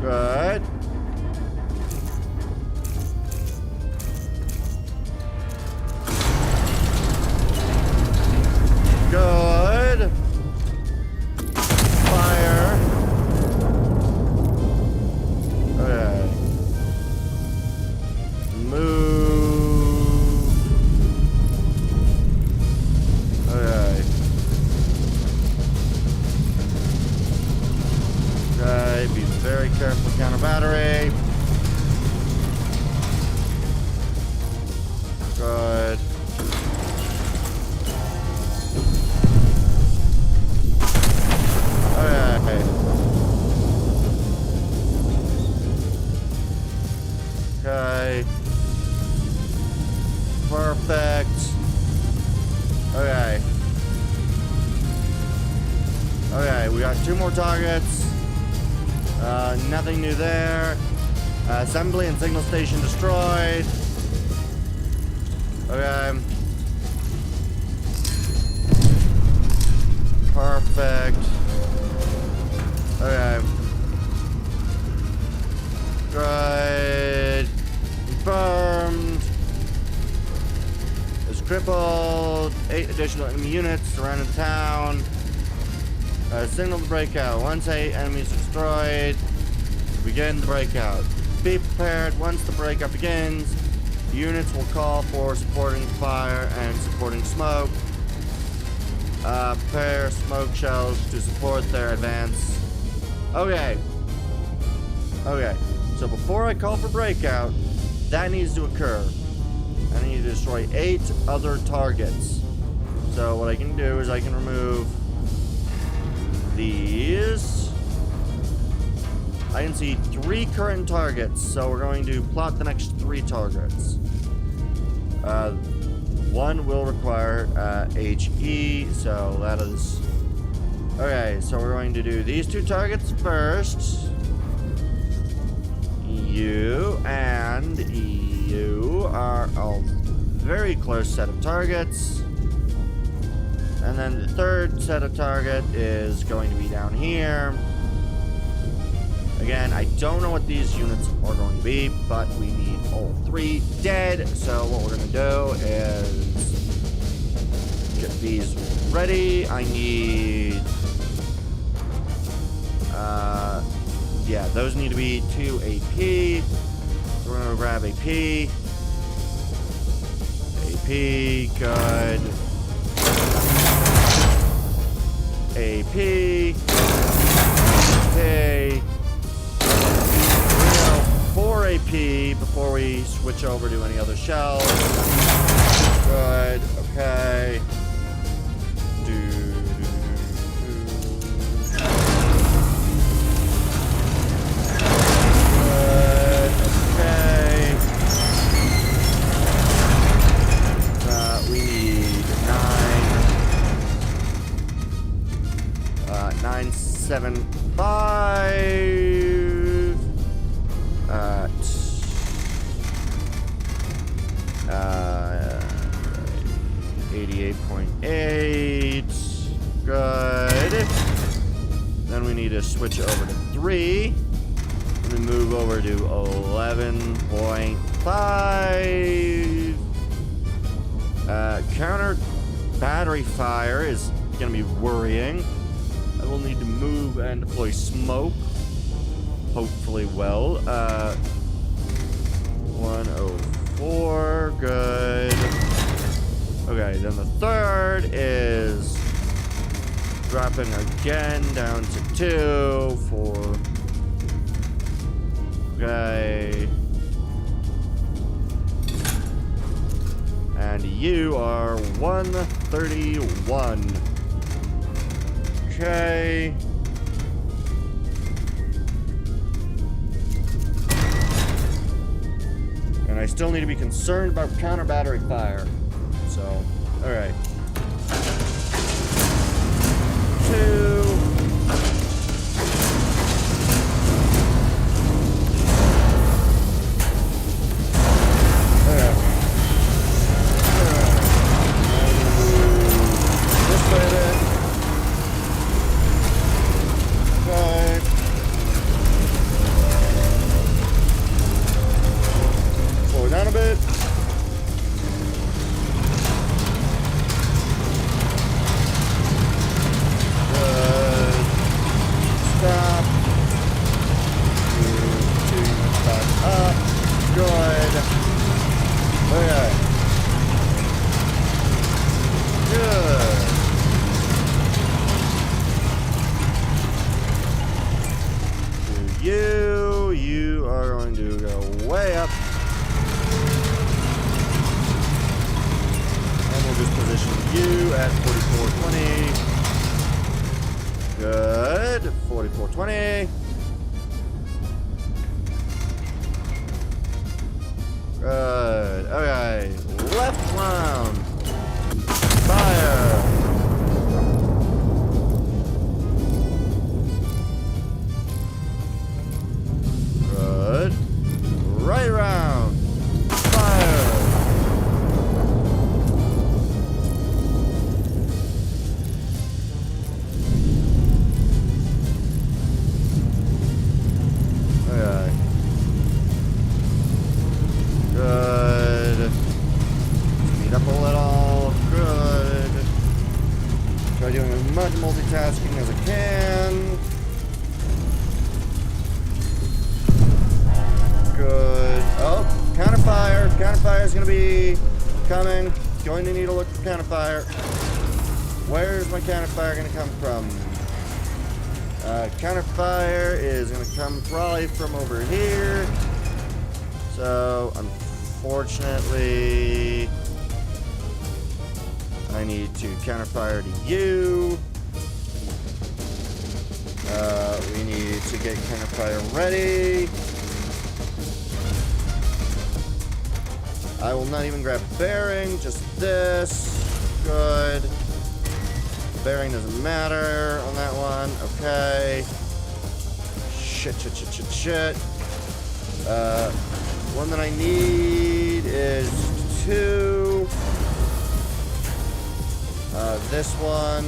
Good. Good. Fire. Okay. Move. Okay. Okay. Perfect. Okay. Okay, we got 2 more targets. Nothing new there. Assembly and signal station destroyed. Okay. Perfect. Okay. Good. Confirmed. Is crippled. 8 additional enemy units surrounding the town. Signal the breakout. Once 8 enemies destroyed, begin the breakout. Be prepared. Once the breakout begins, units will call for supporting fire and supporting smoke. Prepare smoke shells to support their advance. Okay. Okay. So before I call for breakout, that needs to occur. I need to destroy 8 other targets. So what I can do is I can remove these. I can see 3 current targets, so we're going to plot the next 3 targets. One will require HE, so that is... Okay, so we're going to do these 2 targets first. You and you are a very close set of targets. And then the third set of target is going to be down here. Again, I don't know what these units are going to be, but we need all 3 dead. So what we're going to do is get these ready. I need... yeah, those need to be 2 AP. So we're going to grab AP. AP, good. AP. Okay. We're going to 4 AP before we switch over to any other shells. Good. Okay. We need 975 at 88.8. Good. Then we need to switch over to 3. Let me move over to 11.5. Counter battery fire is going to be worrying. I will need to move and deploy smoke. Hopefully well. 104. Good. Okay, then the third is dropping again down to 2 for... Okay. And you are 131. Okay. And I still need to be concerned about counter battery fire. So, alright. 2. Down a bit. Good. Stop. 2 back up. Good. Okay. Good. You are going to go way up. Just position you at 4420. Good. 4420. Okay. Left round. Fire. Good. Right round. Fire. Okay. Good. Speed up a little. Good. Try doing as much multitasking as I can. Good. Oh, counterfire. Counterfire is going to be coming. Going to need to look for counterfire. Where's my counterfire going to come from? Counterfire is going to come probably from over here. So, unfortunately, I need to counterfire to you. We need to get counterfire ready. I will not even grab bearing, just this. Good. Bearing doesn't matter on that one. Okay. Shit. One that I need is 2. This one.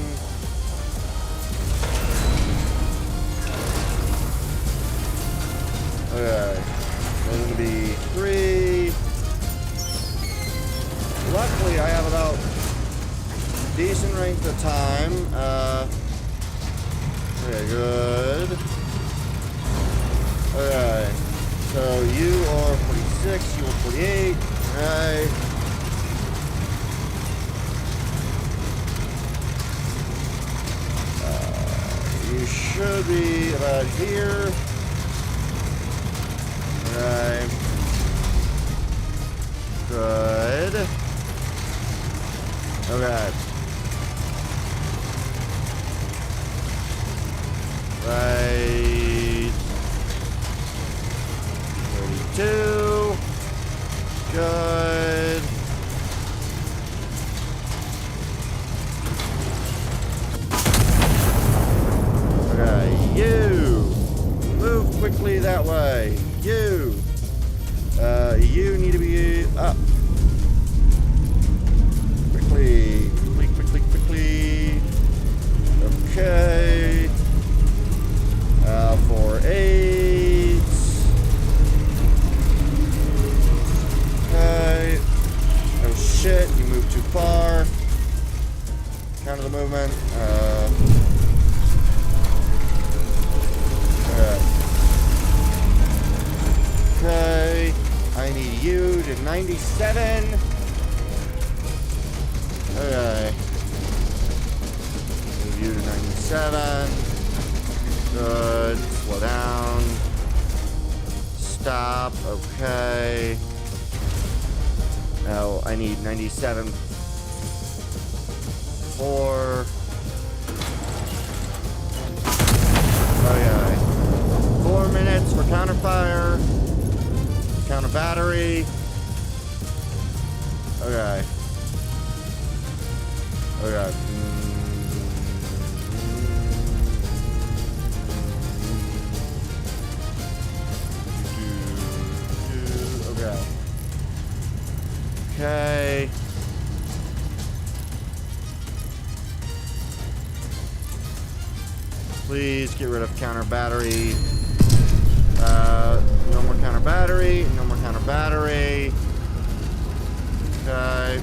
Okay. There's gonna be 3. Luckily, I have about decent length of time. Okay, good. Okay. So you are 46, you are 48. Alright. You should be about here. Alright. Good. Okay. Right. 32. Good. Okay, you move quickly that way. You need to be up. Quickly. Okay. 4, 8. Okay. Oh shit, you moved too far. Counter the movement. Okay. I need you to 97. Okay. Move you to 97. Good. Slow down. Stop. Okay. Now I need 97. 4. Okay. 4 minutes for counterfire. Counter battery. Okay. Okay. Okay. Okay. Please get rid of counter battery. No more counter battery. No more counter battery. Okay.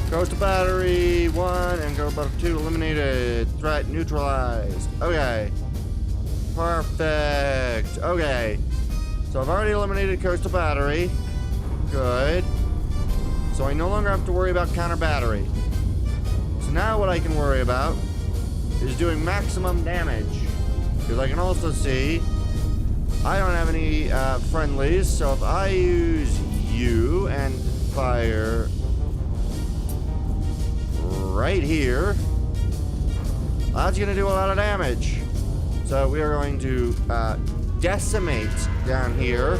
Go to battery 1 and go battery 2 eliminated. Threat neutralized. Okay. Perfect. Okay. So I've already eliminated coastal battery. Good. So I no longer have to worry about counter battery. So now what I can worry about is doing maximum damage. Because I can also see I don't have any friendlies. So if I use you and fire right here, that's going to do a lot of damage. So we are going to decimate down here.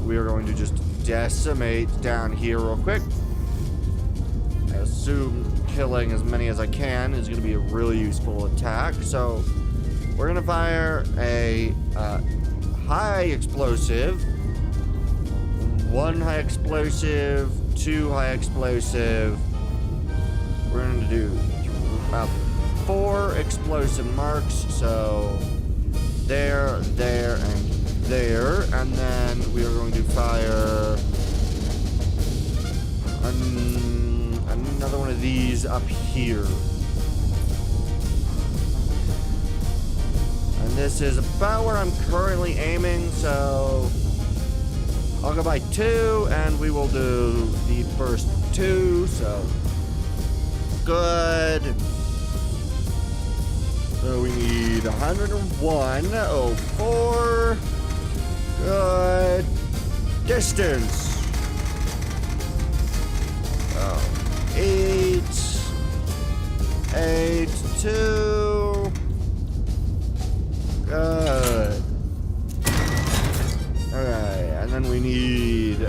we are going to just decimate down here real quick. I assume killing as many as I can is going to be a really useful attack. So we're going to fire a high explosive, 1 high explosive, 2 high explosive. We're going to do about 4 explosive marks. So there, there, and there. And then we are going to fire another one of these up here. And this is about where I'm currently aiming, so I'll go by 2, and we will do the first 2, so good. So we need 101.04. Good. Distance. 8, 8, 2. Good. Alright, and then we need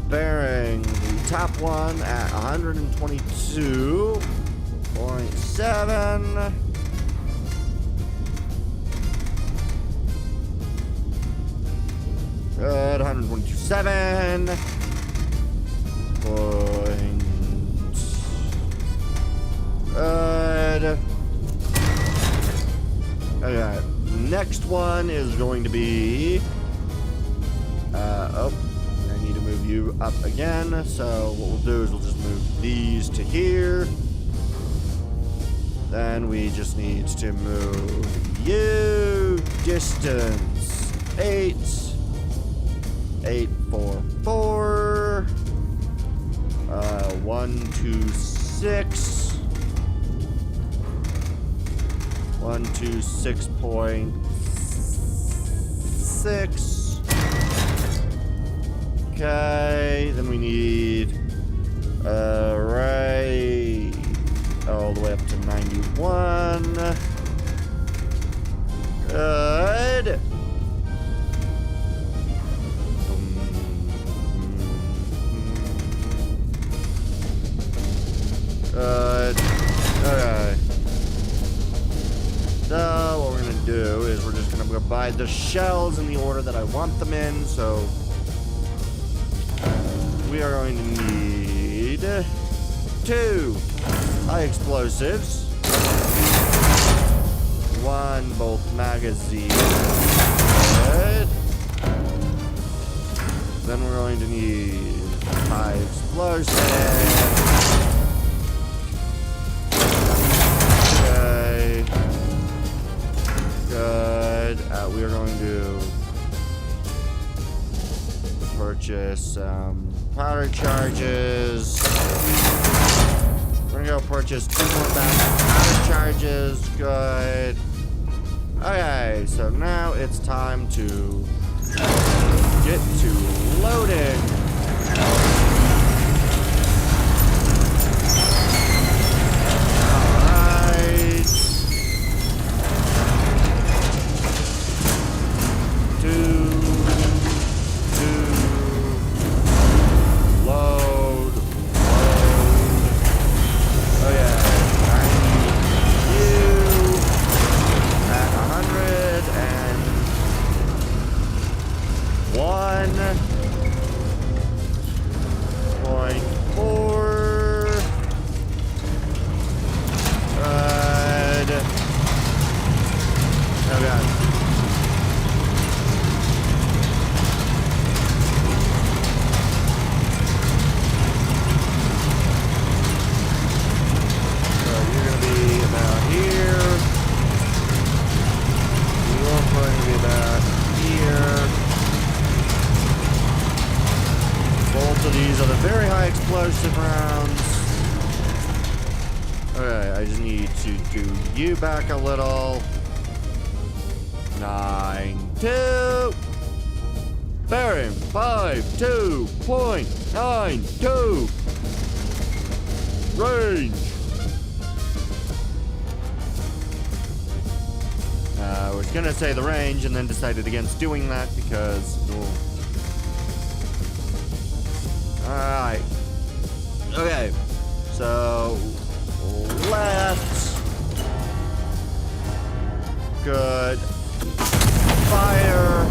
bearing the top one at 122.7. Good, 127. Good. Okay, next one is going to be... oh, I need to move you up again. So what we'll do is we'll just move these to here. Then we just need to move you. Distance 8. 8, 4, 4. 1, 2, 6. 126.6. Okay, then we need array all the way up to 91. Good. Good. Okay. So what we're gonna do is we're just gonna provide the shells in the order that I want them in. So we are going to need 2 high explosives, 1 bolt magazine. Good. Then we're going to need high explosives. Good. We are going to purchase some powder charges. We're gonna go purchase 2 more bags of powder charges. Good. Okay, so now it's time to get to loading. These are the very high explosive rounds. Alright, I just need to do you back a little. 9, 2. Bearing 52.92. Range. was gonna say the range and then decided against doing that because... Alright. Okay. So... left. Good. Fire.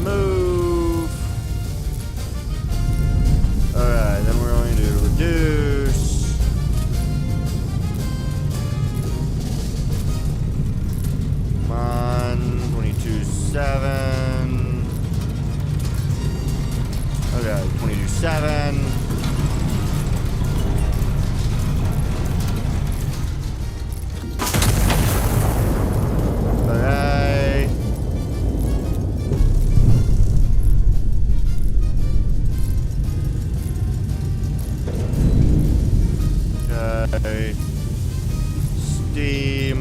Move. Alright, then we're going to reduce. Come on. 22.7. Okay, 22.7. Okay. Okay. Steam.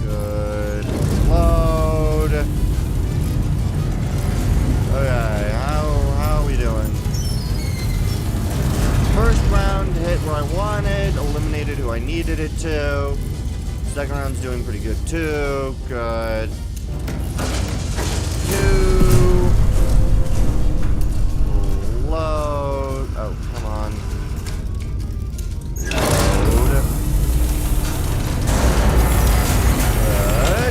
Good. Load. Okay, how are we doing? First round hit where I wanted, eliminated who I needed it to. Second round's doing pretty good too. Good. 2. Load. Oh, come on. Load. Good.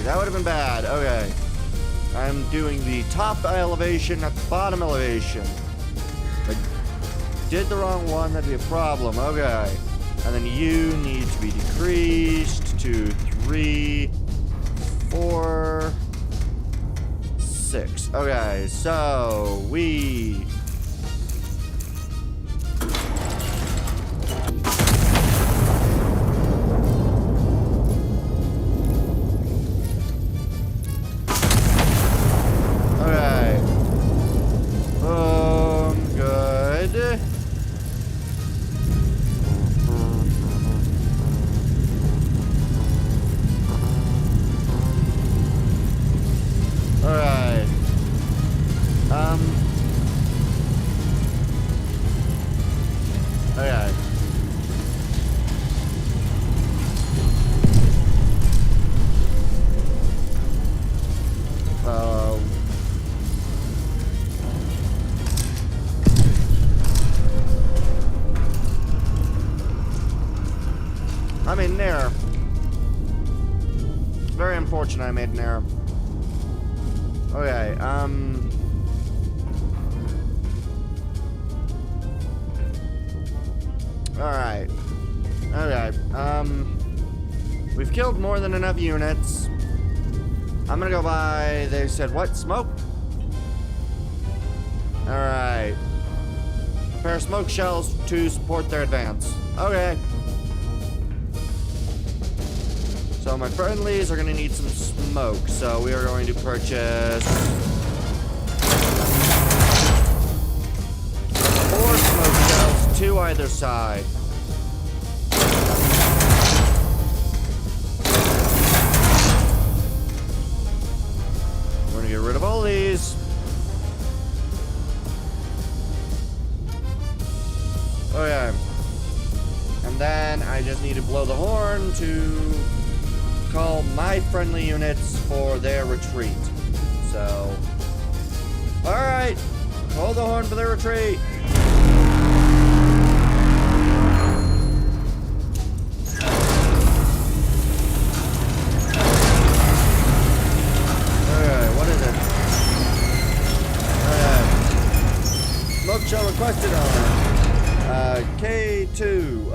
That would have been bad. Okay. I'm doing the top elevation at the bottom elevation. I did the wrong one. That'd be a problem. Okay. And then you need to be decreased to 3, 4, 6. Okay. So we... I made an error. Very unfortunate I made an error. Okay, Alright. Okay, we've killed more than enough units. I'm gonna go by, they said, what? Smoke? Alright. Prepare smoke shells to support their advance. Okay. So my friendlies are going to need some smoke, so we are going to purchase 4 smoke shells, 2 either side. We're going to get rid of all these. Okay. And then I just need to blow the horn to call my friendly units for their retreat. So, alright, hold the horn for their retreat.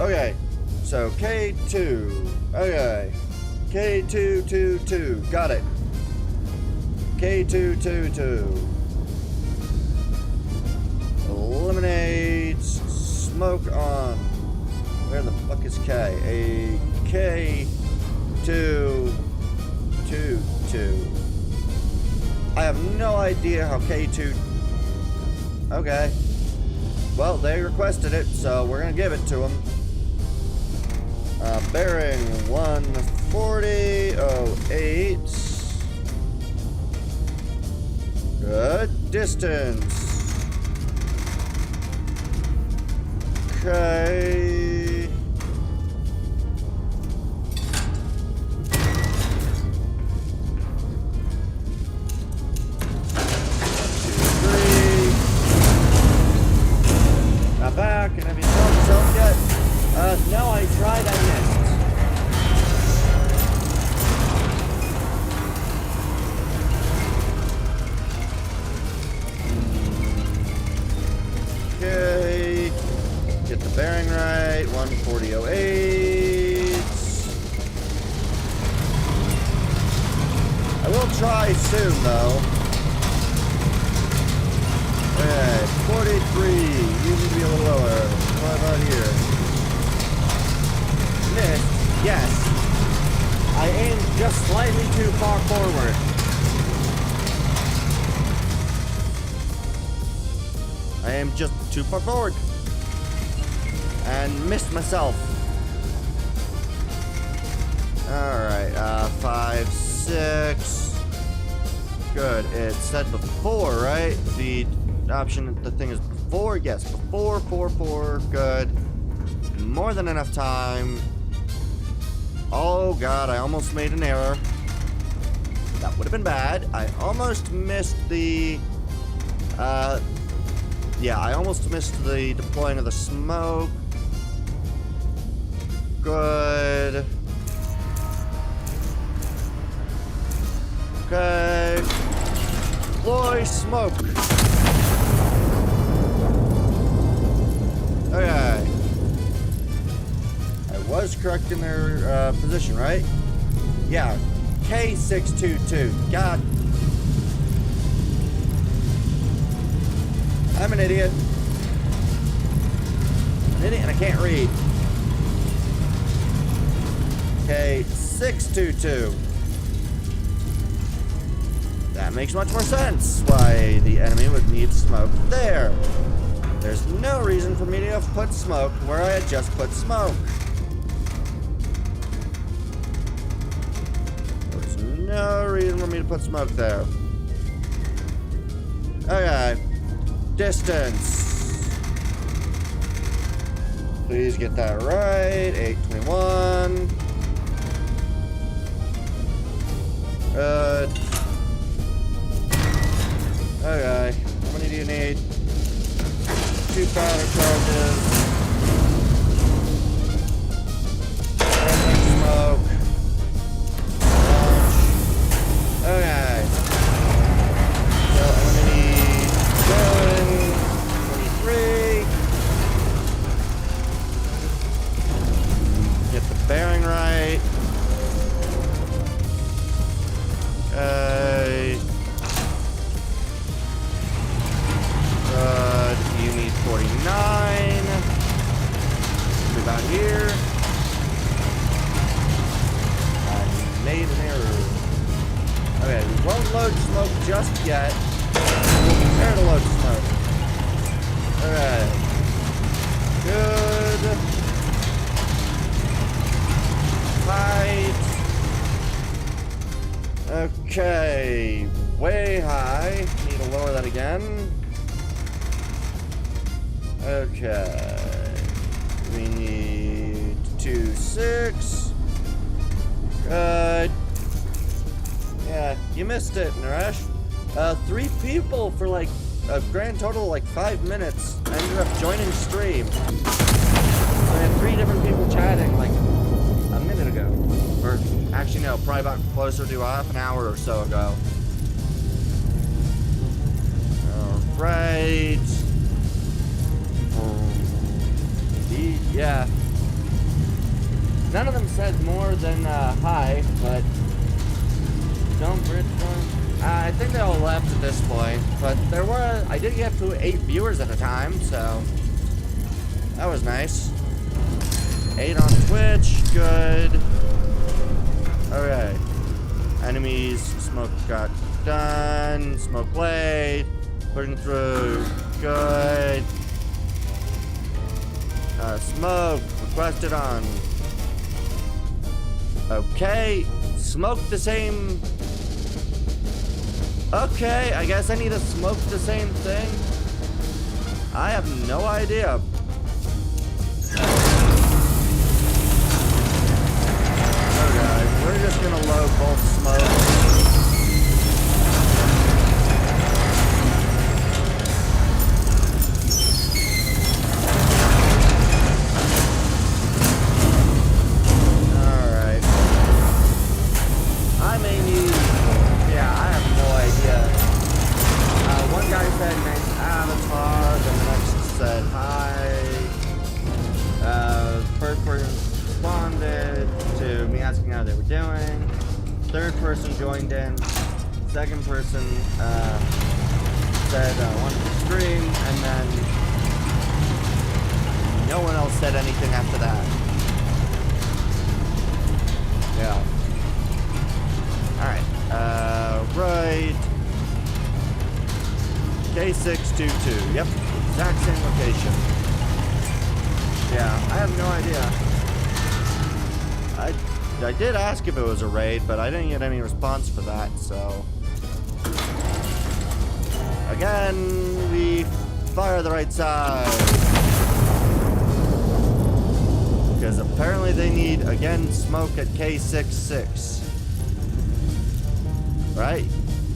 Okay. So K2. Okay. K222. Got it. K222. Eliminate smoke on. Where the fuck is K? A K222. I have no idea how K2. Okay. Well, they requested it, so we're gonna give it to them. Bearing 140.08. Good distance. Okay. Not back, and have you told yourself yet? No, I tried, I missed. Okay. Get the bearing right, 140.08. I will try soon, though. Okay, 43. You need to be a little lower. What about here? Missed. Yes. I aimed just slightly too far forward. I aimed just too far forward. And missed myself. Alright, 5, 6. Good. It said before, right? The option, the thing is before. Yes, before, 4. Good. More than enough time. Oh god, I almost made an error. That would have been bad. I almost missed the yeah, I almost missed the deploying of the smoke. Good. Okay. Deploy smoke. Okay. I was correct in their position, right? Yeah. K622. God. I'm an idiot. An idiot and I can't read. K622. That makes much more sense. Why the enemy would need smoke there. There's no reason for me to have put smoke where I had just put smoke. There's no reason for me to put smoke there. Okay. Distance. Please get that right. 821. Good. Okay. How many do you need? 2 powder charges. Smoke. Launch. Okay. So I'm gonna need 23. Get the bearing right. Okay. Good. You need 49. Move out here. I made an error. Okay, we won't load smoke just yet. We'll prepare to load smoke. Alright. Good. Tight. Okay. Way high. Need to lower that again. Okay. We need 2.6. Good. Yeah, you missed it, Naresh. 3 people for like a grand total of like 5 minutes ended up joining stream. So I had 3 different people chatting like a minute ago. Or actually no, probably about closer to half an hour or so ago. Alright. Yeah. None of them said more than hi, but don't forget to join. I think they all left at this point, but I did get to 8 viewers at a time, so that was nice. 8 on Twitch, good. Alright. Enemies, smoke got done, smoke blade, pushing through, good. Smoke, requested on. Okay, smoke the same. Okay, I guess I need to smoke the same thing. I have no idea. Okay, we're just gonna load both smokes. Joined in. Second person said wanted to stream, and then no one else said anything after that. Yeah. Alright. Right. K622. Yep. Exact same location. Yeah, I have no idea. I did ask if it was a raid, but I didn't get any response for that, so... Again, we fire the right side. Because apparently they need, again, smoke at K66. Right?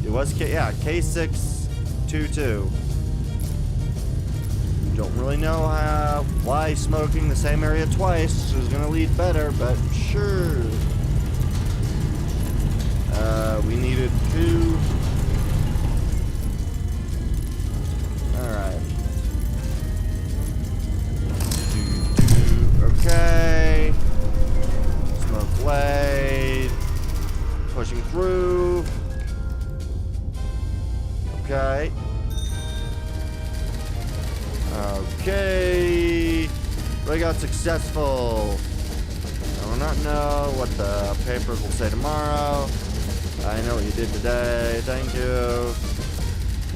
It was K622. Don't really know why smoking the same area twice is gonna lead better, but sure. We needed 2. Alright. Okay. Smoke blade. Pushing through. Okay. Okay. We got successful. I will not know what the papers will say tomorrow. I know what you did today. Thank you.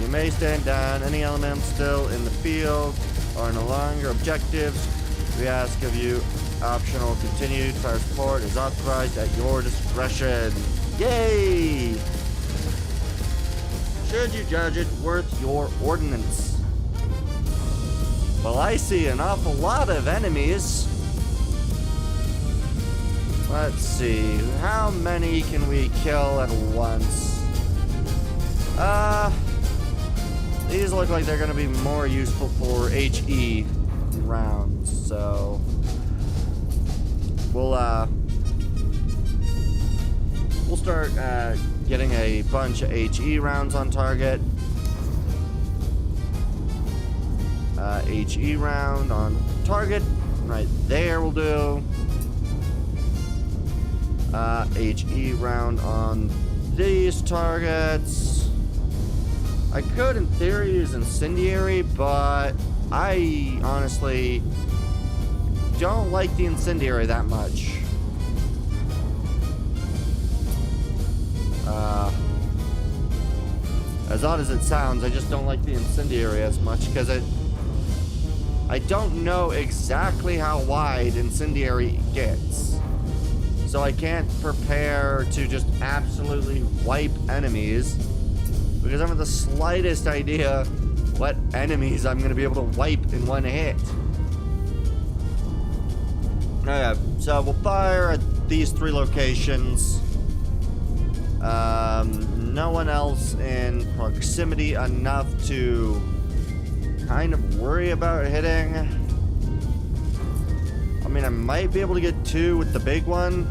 You may stand down. Any elements still in the field are no longer objectives. We ask of you optional continued fire support is authorized at your discretion. Yay! Should you judge it worth your ordnance? Well, I see an awful lot of enemies. Let's see, how many can we kill at once? These look like they're gonna be more useful for HE rounds, so we'll start getting a bunch of HE rounds on target. HE round on target, right there will do. HE round on these targets. I could, in theory, use incendiary, but I honestly don't like the incendiary that much. As odd as it sounds, I just don't like the incendiary as much because I don't know exactly how wide incendiary gets. So I can't prepare to just absolutely wipe enemies because I don't have the slightest idea what enemies I'm going to be able to wipe in one hit. Okay, so we'll fire at these 3 locations. No one else in proximity enough to kind of worry about hitting. I mean, I might be able to get 2 with the big one.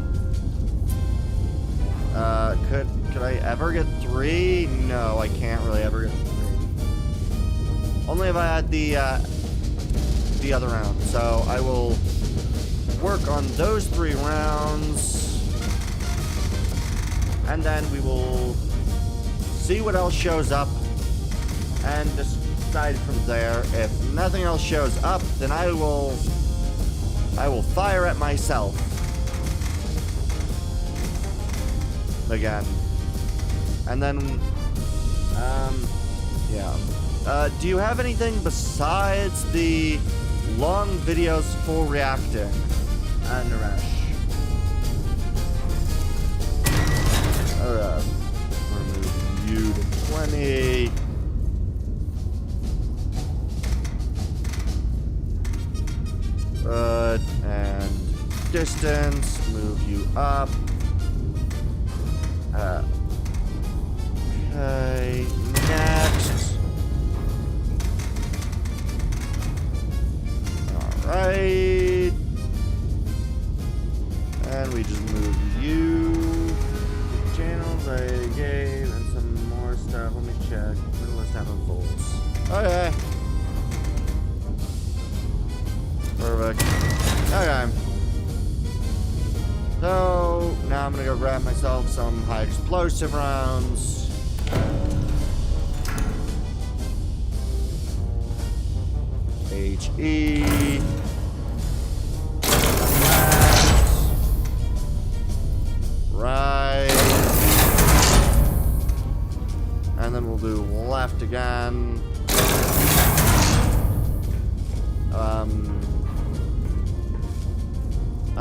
Could I ever get 3? No, I can't really ever get 3. Only if I had the other round. So I will work on those 3 rounds. And then we will see what else shows up and decide from there. If nothing else shows up, then I will fire at myself again. And then yeah. Do you have anything besides the long videos for reacting, Naresh? Alright. Remove you to 20. And distance, move you up. Okay, next. Alright. And we just move you. Channels I gave and some more stuff. Let me check. Middle list have unfolds. Okay. Perfect. Okay. So, now I'm gonna go grab myself some high explosive rounds. HE. Right. And then we'll do left again.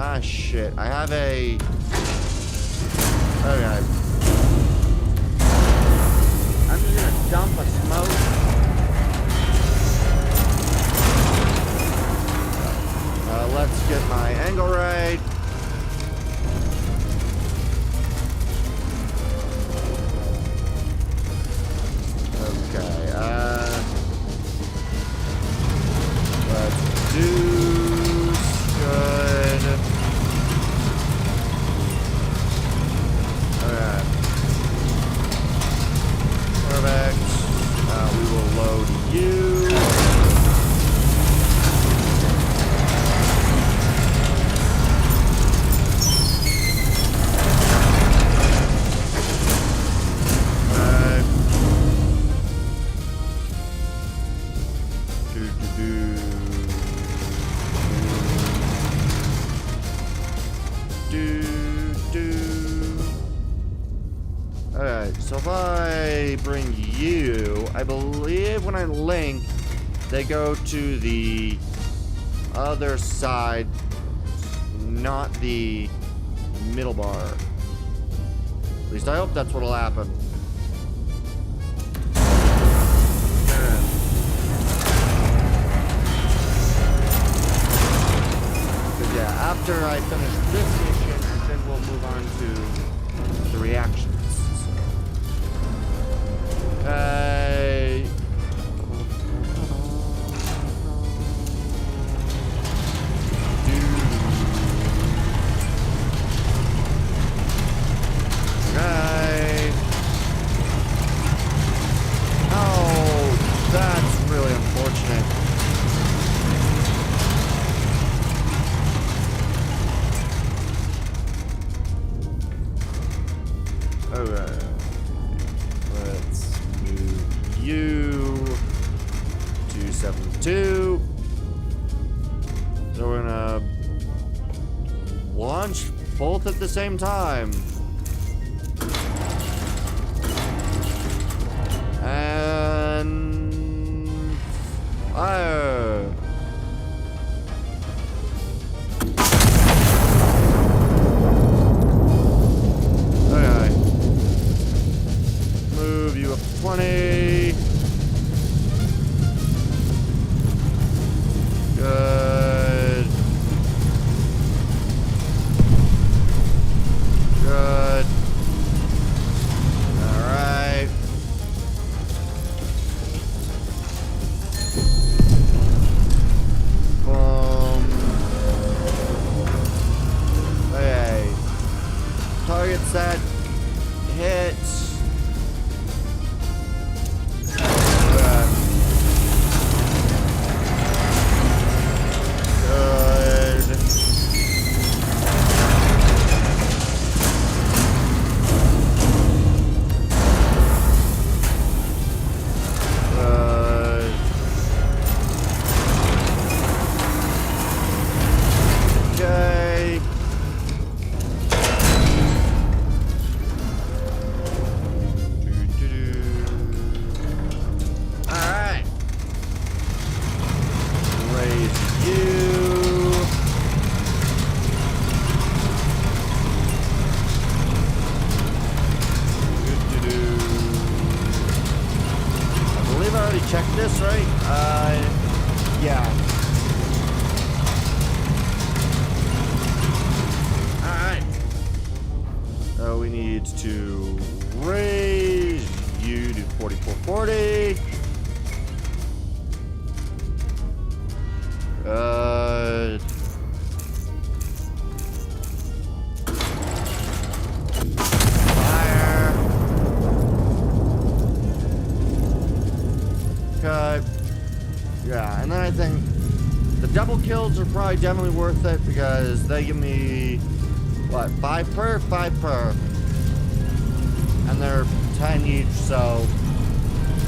Ah, shit. I have a... Okay. I'm just gonna dump a smoke. Let's get my angle right. Okay, let's do good. Alright. Perfect. We will load you. Alright, so if I bring you, I believe when I link, they go to the other side, not the middle bar. At least I hope that's what'll happen. But yeah, after I finish this mission, then we'll move on to the reactions. Hey. Right. Oh, that's really unfortunate. Alright. Let's move you to 72. So we're gonna launch both at the same time. And fire. Okay. Move you up 20. Good. Good. All right. Boom. Okay. Target set. Hit. check this, right? Yeah. Alright. So we need to raise you to 4440. Fire. Okay. Yeah, and then I think the double kills are probably definitely worth it because they give me, what, 5 per? 5 per. And they're 10 each, so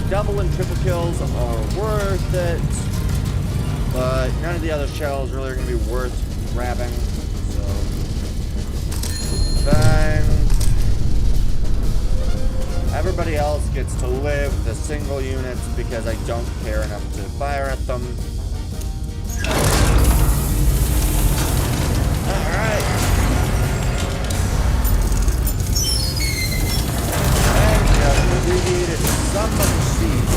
double and triple kills are worth it. But none of the other shells really are going to be worth grabbing. So, bang. Everybody else gets to live the single units because I don't care enough to fire at them. Alright. And we need some of the seeds.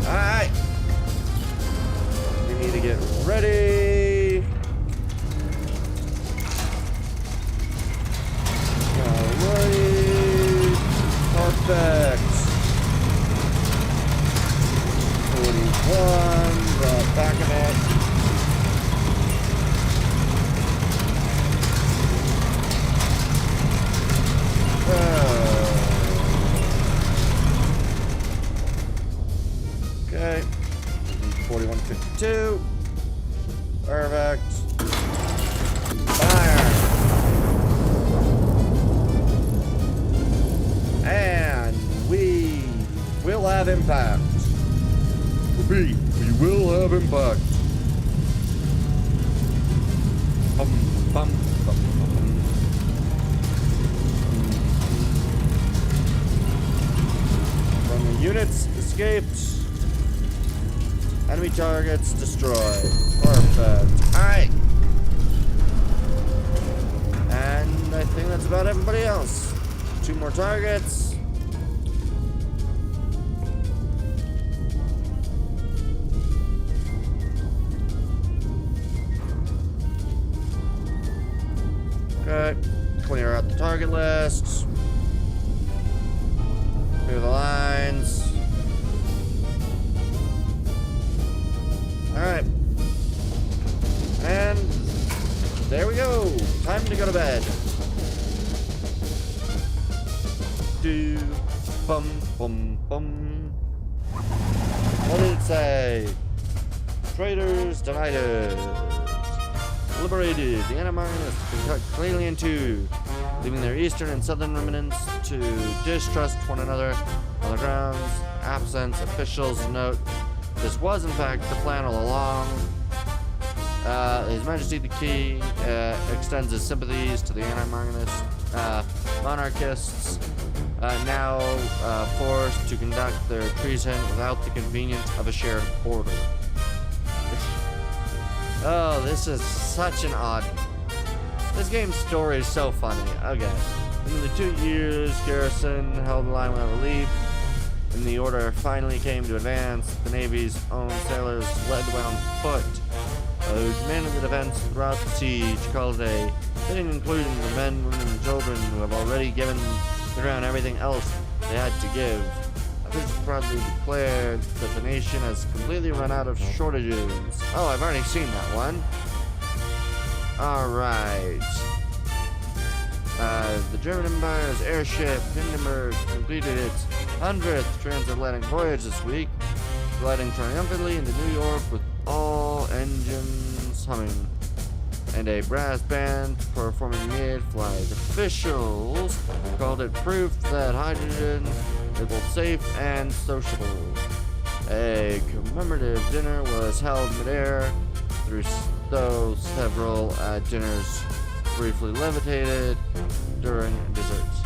Alright. We need to get ready. Alright. Perfect. 41. The back of it. Okay. 4152. Perfect. Fire. And we will have impact. We will have impact. Bum, bum, bum, bum. From the units escaped. Enemy targets destroyed. Perfect. Alright. And I think that's about everybody else. 2 more targets. Okay. Clear out the target list. Clear the lines. Alright. And there we go. Time to go to bed. Do bum bum bum. What did it say? Traitors denied. Liberated. The Anarchists can cut cleanly in two, leaving their eastern and southern remnants to distrust one another on the grounds. Absence. Officials note this was, in fact, the plan all along. His Majesty the King extends his sympathies to the monarchists, now forced to conduct their treason without the convenience of a shared border. Oh, this is such an odd... This game's story is so funny. Okay. In the 2 years, garrison held the line without relief. When the order finally came to advance, the Navy's own sailors led the way on foot. Who commanded the defense throughout the siege, called a fitting including the men, women, and children who have already given the ground everything else they had to give. Officials proudly declared that the nation has completely run out of shortages. Oh, I've already seen that one. Alright. The German Empire's airship Hindenburg completed its 100th transatlantic voyage this week, gliding triumphantly into New York with all engines humming, and a brass band performing mid-flight. Officials called it proof that hydrogen is both safe and sociable. A commemorative dinner was held midair, though several dinners briefly levitated during desserts.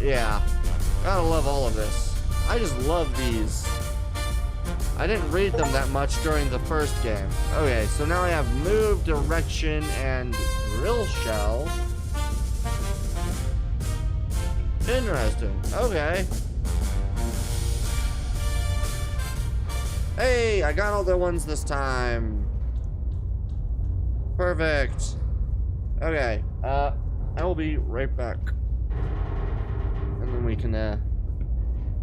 Yeah, gotta love all of this. I just love these I didn't read them that much during the first game. Okay, so now I have move, direction, and drill shell. Interesting. Okay. Hey, I got all the ones this time. Perfect. Okay, I will be right back. And then we can,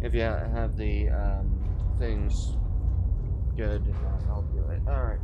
if you have the, things good, I'll do it. Alright.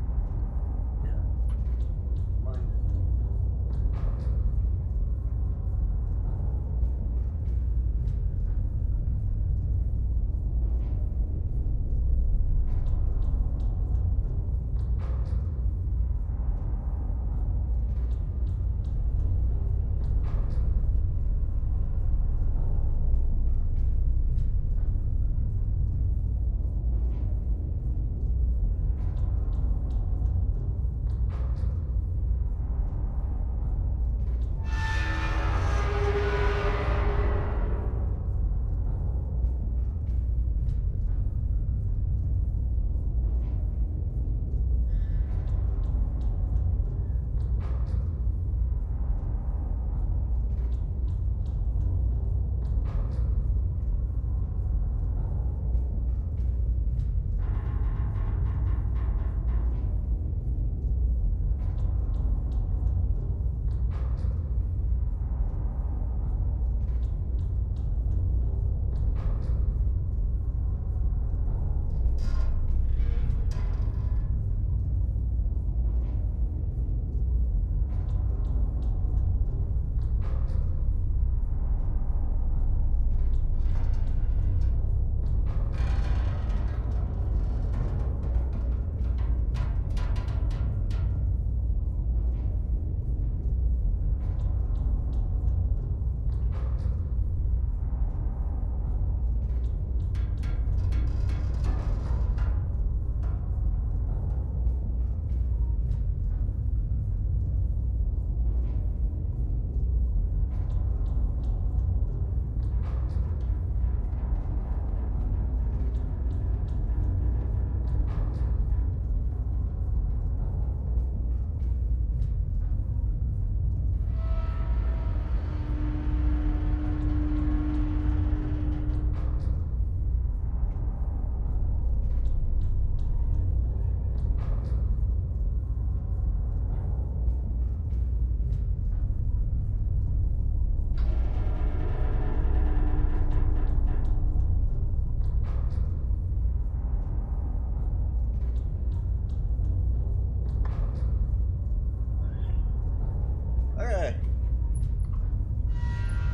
Okay.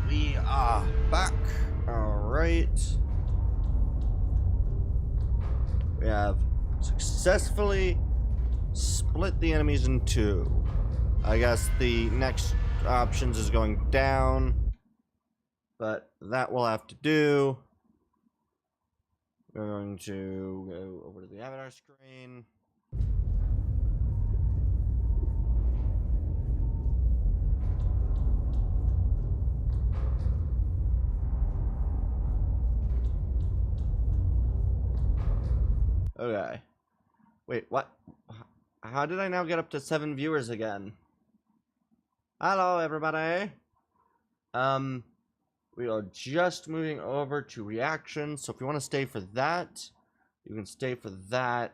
We are back. Alright. We have successfully split the enemies in two. I guess the next options is going down, but that we'll have to do. We're going to go over to the avatar screen. Okay. Wait, what? How did I now get up to 7 viewers again? Hello, everybody. We are just moving over to reactions, so if you want to stay for that, you can stay for that.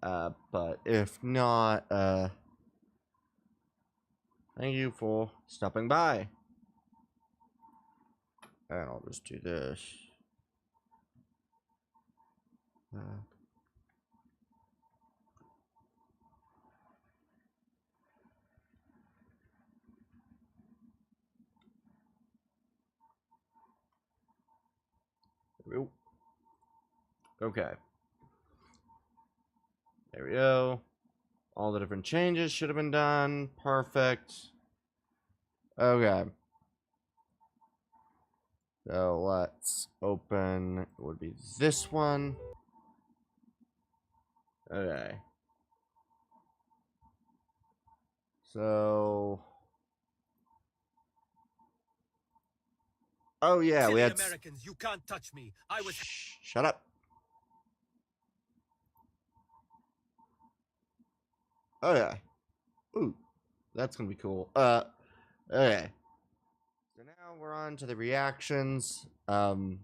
But if not, thank you for stopping by. And I'll just do this. Okay. There we go. All the different changes should have been done. Perfect. Okay. So let's open, it would be this one. Okay. So Oh yeah, we had. Americans, you can't touch me. I was. Shut up. Oh yeah. Ooh, that's gonna be cool. Okay. So now we're on to the reactions. I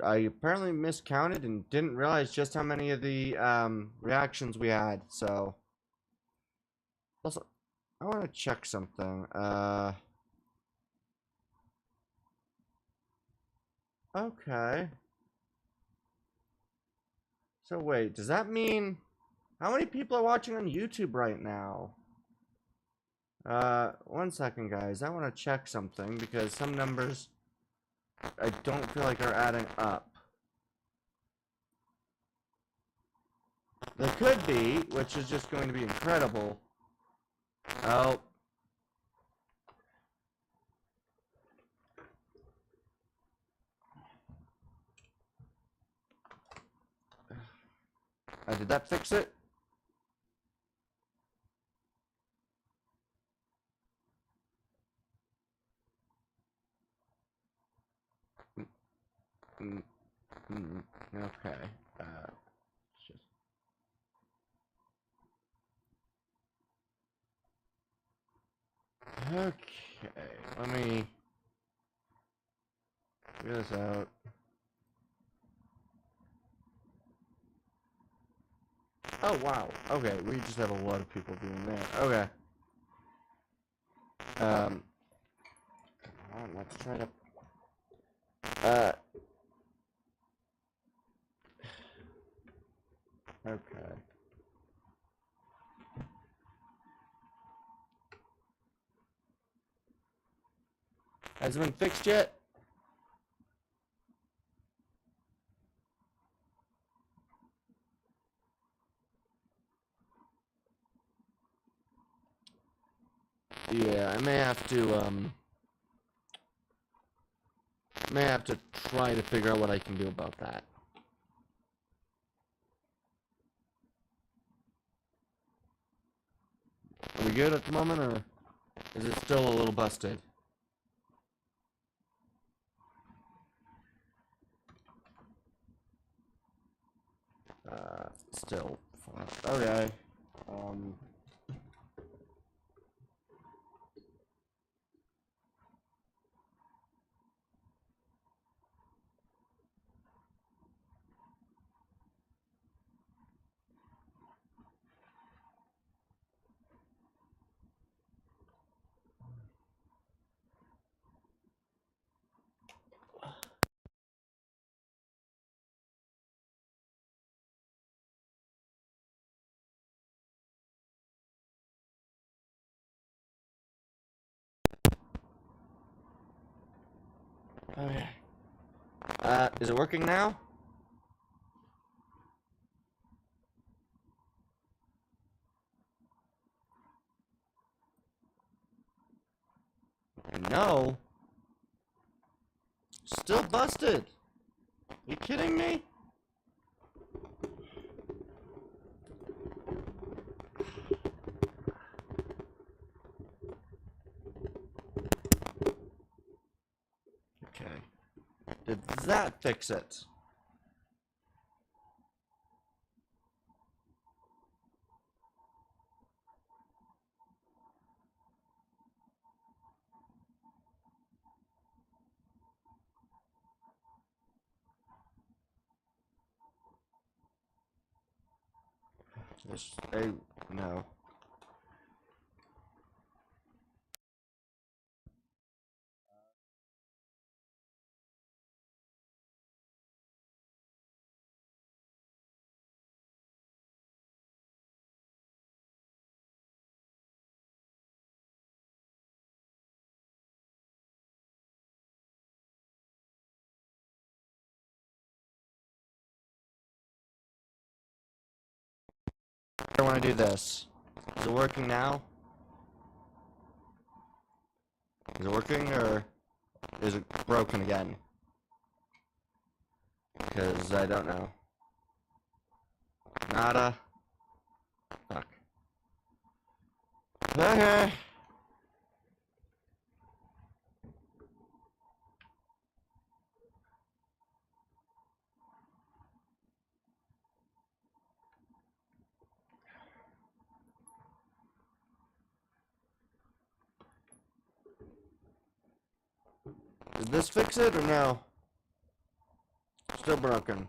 apparently miscounted and didn't realize just how many of the reactions we had. So also, I want to check something. Okay. So wait, does that mean how many people are watching on YouTube right now? 1 second, guys. I want to check something because some numbers I don't feel like are adding up. They could be, which is just going to be incredible. Oh. Did that fix it? Okay. Just... Okay. Let me figure this out. Oh wow. Okay, we just have a lot of people viewing there. Okay. Come on, let's try to. Okay. Has it been fixed yet? Yeah, I may have to try to figure out what I can do about that. Are we good at the moment, or is it still a little busted? Still fine. Okay. Okay. Is it working now? No. Still busted. Are you kidding me? Okay. Did that fix it? No. I want to do this. Is it working now? Is it working, or is it broken again? Because I don't know. Nada. Fuck. Okay. Did this fix it or no? Still broken.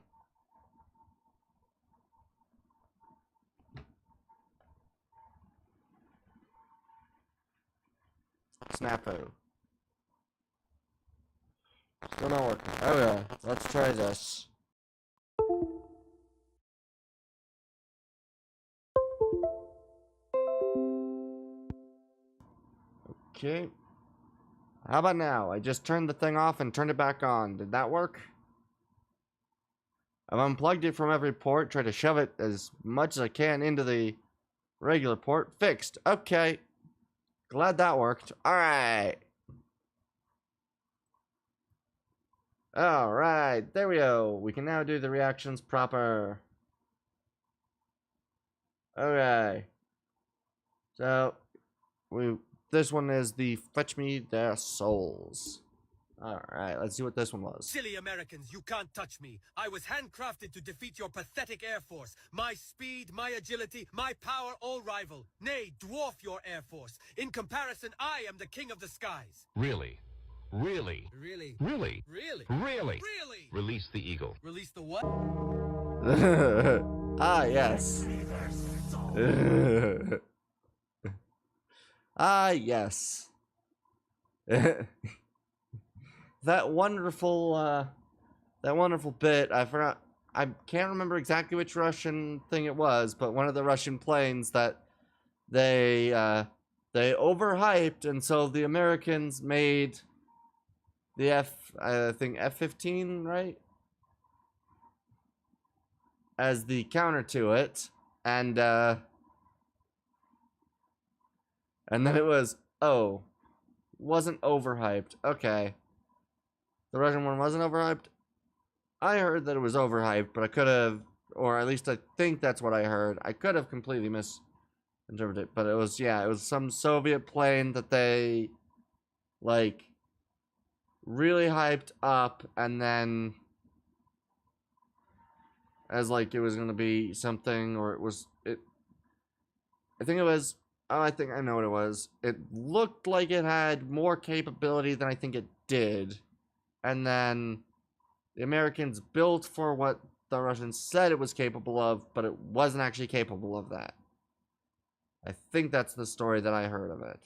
Snafu. Still not working. Okay, let's try this. Okay. How about now? I just turned the thing off and turned it back on. Did that work? I've unplugged it from every port, tried to shove it as much as I can into the regular port. Fixed. Okay. Glad that worked. Alright. Alright, there we go. We can now do the reactions proper. Okay. So, this one is the Fetch Me Their Souls. Alright, let's see what this one was. Silly Americans, you can't touch me. I was handcrafted to defeat your pathetic air force. My speed, my agility, my power all rival. Nay, dwarf your air force. In comparison, I am the king of the skies. Really? Really? Really? Really? Really? Really? Really? Release the eagle. Release the what? Ah, yes. Ah, yes. That wonderful bit, I forgot, I can't remember exactly which Russian thing it was, but one of the Russian planes that they overhyped, and so the Americans made the I think F-15, right? As the counter to it, and then it was, oh, wasn't overhyped. Okay. The Russian one wasn't overhyped? I heard that it was overhyped, but I could have, or at least I think that's what I heard. I could have completely misinterpreted it, but it was, yeah, it was some Soviet plane that they, like, really hyped up, and then as, like, it was going to be something, or I think it was, oh, I think I know what it was. It looked like it had more capability than I think it did. And then the Americans built for what the Russians said it was capable of, but it wasn't actually capable of that. I think that's the story that I heard of it.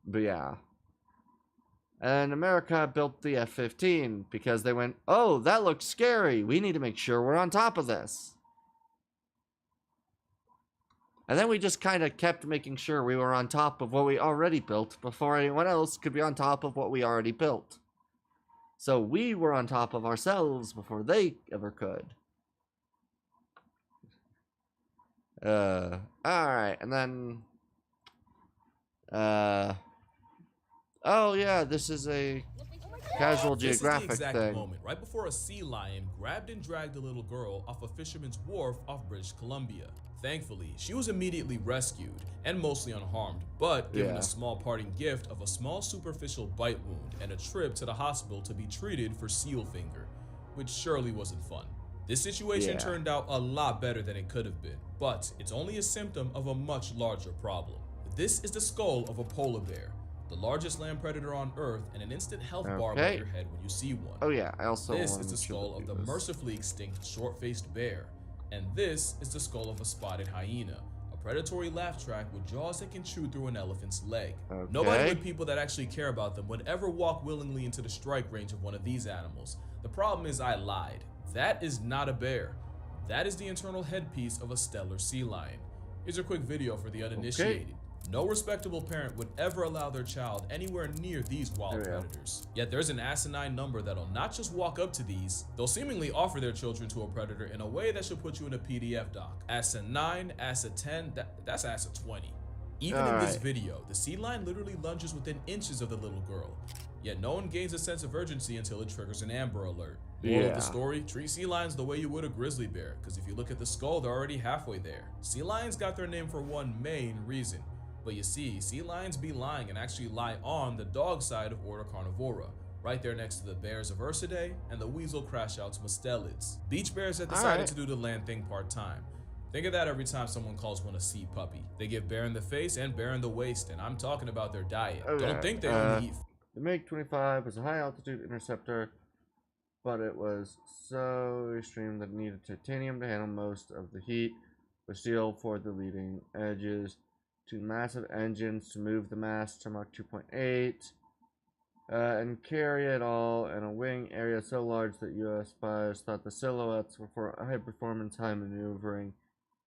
But yeah. And America built the F-15 because they went, oh, that looks scary. We need to make sure we're on top of this. And then we just kind of kept making sure we were on top of what we already built before anyone else could be on top of what we already built. So we were on top of ourselves before they ever could. Alright, and then... oh yeah, this is a casual geographic This is the exact thing. moment, right before a sea lion grabbed and dragged a little girl off a fisherman's wharf off British Columbia. Thankfully, she was immediately rescued and mostly unharmed, but given a small parting gift of a small superficial bite wound and a trip to the hospital to be treated for seal finger, which surely wasn't fun. This situation turned out a lot better than it could have been, but it's only a symptom of a much larger problem. This is the skull of a polar bear, the largest land predator on Earth, and an instant health bar by your head when you see one. Oh yeah, I also This is the skull of the mercifully extinct short-faced bear, and this is the skull of a spotted hyena, a predatory laugh track with jaws that can chew through an elephant's leg. Nobody but people that actually care about them would ever walk willingly into the strike range of one of these animals. The problem is I lied. That is not a bear. That is the internal headpiece of a stellar sea lion. Here's a quick video for the uninitiated. No respectable parent would ever allow their child anywhere near these wild predators. Yet there's an asinine number that'll not just walk up to these, they'll seemingly offer their children to a predator in a way that should put you in a PDF doc. Asa 9, Asa 10, that's Asa 20. Even in this video, the sea lion literally lunges within inches of the little girl. Yet no one gains a sense of urgency until it triggers an Amber Alert. Moral of the story, treat sea lions the way you would a grizzly bear, because if you look at the skull, they're already halfway there. Sea lions got their name for one main reason. But you see, sea lions be lying and actually lie on the dog side of Order Carnivora, right there next to the bears of Ursidae and the weasel crashouts mustelids. Beach bears have decided to do the land thing part-time. Think of that every time someone calls one a sea puppy. They get bare in the face and bare in the waist, and I'm talking about their diet. Okay. Don't think they only eat. The MiG-25 was a high-altitude interceptor, but it was so extreme that it needed titanium to handle most of the heat, with steel for the leading edges, 2 massive engines to move the mast to Mach 2.8, and carry it all in a wing area so large that U.S. spies thought the silhouettes were for high-performance, high-maneuvering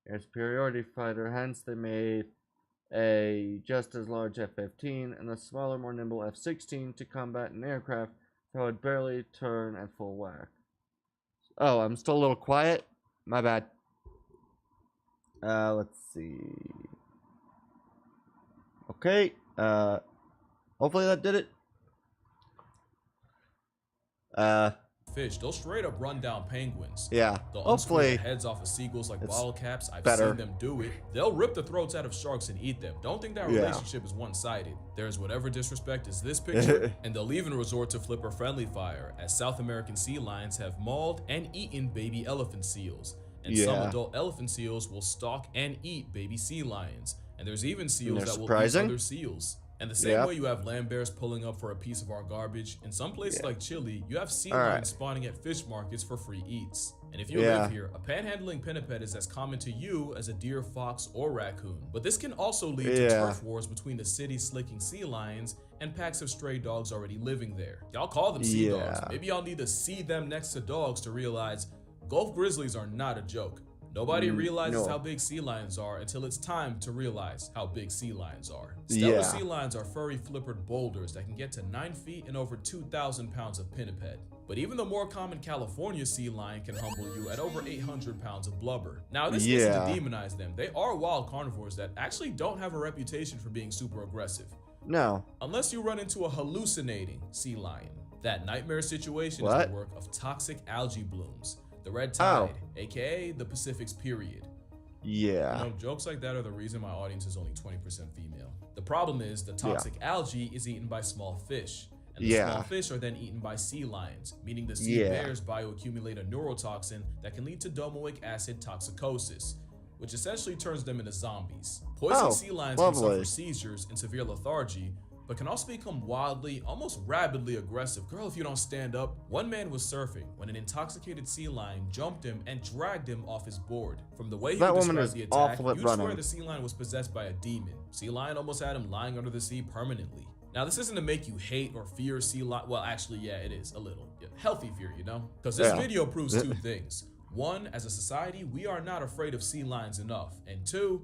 air superiority fighter. Hence, they made a just as large F-15 and a smaller, more nimble F-16 to combat an aircraft that would barely turn at full whack. Oh, I'm still a little quiet? My bad. Let's see. Okay, hopefully that did it. Fish, they'll straight up run down penguins. Yeah, They'll hopefully unscrew the heads off of seagulls like bottle caps. I've better. seen them do it. They'll rip the throats out of sharks and eat them. Don't think that relationship is one-sided. There's whatever disrespect is this picture, and they'll even resort to flipper-friendly fire, as South American sea lions have mauled and eaten baby elephant seals. And some adult elephant seals will stalk and eat baby sea lions. And there's even seals that will eat other seals. And the same way you have land bears pulling up for a piece of our garbage, in some places like Chile, you have sea lions spawning at fish markets for free eats. And if you live here, a panhandling pinniped is as common to you as a deer, fox, or raccoon. But this can also lead to turf wars between the city-slicking sea lions and packs of stray dogs already living there. Y'all call them sea dogs. Maybe y'all need to see them next to dogs to realize Gulf grizzlies are not a joke. Nobody realizes how big sea lions are until it's time to realize how big sea lions are. Stellar sea lions are furry flippered boulders that can get to 9 feet and over 2,000 pounds of pinniped. But even the more common California sea lion can humble you at over 800 pounds of blubber. Now this isn't to demonize them. They are wild carnivores that actually don't have a reputation for being super aggressive. No. Unless you run into a hallucinating sea lion. That nightmare situation is the work of toxic algae blooms. The red tide, aka the Pacific's period. Yeah. You know, jokes like that are the reason my audience is only 20% female. The problem is the toxic algae is eaten by small fish. And the small fish are then eaten by sea lions, meaning the sea bears bioaccumulate a neurotoxin that can lead to domoic acid toxicosis, which essentially turns them into zombies. Poisoned sea lions can suffer seizures and severe lethargy, but can also become wildly, almost rabidly aggressive. Girl, if you don't stand up. One man was surfing when an intoxicated sea lion jumped him and dragged him off his board. From the way he described the attack, you'd swear the sea lion was possessed by a demon. Sea lion almost had him lying under the sea permanently. Now, this isn't to make you hate or fear sea lion. Well, actually, yeah, it is a little. Healthy fear, you know? Because this video proves 2 things. 1, as a society, we are not afraid of sea lions enough. And 2,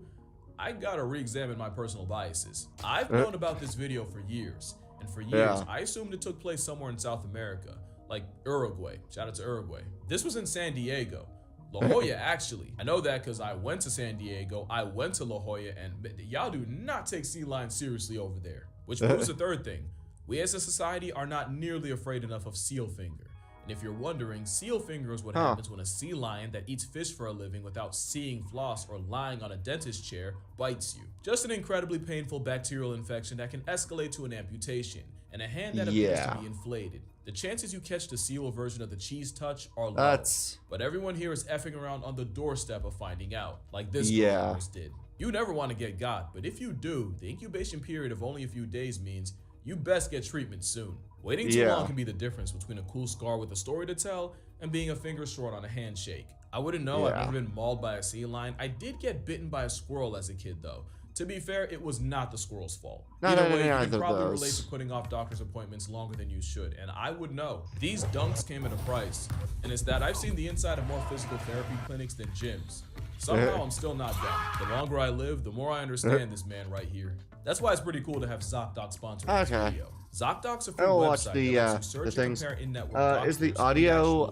I gotta re-examine my personal biases. I've known about this video for years, and for years, I assumed it took place somewhere in South America, like Uruguay. Shout out to Uruguay. This was in San Diego. La Jolla, actually. I know that because I went to San Diego, I went to La Jolla, and y'all do not take sea lions seriously over there. Which proves the 3rd thing. We as a society are not nearly afraid enough of seal finger. And if you're wondering, seal finger is what happens when a sea lion that eats fish for a living without seeing floss or lying on a dentist chair bites you. Just an incredibly painful bacterial infection that can escalate to an amputation, and a hand that appears to be inflated. The chances you catch the seal version of the cheese touch are low, but everyone here is effing around on the doorstep of finding out, like this girl almost did. You never want to get got, but if you do, the incubation period of only a few days means you best get treatment soon. Waiting too long can be the difference between a cool scar with a story to tell and being a finger short on a handshake. I wouldn't know. I've never been mauled by a sea lion. I did get bitten by a squirrel as a kid though. To be fair, it was not the squirrel's fault. Either way, you can probably relate to putting off doctor's appointments longer than you should, and I would know. These dunks came at a price, and it's that I've seen the inside of more physical therapy clinics than gyms. Somehow I'm still not done. The longer I live, the more I understand this man right here. That's why it's pretty cool to have ZocDoc sponsor this video. ZocDoc's a free website that lets you search and compare in-network doctors, is the audio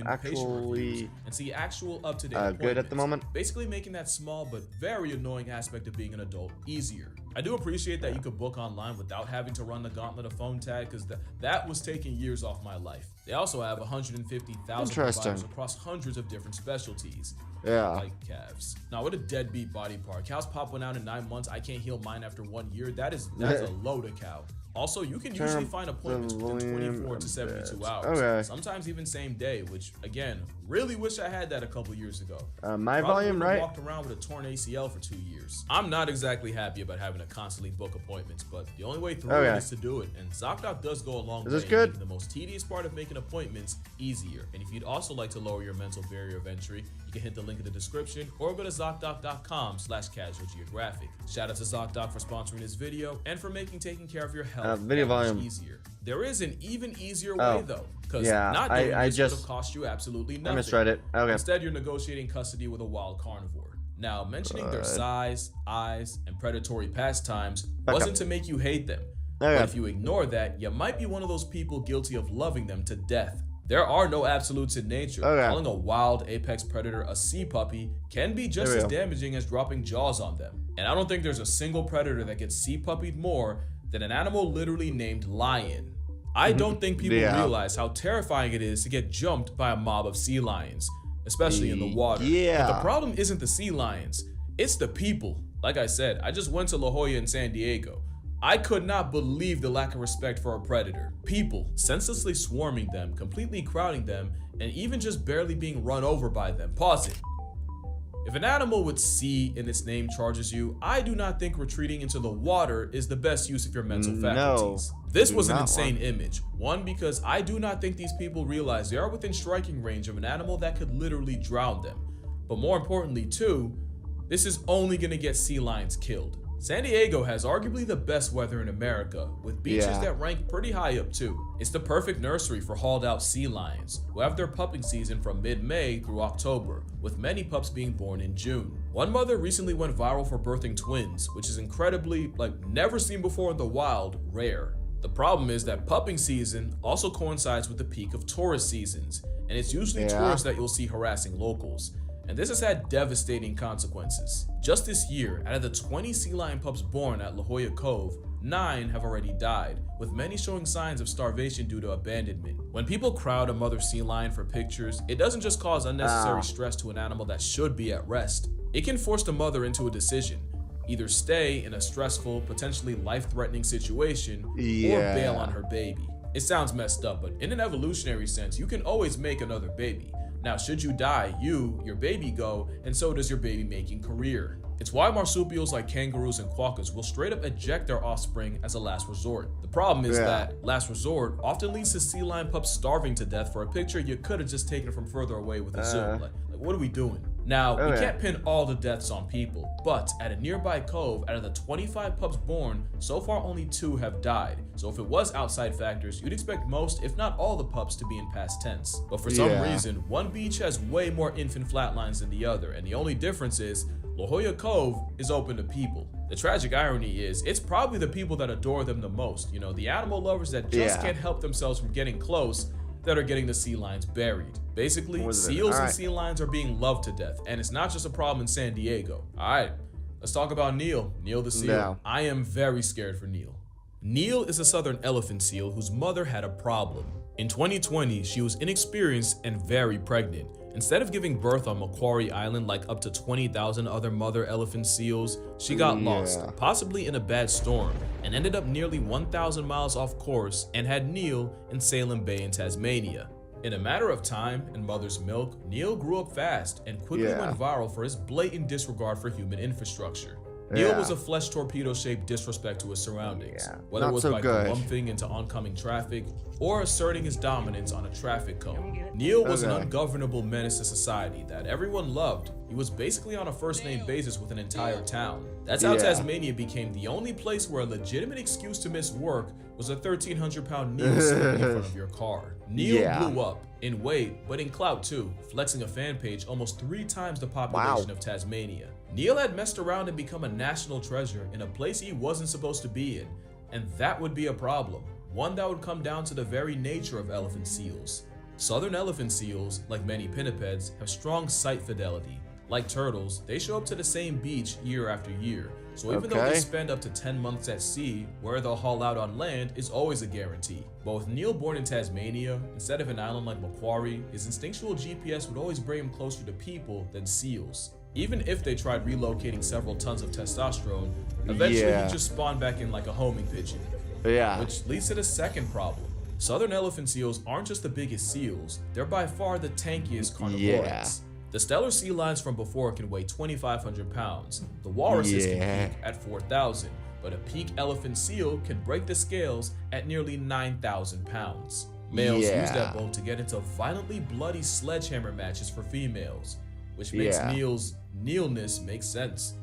actually and see actual up-to-date appointments, good at the moment? Basically making that small but very annoying aspect of being an adult easier. I do appreciate that you could book online without having to run the gauntlet of phone tag, because that was taking years off my life. They also have 150,000 providers across hundreds of different specialties. Like calves. Now, what a deadbeat body part. Cows pop one out in 9 months. I can't heal mine after 1 year. That's a load of cow. Also, you can can usually find appointments within 24 to 72 hours. Okay. Sometimes even same day, which again, really wish I had that a couple years ago. My volume, right? Walked around with a torn ACL for 2 years. I'm not exactly happy about having to constantly book appointments, but the only way through it is to do it, and ZocDoc does go a long way in making the most tedious part of making appointments easier. And if you'd also like to lower your mental barrier of entry, you can hit the link in the description or go to ZocDoc.com/casualgeographic. Shout out to ZocDoc for sponsoring this video and for making taking care of your health video volume easier. There is an even easier way though, because not doing this would have cost you absolutely nothing. I misread it. Okay. Instead, you're negotiating custody with a wild carnivore. Now, mentioning their size, eyes, and predatory pastimes wasn't to make you hate them. But if you ignore that, you might be one of those people guilty of loving them to death. There are no absolutes in nature. Calling a wild apex predator a sea puppy can be just as damaging as dropping jaws on them. And I don't think there's a single predator that gets sea puppied more than an animal literally named lion. I don't think people realize how terrifying it is to get jumped by a mob of sea lions, especially in the water. But the problem isn't the sea lions, it's the people. Like I said, I just went to La Jolla in San Diego. I could not believe the lack of respect for a predator. People senselessly swarming them, completely crowding them, and even just barely being run over by them. Pause it. If an animal with sea in its name charges you, I do not think retreating into the water is the best use of your mental faculties. This was an insane image. One, because I do not think these people realize they are within striking range of an animal that could literally drown them. But more importantly, two, this is only gonna get sea lions killed. San Diego has arguably the best weather in America, with beaches that rank pretty high up too. It's the perfect nursery for hauled out sea lions, who have their pupping season from mid-May through October, with many pups being born in June. One mother recently went viral for birthing twins, which is incredibly, never seen before in the wild, rare. The problem is that pupping season also coincides with the peak of tourist seasons, and it's usually tourists that you'll see harassing locals. And this has had devastating consequences. Just this year, out of the 20 sea lion pups born at La Jolla Cove, 9 have already died, with many showing signs of starvation due to abandonment. When people crowd a mother sea lion for pictures, it doesn't just cause unnecessary stress to an animal that should be at rest. It can force the mother into a decision. Either stay in a stressful, potentially life-threatening situation, or bail on her baby. It sounds messed up, but in an evolutionary sense, you can always make another baby. Now, should you die, your baby go, and so does your baby-making career. It's why marsupials like kangaroos and quokkas will straight up eject their offspring as a last resort. The problem is that last resort often leads to sea lion pups starving to death for a picture you could have just taken from further away with a zoom. Like, what are we doing? Now, we can't pin all the deaths on people, but at a nearby cove, out of the 25 pups born, so far only 2 have died. So if it was outside factors, you'd expect most, if not all the pups to be in past tense. But for some reason, one beach has way more infant flatlines than the other, and the only difference is La Jolla Cove is open to people. The tragic irony is, it's probably the people that adore them the most. You know, the animal lovers that just can't help themselves from getting close that are getting the sea lions buried. Basically, seals and sea lions are being loved to death, and it's not just a problem in San Diego. Alright, let's talk about Neil the seal. I am very scared for Neil. Neil is a southern elephant seal whose mother had a problem. In 2020, she was inexperienced and very pregnant. Instead of giving birth on Macquarie Island like up to 20,000 other mother elephant seals, she got lost, possibly in a bad storm, and ended up nearly 1,000 miles off course and had Neil in Salem Bay in Tasmania. In a matter of time and mother's milk, Neil grew up fast and quickly went viral for his blatant disregard for human infrastructure. Neil was a flesh torpedo-shaped disrespect to his surroundings, whether it was by lumping into oncoming traffic or asserting his dominance on a traffic cone. Neil was an ungovernable menace to society that everyone loved. He was basically on a first-name basis with an entire town. That's how Tasmania became the only place where a legitimate excuse to miss work was a 1,300-pound Neil sitting in front of your car. Neil blew up, in weight, but in clout too, flexing a fan page almost 3 times the population of Tasmania. Neil had messed around and become a national treasure in a place he wasn't supposed to be in, and that would be a problem, one that would come down to the very nature of elephant seals. Southern elephant seals, like many pinnipeds, have strong sight fidelity. Like turtles, they show up to the same beach year after year, so even though they spend up to 10 months at sea, where they'll haul out on land is always a guarantee. But with Neil born in Tasmania, instead of an island like Macquarie, his instinctual GPS would always bring him closer to people than seals. Even if they tried relocating several tons of testosterone, eventually he'd just spawn back in like a homing pigeon. Yeah. Which leads to the second problem. Southern elephant seals aren't just the biggest seals, they're by far the tankiest carnivores. Yeah. The stellar sea lions from before can weigh 2,500 pounds. The walruses can peak at 4,000, but a peak elephant seal can break the scales at nearly 9,000 pounds. Males use that boat to get into violently bloody sledgehammer matches for females, which makes Neil's Neilness make sense.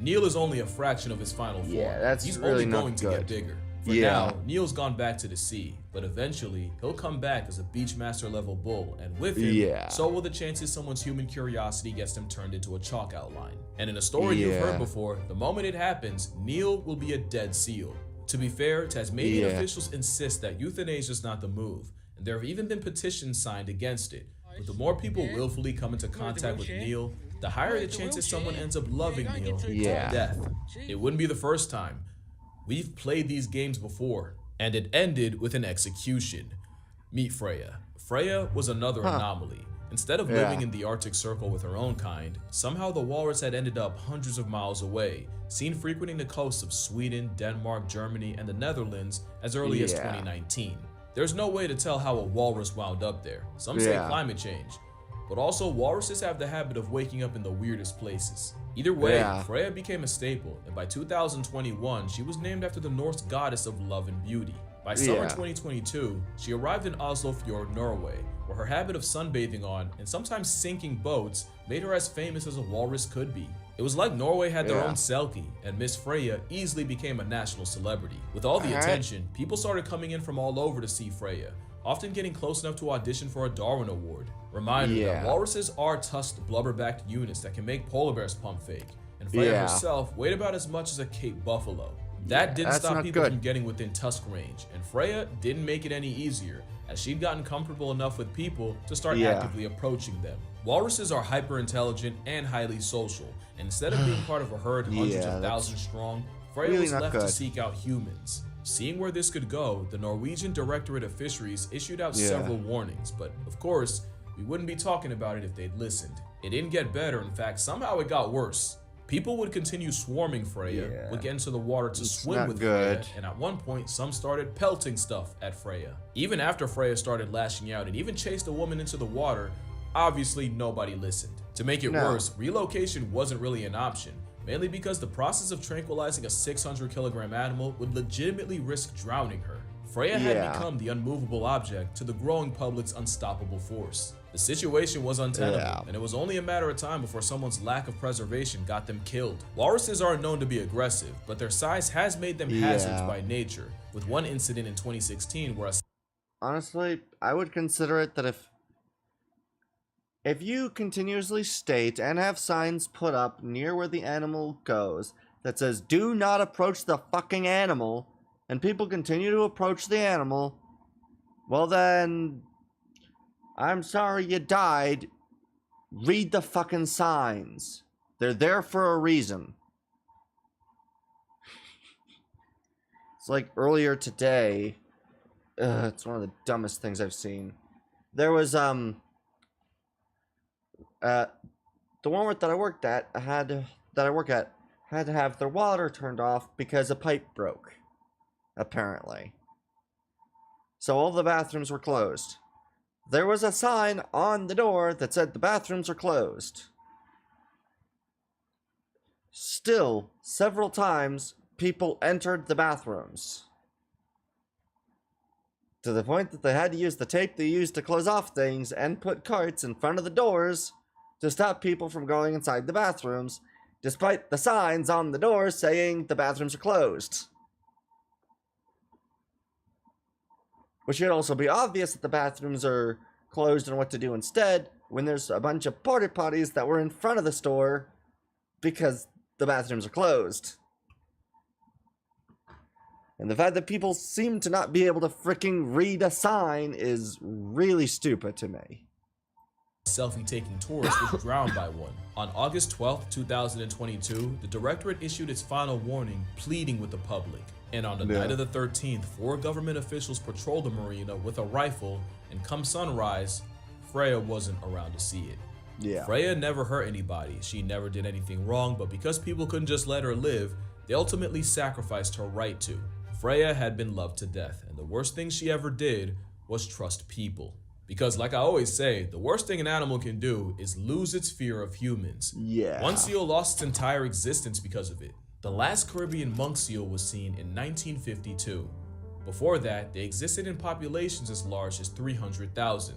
Neil is only a fraction of his final form. That's He's really only going to get bigger. For now, Neil's gone back to the sea, but eventually he'll come back as a Beachmaster level bull, and with him, so will the chances someone's human curiosity gets them turned into a chalk outline. And in a story you've heard before, the moment it happens, Neil will be a dead seal. To be fair, Tasmanian officials insist that euthanasia is not the move, and there have even been petitions signed against it. But the more people willfully come into contact with Neil, the higher the chances someone ends up loving Neil to death. It wouldn't be the first time. We've played these games before, and it ended with an execution. Meet Freya. Freya was another anomaly. Instead of living in the Arctic Circle with her own kind, somehow the walrus had ended up hundreds of miles away, seen frequenting the coasts of Sweden, Denmark, Germany, and the Netherlands as early as 2019. There's no way to tell how a walrus wound up there. Some say climate change, but also walruses have the habit of waking up in the weirdest places. Either way, Freya became a staple, and by 2021, she was named after the Norse goddess of love and beauty. By summer 2022, she arrived in Oslofjord, Norway, where her habit of sunbathing on and sometimes sinking boats made her as famous as a walrus could be. It was like Norway had their own Selkie, and Miss Freya easily became a national celebrity. With all the attention, people started coming in from all over to see Freya, often getting close enough to audition for a Darwin Award. Reminder that walruses are tusked, blubber-backed units that can make polar bears pump fake, and Freya herself weighed about as much as a Cape buffalo. That didn't stop people from getting within tusk range, and Freya didn't make it any easier, as she'd gotten comfortable enough with people to start actively approaching them. Walruses are hyper-intelligent and highly social, and instead of being part of a herd hundreds of thousands strong, Freya was left to seek out humans. Seeing where this could go, the Norwegian Directorate of Fisheries issued out several warnings, but of course, we wouldn't be talking about it if they'd listened. It didn't get better, in fact, somehow it got worse. People would continue swarming Freya, would get into the water to swim with Freya, and at one point, some started pelting stuff at Freya. Even after Freya started lashing out and even chased a woman into the water, obviously nobody listened. To make it worse, relocation wasn't really an option, mainly because the process of tranquilizing a 600-kilogram animal would legitimately risk drowning her. Freya had become the unmovable object to the growing public's unstoppable force. The situation was untenable, and it was only a matter of time before someone's lack of preservation got them killed. Walruses aren't known to be aggressive, but their size has made them hazards by nature, with one incident in 2016 where honestly, I would consider it that if you continuously state and have signs put up near where the animal goes that says, "Do not approach the fucking animal," and people continue to approach the animal, well then, I'm sorry you died. Read the fucking signs. They're there for a reason. It's like earlier today, it's one of the dumbest things I've seen. There was, the Walmart that I work at had to have their water turned off because a pipe broke, apparently. So all the bathrooms were closed. There was a sign on the door that said the bathrooms are closed. Still, several times, people entered the bathrooms. To the point that they had to use the tape they used to close off things and put carts in front of the doors to stop people from going inside the bathrooms, despite the signs on the doors saying the bathrooms are closed. Which should also be obvious that the bathrooms are closed and what to do instead when there's a bunch of porta potties that were in front of the store because the bathrooms are closed. And the fact that people seem to not be able to freaking read a sign is really stupid to me. Selfie-taking tourist was drowned by one. On August 12, 2022, the Directorate issued its final warning, pleading with the public. And on the night of the 13th, 4 government officials patrolled the marina with a rifle, and come sunrise, Freya wasn't around to see it. Yeah. Freya never hurt anybody, she never did anything wrong, but because people couldn't just let her live, they ultimately sacrificed her right to. Freya had been loved to death, and the worst thing she ever did was trust people. Because like I always say, the worst thing an animal can do is lose its fear of humans. Yeah. One seal lost its entire existence because of it. The last Caribbean monk seal was seen in 1952. Before that, they existed in populations as large as 300,000.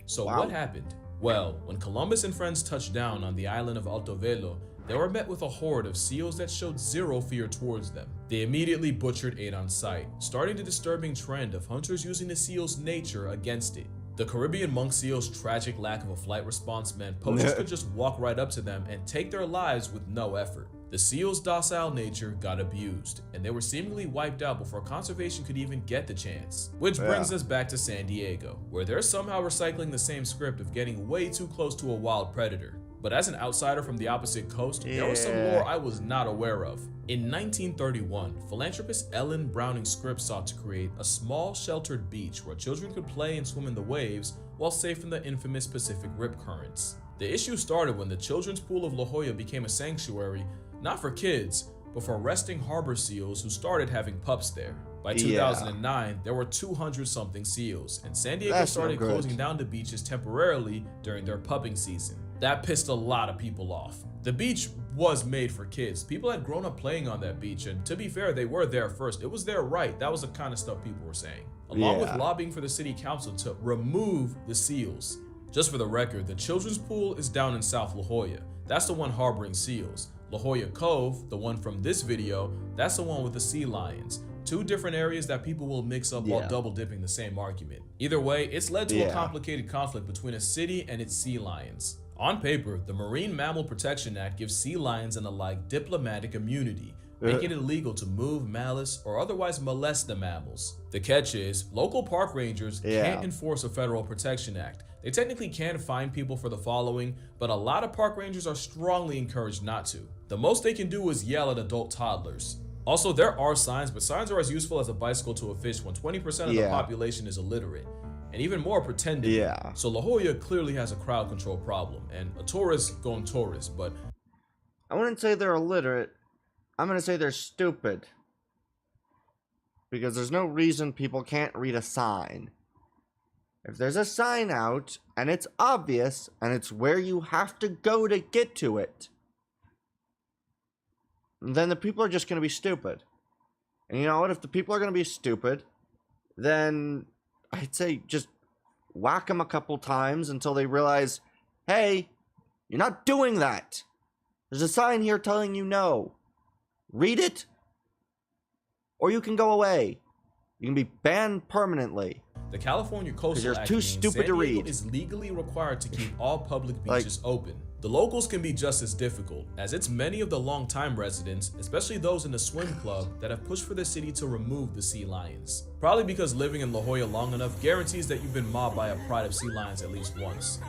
So wow. What happened? Well, when Columbus and friends touched down on the island of Alto Velo, they were met with a horde of seals that showed zero fear towards them. They immediately butchered 8 on sight, starting the disturbing trend of hunters using the seal's nature against it. The Caribbean monk seal's tragic lack of a flight response meant poachers could just walk right up to them and take their lives with no effort. The seal's docile nature got abused, and they were seemingly wiped out before conservation could even get the chance. Which brings us back to San Diego, where they're somehow recycling the same script of getting way too close to a wild predator. But as an outsider from the opposite coast, there was some lore I was not aware of. In 1931, philanthropist Ellen Browning Scripps sought to create a small sheltered beach where children could play and swim in the waves while safe from the infamous Pacific rip currents. The issue started when the children's pool of La Jolla became a sanctuary, not for kids, but for resting harbor seals who started having pups there. By 2009, there were 200-something seals, and San Diego started closing down the beaches temporarily during their pupping season. That pissed a lot of people off. The beach was made for kids. People had grown up playing on that beach, and to be fair, they were there first. It was their right. That was the kind of stuff people were saying. Along with lobbying for the city council to remove the seals. Just for the record, the children's pool is down in South La Jolla. That's the one harboring seals. La Jolla Cove, the one from this video, that's the one with the sea lions. 2 different areas that people will mix up while double dipping the same argument. Either way, it's led to a complicated conflict between a city and its sea lions. On paper, the Marine Mammal Protection Act gives sea lions and the like diplomatic immunity, making it illegal to move, malice, or otherwise molest the mammals. The catch is, local park rangers can't enforce a federal protection act. They technically can fine people for the following, but a lot of park rangers are strongly encouraged not to. The most they can do is yell at adult toddlers. Also, there are signs, but signs are as useful as a bicycle to a fish when 20% of the population is illiterate. And even more pretending. So La Jolla clearly has a crowd control problem, and a tourist going tourist, but... I wouldn't say they're illiterate. I'm gonna say they're stupid. Because there's no reason people can't read a sign. If there's a sign out, and it's obvious, and it's where you have to go to get to it, then the people are just gonna be stupid. And you know what? If the people are gonna be stupid, then I'd say just whack them a couple times until they realize, hey, you're not doing that. There's a sign here telling you no. Read it, or you can go away. You can be banned permanently. The California Coastal Act too means stupid San to Diego read. is legally required to keep all public beaches open. The locals can be just as difficult, as it's many of the long-time residents, especially those in the swim club, that have pushed for the city to remove the sea lions. Probably because living in La Jolla long enough guarantees that you've been mobbed by a pride of sea lions at least once.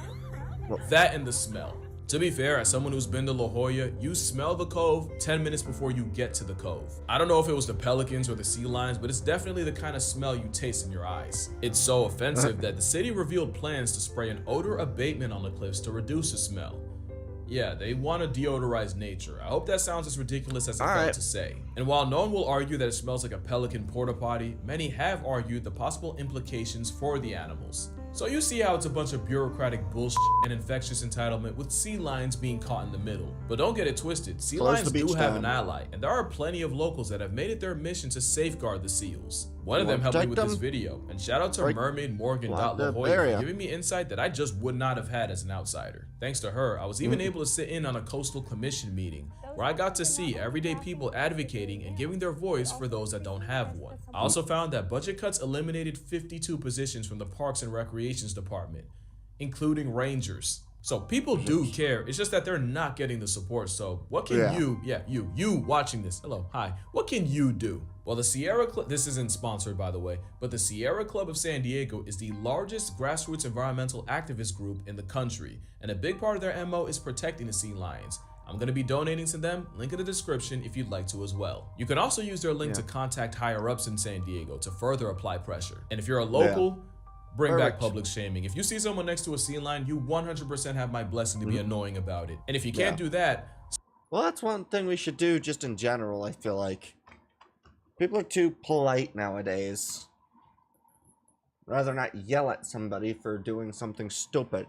That and the smell. To be fair, as someone who's been to La Jolla, you smell the cove 10 minutes before you get to the cove. I don't know if it was the pelicans or the sea lions, but it's definitely the kind of smell you taste in your eyes. It's so offensive that the city revealed plans to spray an odor abatement on the cliffs to reduce the smell. Yeah, they want to deodorize nature. I hope that sounds as ridiculous as it felt to say. And while no one will argue that it smells like a pelican porta potty, many have argued the possible implications for the animals. So you see how it's a bunch of bureaucratic bullshit and infectious entitlement with sea lions being caught in the middle. But don't get it twisted, sea lions do have an ally, and there are plenty of locals that have made it their mission to safeguard the seals. One of them helped me with this video, and shout out to Mermaid Morgan.La Jolla for giving me insight that I just would not have had as an outsider. Thanks to her, I was even able to sit in on a coastal commission meeting, where I got to see everyday people advocating and giving their voice for those that don't have one. I also found that budget cuts eliminated 52 positions from the Parks and Recreations Department, including rangers. So people do care, it's just that they're not getting the support. So what can you watching this, hello, hi, what can you do? Well, the Sierra Club, this isn't sponsored by the way, but the Sierra Club of San Diego is the largest grassroots environmental activist group in the country, and a big part of their MO is protecting the sea lions. I'm going to be donating to them, link in the description if you'd like to as well. You can also use their link to contact higher ups in San Diego to further apply pressure. And if you're a local, Bring back public shaming. If you see someone next to a sea lion, you 100% have my blessing to be annoying about it. And if you can't do that... Well, that's one thing we should do just in general, I feel like. People are too polite nowadays. Rather not yell at somebody for doing something stupid.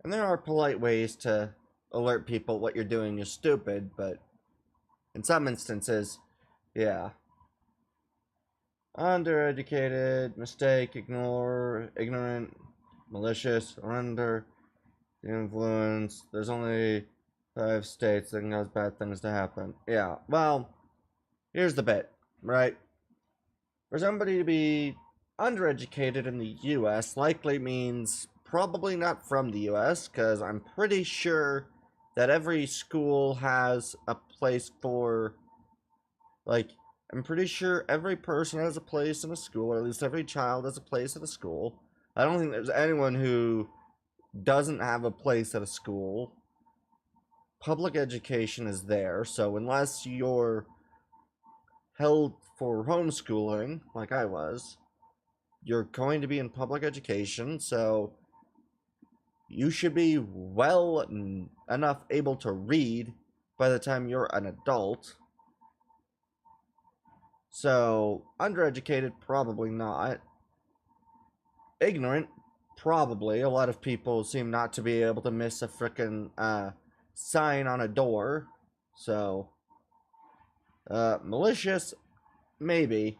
And there are polite ways to alert people what you're doing is stupid, but in some instances, yeah. Undereducated, mistake, ignore, ignorant, malicious, or under the influence. There's only 5 states that can cause bad things to happen. Yeah, well, here's the bit, right? For somebody to be undereducated in the US likely means probably not from the US, because I'm pretty sure that every school has a place for, like, I'm pretty sure every person has a place in a school, or at least every child has a place at a school. I don't think there's anyone who doesn't have a place at a school. Public education is there, so unless you're held for homeschooling, like I was, you're going to be in public education, so you should be well enough able to read by the time you're an adult. So, undereducated, probably not. Ignorant, probably. A lot of people seem not to be able to miss a frickin' sign on a door. So, malicious, maybe.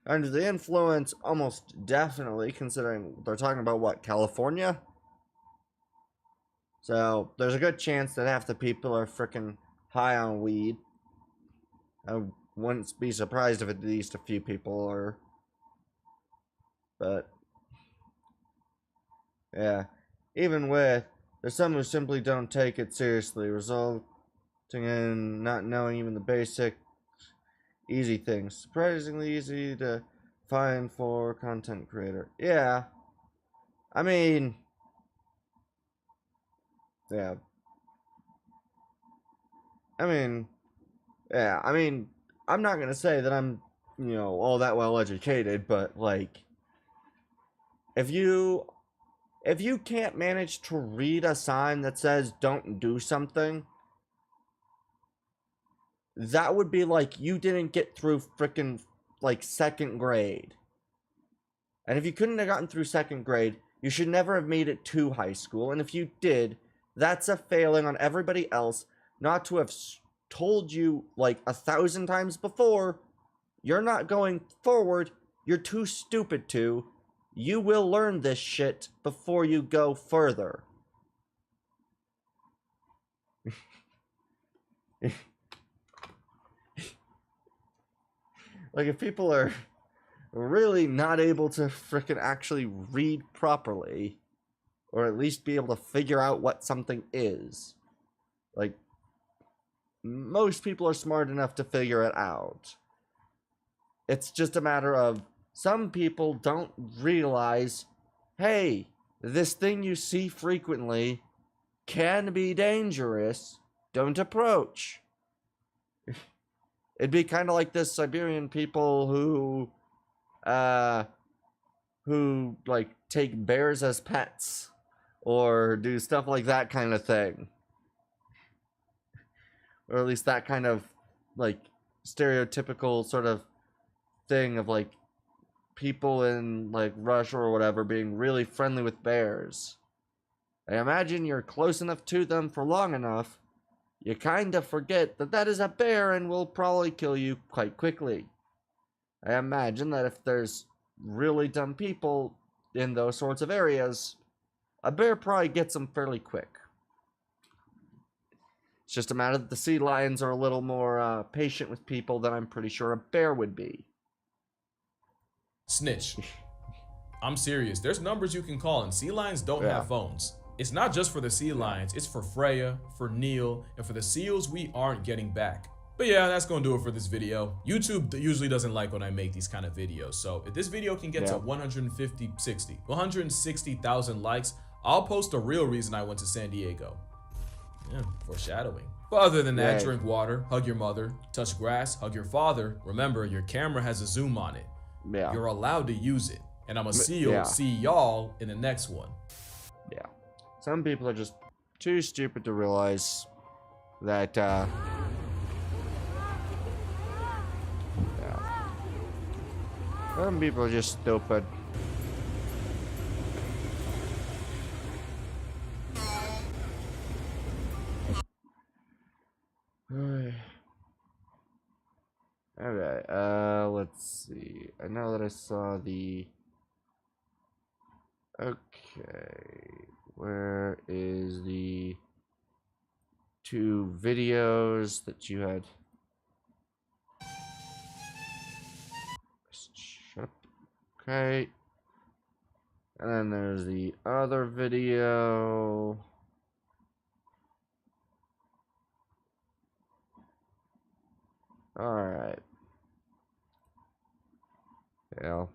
Under the influence, almost definitely, considering they're talking about, what, California? So, there's a good chance that half the people are frickin' high on weed. I wouldn't be surprised if at least a few people are. But, yeah. Even with, there's some who simply don't take it seriously, resulting in not knowing even the basic, easy things. Surprisingly easy to find for content creator. Yeah. I mean, yeah. I mean, I'm not gonna say that I'm, you know, all that well educated, but, like, if you can't manage to read a sign that says don't do something, that would be like you didn't get through frickin', like, 2nd grade. And if you couldn't have gotten through 2nd grade, you should never have made it to high school. And if you did, that's a failing on everybody else not to have told you, like, 1,000 times before, you're not going forward, you're too stupid to. You will learn this shit before you go further. Like, if people are really not able to frickin' actually read properly, or at least be able to figure out what something is, like, most people are smart enough to figure it out. It's just a matter of some people don't realize, hey, this thing you see frequently can be dangerous. Don't approach. It'd be kind of like the Siberian people who like take bears as pets or do stuff like that kind of thing. Or at least that kind of, like, stereotypical sort of thing of, like, people in, like, Russia or whatever being really friendly with bears. I imagine you're close enough to them for long enough, you kind of forget that that is a bear and will probably kill you quite quickly. I imagine that if there's really dumb people in those sorts of areas, a bear probably gets them fairly quick. It's just a matter that the sea lions are a little more patient with people than I'm pretty sure a bear would be. Snitch. I'm serious. There's numbers you can call, and sea lions don't have phones. It's not just for the sea lions. It's for Freya, for Neil, and for the seals we aren't getting back. But yeah, that's gonna do it for this video. YouTube usually doesn't like when I make these kind of videos. So if this video can get to 160,000 likes, I'll post the real reason I went to San Diego. Yeah, foreshadowing. But other than that, drink water, hug your mother, touch grass, hug your father. Remember, your camera has a zoom on it. Yeah. You're allowed to use it. And I'm gonna see y'all in the next one. Yeah. Some people are just too stupid to realize that, yeah. Some people are just stupid. Okay, let's see. I know that I saw the... Okay, where is the 2 videos that you had? Shut up. Okay. And then there's the other video. Alright. Yeah.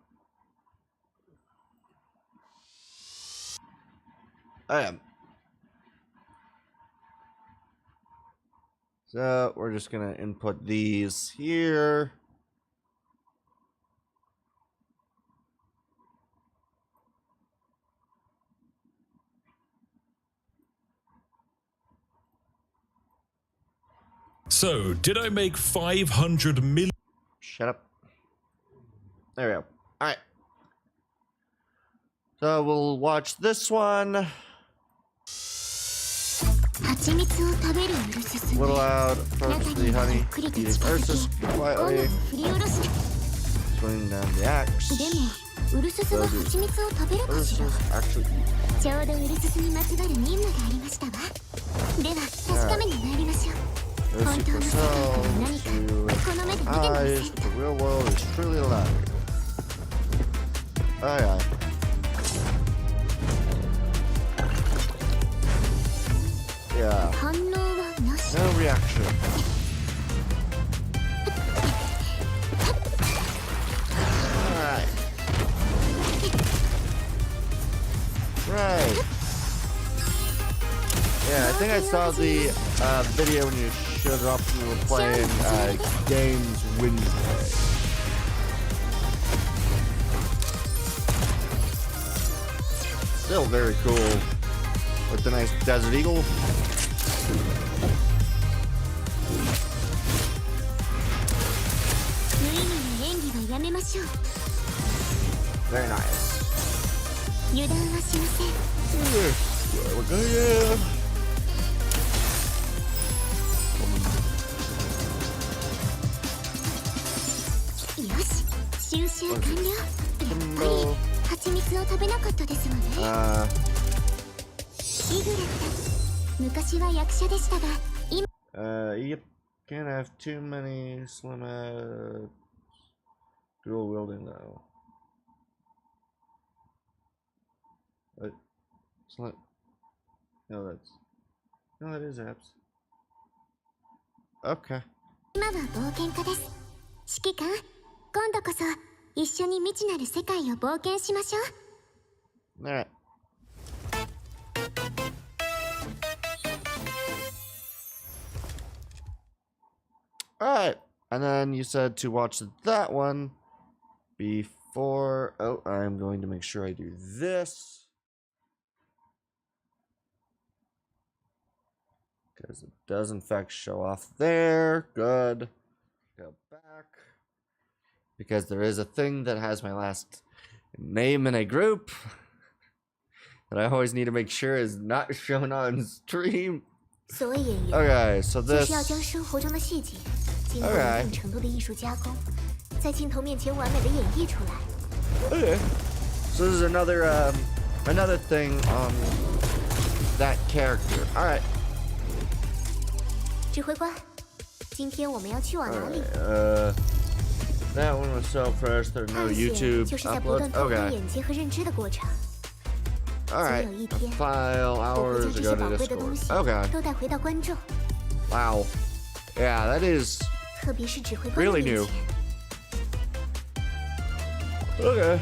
I am. So we're just gonna input these here. So, did I make 500 million? Shut up. There we go. Alright. So we'll watch this one. Little loud. Approach the honey. Eating Ursus quietly. Swing down the axe. Ursus actually eat. Ursus yourselves to eyes. The real world is truly alive. Aye aye. Yeah. No reaction. Alright. Right. Yeah, I think I saw the video when you showed up and you were playing Games Wednesday. Still very cool. With the nice Desert Eagle. Very nice. Yeah, we're good, yeah. Yep. Can't have too many slim dual wielding though. What? Slim. No, that is apps. Okay. Alright. Alright. And then you said to watch that one before... Oh, I'm going to make sure I do this. Because it does in fact show off there. Good. Go back. Because there is a thing that has my last name in a group that I always need to make sure is not shown on stream. Okay, so this... Okay. Okay. So this is another thing on that character. Alright. That one was so fresh, there's no YouTube upload. Okay. Alright. A file, hours ago to Discord. Okay. Wow. Yeah, that is really new. Okay.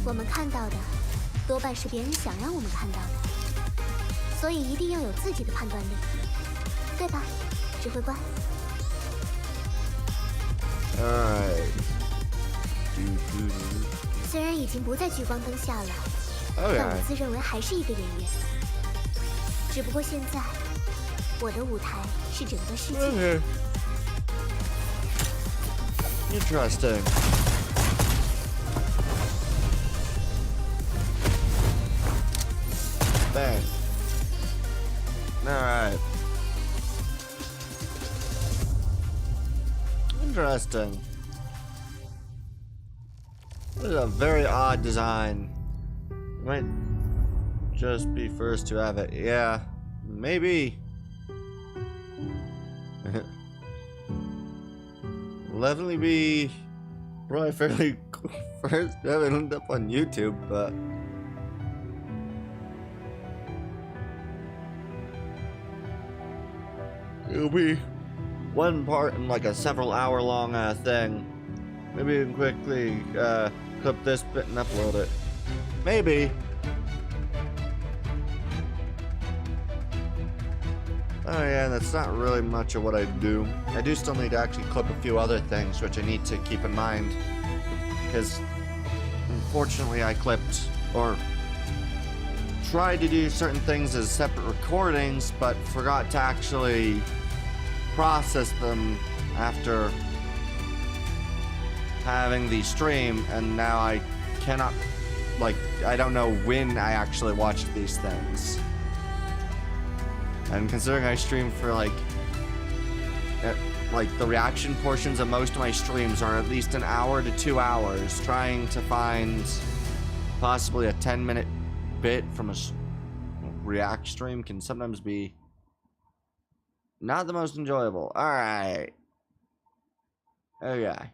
我们看到的多半是别人想让我们看到的，所以一定要有自己的判断力，对吧，指挥官？ Alright. 虽然已经不在聚光灯下了，但 Okay. 我自认为还是一个演员。只不过现在，我的舞台是整个世界。Okay. Interesting. Bang. Alright. Interesting. This is a very odd design. Might just be first to have it. Yeah, maybe. Will definitely be probably fairly first to have it end up on YouTube, but it'll be one part in like a several hour long thing. Maybe you can quickly clip this bit and upload it. Maybe. Oh yeah, that's not really much of what I do. I do still need to actually clip a few other things, which I need to keep in mind. Because, unfortunately, I clipped, or tried to do certain things as separate recordings, but forgot to actually process them after having the stream, and now I cannot, like, I don't know when I actually watched these things. And considering I stream for like the reaction portions of most of my streams are at least an hour to 2 hours, trying to find possibly a 10-minute bit from a react stream can sometimes be not the most enjoyable. Alright. Okay.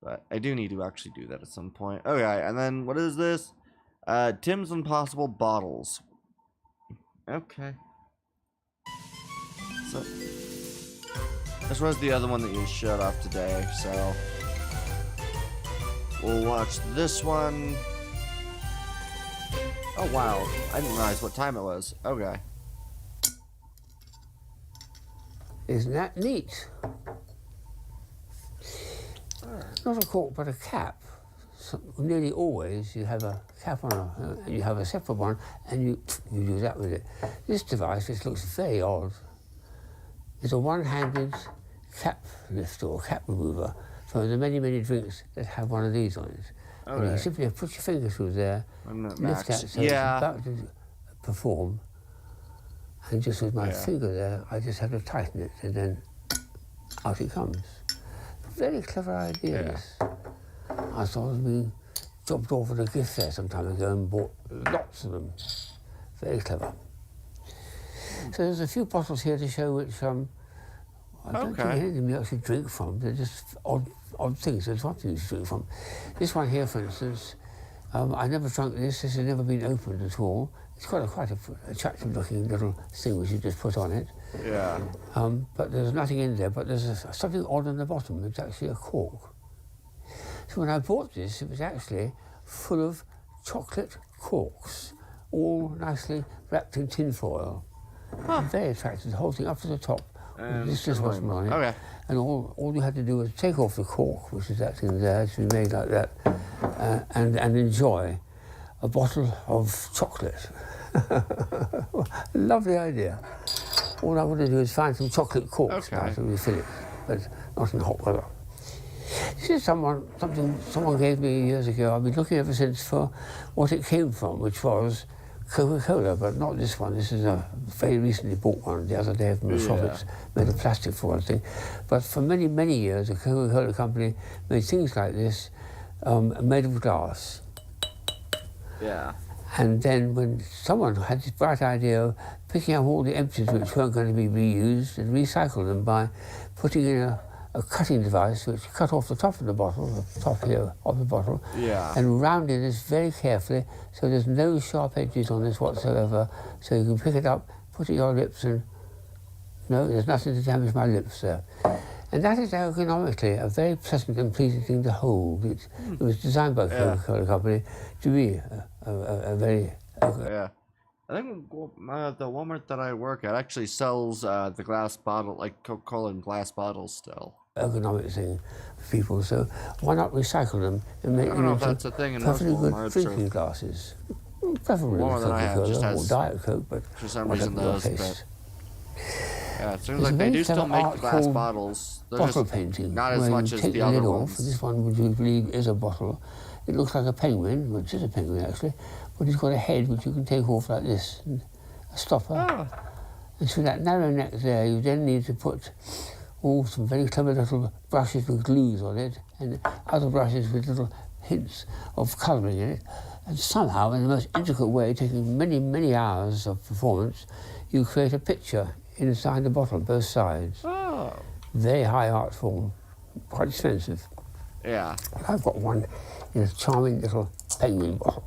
But I do need to actually do that at some point. Okay, and then what is this? Tim's Impossible Bottles. Okay. So, this was the other one that you showed off today, so we'll watch this one. Oh wow, I didn't realize what time it was. Okay. Isn't that neat? Not a cork, but a cap. So nearly always you have a cap on and you have a separate one, and you do that with it. This device, which looks very odd, is a one-handed cap lifter or cap remover for the many, many drinks that have one of these on it. Okay. And you simply put your finger through there, lift that so it's about to perform, and just with my finger there, I just have to tighten it, and then out it comes. Very clever idea, this. I saw them being dropped off at a gift fair some time ago and bought lots of them. Very clever. So there's a few bottles here to show which I don't think any of them you actually drink from. They're just odd things. There's one thing to drink from. This one here, for instance, I never drunk this. This has never been opened at all. It's quite a attractive-looking little thing which you just put on it. Yeah. But there's nothing in there. But there's something odd on the bottom. It's actually a cork. So when I bought this, it was actually full of chocolate corks, all nicely wrapped in tin foil. Very attractive. The whole thing up to the top. This just wasn't on it. Okay. And all you had to do was take off the cork, which is that thing there, to be made like that, and enjoy a bottle of chocolate. Lovely idea. All I want to do is find some chocolate corks now to refill it, but not in hot weather. This is something someone gave me years ago. I've been looking ever since for what it came from, which was Coca-Cola, but not this one. This is a very recently bought one the other day from the shop. It's made of plastic for one thing. But for many, many years, the Coca-Cola company made things like this made of glass. Yeah. And then when someone had this bright idea of picking up all the empties which weren't going to be reused and recycle them by putting in a cutting device which cut off the top of the bottle, the top here of the bottle, and rounded this very carefully so there's no sharp edges on this whatsoever, so you can pick it up, put it on your lips, and no, there's nothing to damage my lips there. And that is ergonomically a very pleasant and pleasing thing to hold. It was designed by the Coca-Cola company to be a very... I think the Walmart that I work at actually sells the glass bottle, like Coca-Cola in glass bottles still. Ergonomic thing for people, so why not recycle them and make I don't them know if into that's a thing in most perfectly good Walmarts drinking or glasses. Preferably Walmart that I have just Coca-Cola or has, Diet Coke, but for some whatever reason your those. taste. But yeah, it seems There's a like they very do still clever make art the glass called bottles. They're bottle just painting, not as where much you as take the the other lid ones. off. This one, which you believe is a bottle, it looks like a penguin, which is a penguin actually, but it's got a head which you can take off like this, and a stopper. Oh. And through that narrow neck there, you then need to put some very clever little brushes with glues on it, and other brushes with little hints of colouring in it. And somehow, in the most intricate way, taking many, many hours of performance, you create a picture inside the bottle, both sides. Oh. Very high art form, quite expensive. Yeah. I've got one in a charming little penguin bottle.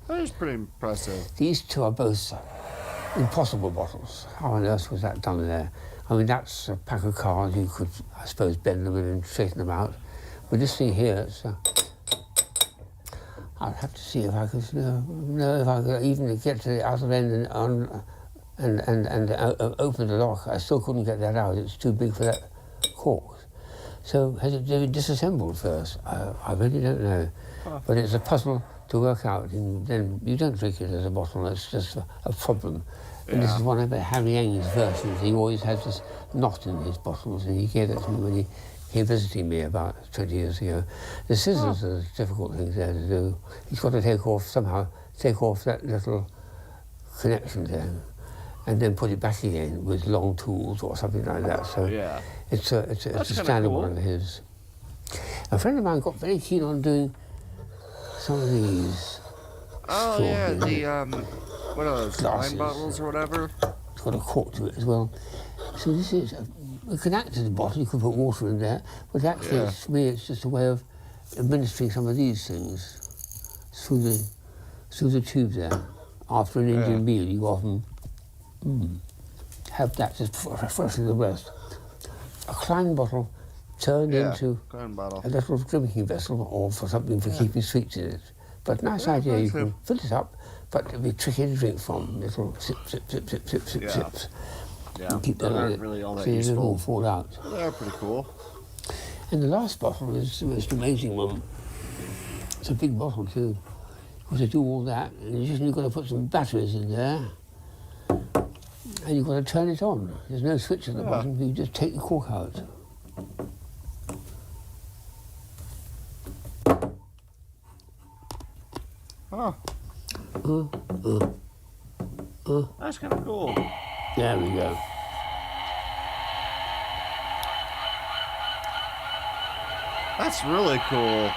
That is pretty impressive. These two are both impossible bottles. How on earth was that done there? I mean, that's a pack of cards. You could, I suppose, bend them in and straighten them out. But this thing here, it's, I'd have to see if I could know if I could even get to the other end and open the lock. I still couldn't get that out. It's too big for that cork. So has it been disassembled first? I really don't know. Huh. But it's a puzzle to work out, and then you don't drink it as a bottle. It's just a problem. And this is one of Harry Eng's versions. He always has this knot in his bottles, and he gave it to me when he came visiting me about 20 years ago. The scissors are the difficult things there to do. He's got to take off that little connection there, and then put it back again with long tools or something like that. So yeah. it's a standard one of his. A friend of mine got very keen on doing some of these. Oh yeah, the what are those, wine bottles or whatever? It's got a cork to it as well. So this is, it can act as a bottle, you can put water in there, but actually for me it's just a way of administering some of these things through the tube there. After an Indian meal, you often have that just refreshing the breast. A Klein bottle turned into a little drinking vessel or for something for keeping sweets in it. But nice idea, you can fill it up, but it'll be tricky to drink from. Little sip, sip, sip, sip, sip, sip, sips. Yeah, and keep them aren't really all that so they useful. don't all fall out. They're pretty cool. And the last bottle is the most amazing one. It's a big bottle too. Because they do all that, and you've got to put some batteries in there, and you've got to turn it on. There's no switch at the bottom, you just take the cork out. Huh. That's kind of cool. There we go. That's really cool.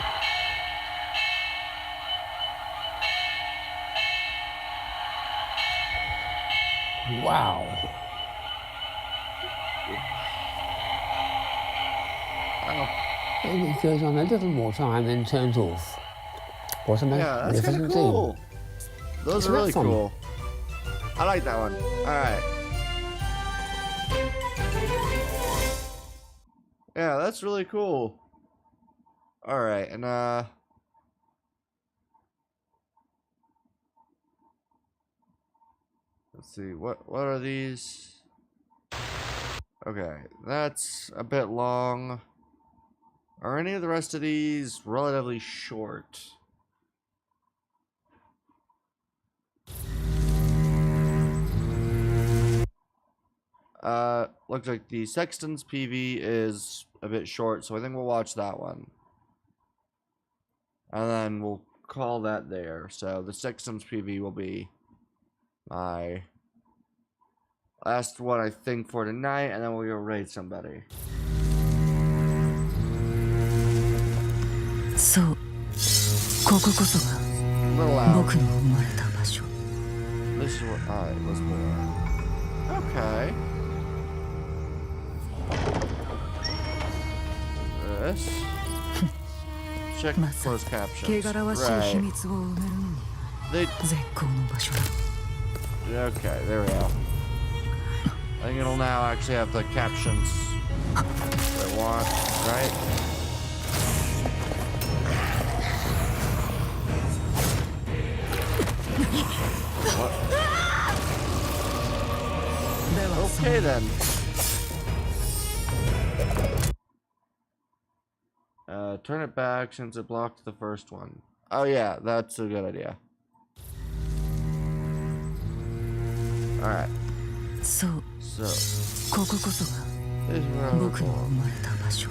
Wow. And it goes on a little more time and turns off. What a that's kind of cool. Thing. Those are really cool. I like that one. All right. Yeah, that's really cool. All right, and let's see. What are these? Okay, that's a bit long. Are any of the rest of these relatively short? Looks like the Sexton's PV is a bit short, so I think we'll watch that one. And then we'll call that there. So the Sexton's PV will be my last one, I think, for tonight, and then we'll go raid somebody. So, こここそが僕の生まれた場所。 This is where I was born. Okay. This. Check closed captions. Right. Okay, there we go. I think it'll now actually have the captions that I want, right? What? Okay then. Turn it back since it blocked the first one. Oh yeah, that's a good idea. Alright. So, this is こここそが where I was 僕の生 born. まれた場所。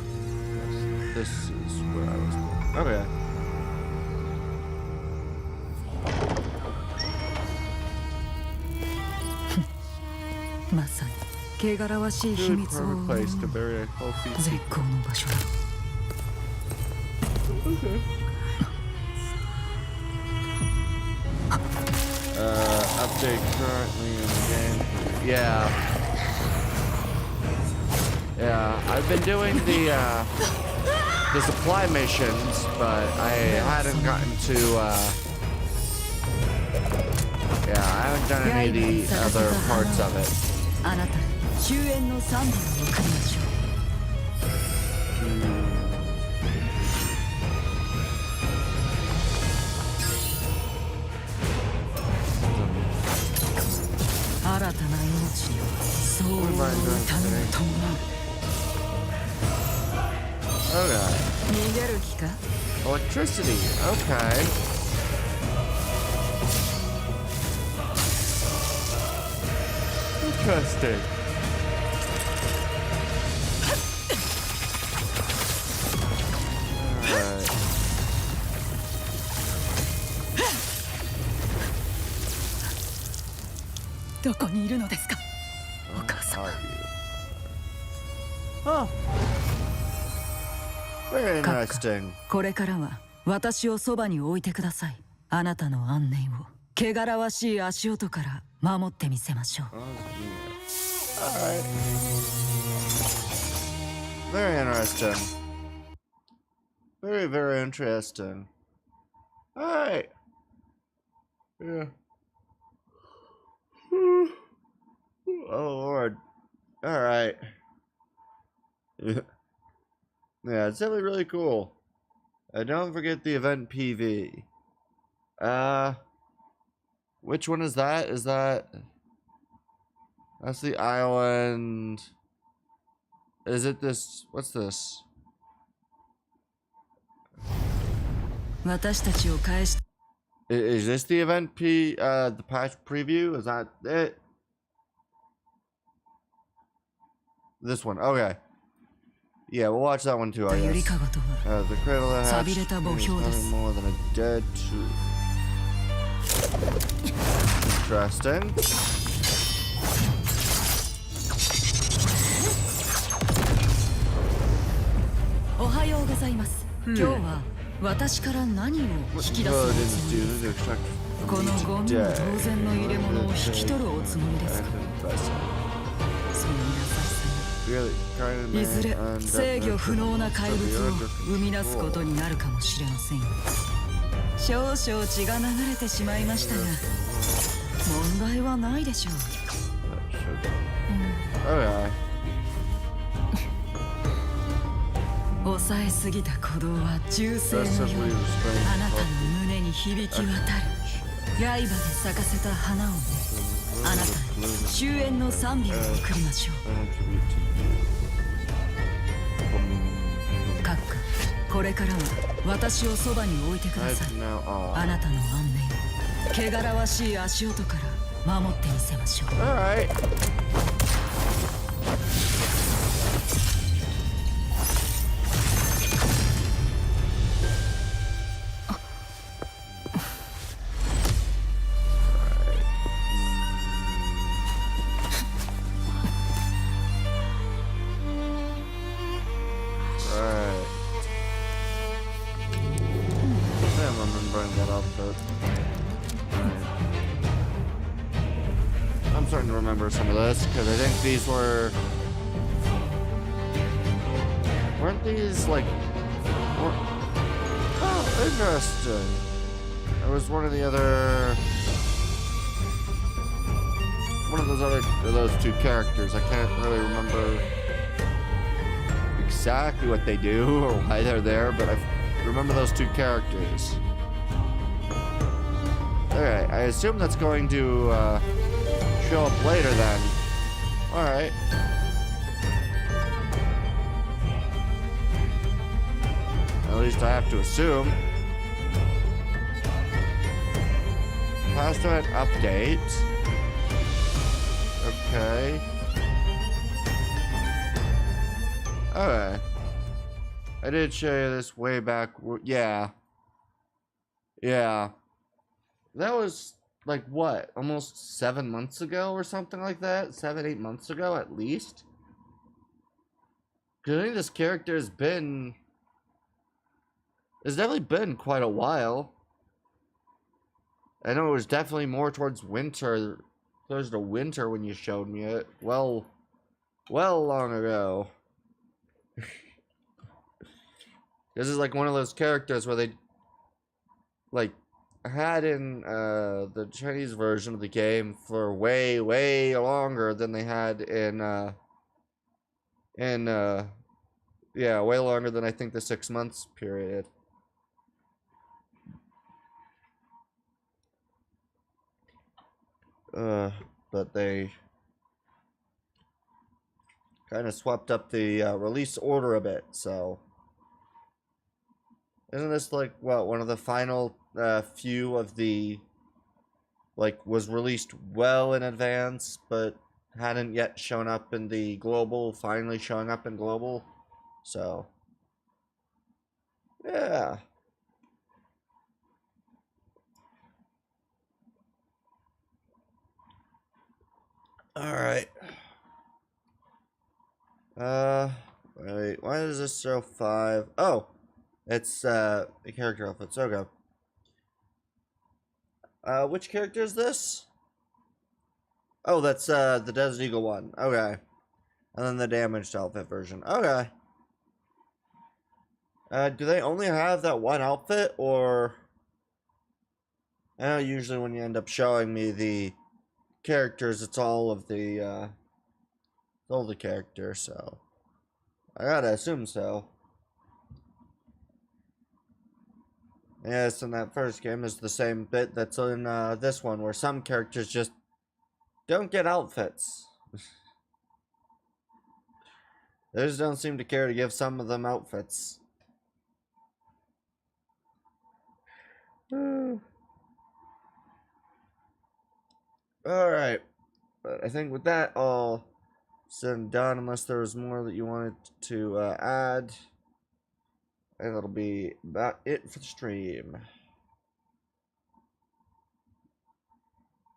This is where I was born. Okay. まさに汚らわしい秘 Good 密を perfect place to bury a healthy 絶好の場所だ。 Update currently in the game. Yeah. Yeah, I've been doing the supply missions, but I hadn't gotten to yeah, I haven't done any of the other parts of it. あなたに終焉の賛美を送りましょう。 新たな命にはそう痛みが伴う。 Okay. 逃げる気か？ Electricity. Okay. Interesting. Alright. どこにいるのですか？お母様。 Oh. Very 閣 interesting. 下、これからは私をそばに置いてください。あなたの安寧を汚らわしい足音から守ってみせましょう。 Alright. Very interesting. Very, very interesting. Alright. Yeah. Oh Lord. Alright. Yeah. Yeah, it's definitely really cool. Don't forget the event PV. Which one is that? Is that... That's the island... Is it this... What's this? 私たちを返し Is this the event the patch preview? Is that it? This one, okay. Yeah, we'll watch that one too, I たゆり guess. かごとは The cradle that 寂 hatched れた墓 is 標です nothing more than a dead tree. Interesting. おはようございます。今日は私から何を引き出す Good おつも is り due です to か？ extract このゴミも当然の入れ物を引き取るおつもりですか？ その優しさ Really, kind of にいずれ man, 制御不能な怪物を生み出すことになるかもしれませんよ。少々血が流れてしまいましたが問題はないでしょう。 Okay. 抑えすぎた鼓動は銃声のようにあなたの胸に響き渡る。刃で咲かせた花をね、あなたに終焉の賛美を送りましょう。閣下、これからは私をそばに置いてください。あなたの安寧を汚らわしい足音から守ってみせましょう。 Alright. I'm starting to remember some of this because I think these weren't these like oh, interesting. It was one of those two characters. I can't really remember exactly what they do or why they're there, but I remember those two characters. Alright, I assume that's going to show up later then. Alright. At least I have to assume. Past event update. Okay. Alright. I did show you this way back. Yeah. Yeah. That was, like, what? Almost 7 months ago or something like that? 7, 8 months ago, at least? Because I think this character has been... It's definitely been quite a while. I know it was definitely more towards winter. Closer to winter when you showed me it. Well long ago. This is like one of those characters where they, like, had in the Chinese version of the game for way longer than they had in yeah, way longer than I think the 6 months period. But they kind of swapped up the release order a bit, so isn't this like what, one of the final few of the, like, was released well in advance but hadn't yet shown up in the global, finally showing up in global? So yeah. Alright. Wait, why does this show 5? Oh, it's the character outfits. Okay. Which character is this? Oh, that's the Desert Eagle one. Okay. And then the damaged outfit version. Okay. Do they only have that one outfit, or... I know usually when you end up showing me the characters, it's all of the, characters, so... I gotta assume so. Yes, in that first game is the same bit that's in this one, where some characters just don't get outfits. They just don't seem to care to give some of them outfits. Alright. But I think with that all said and done, unless there was more that you wanted to add, and that'll be about it for the stream.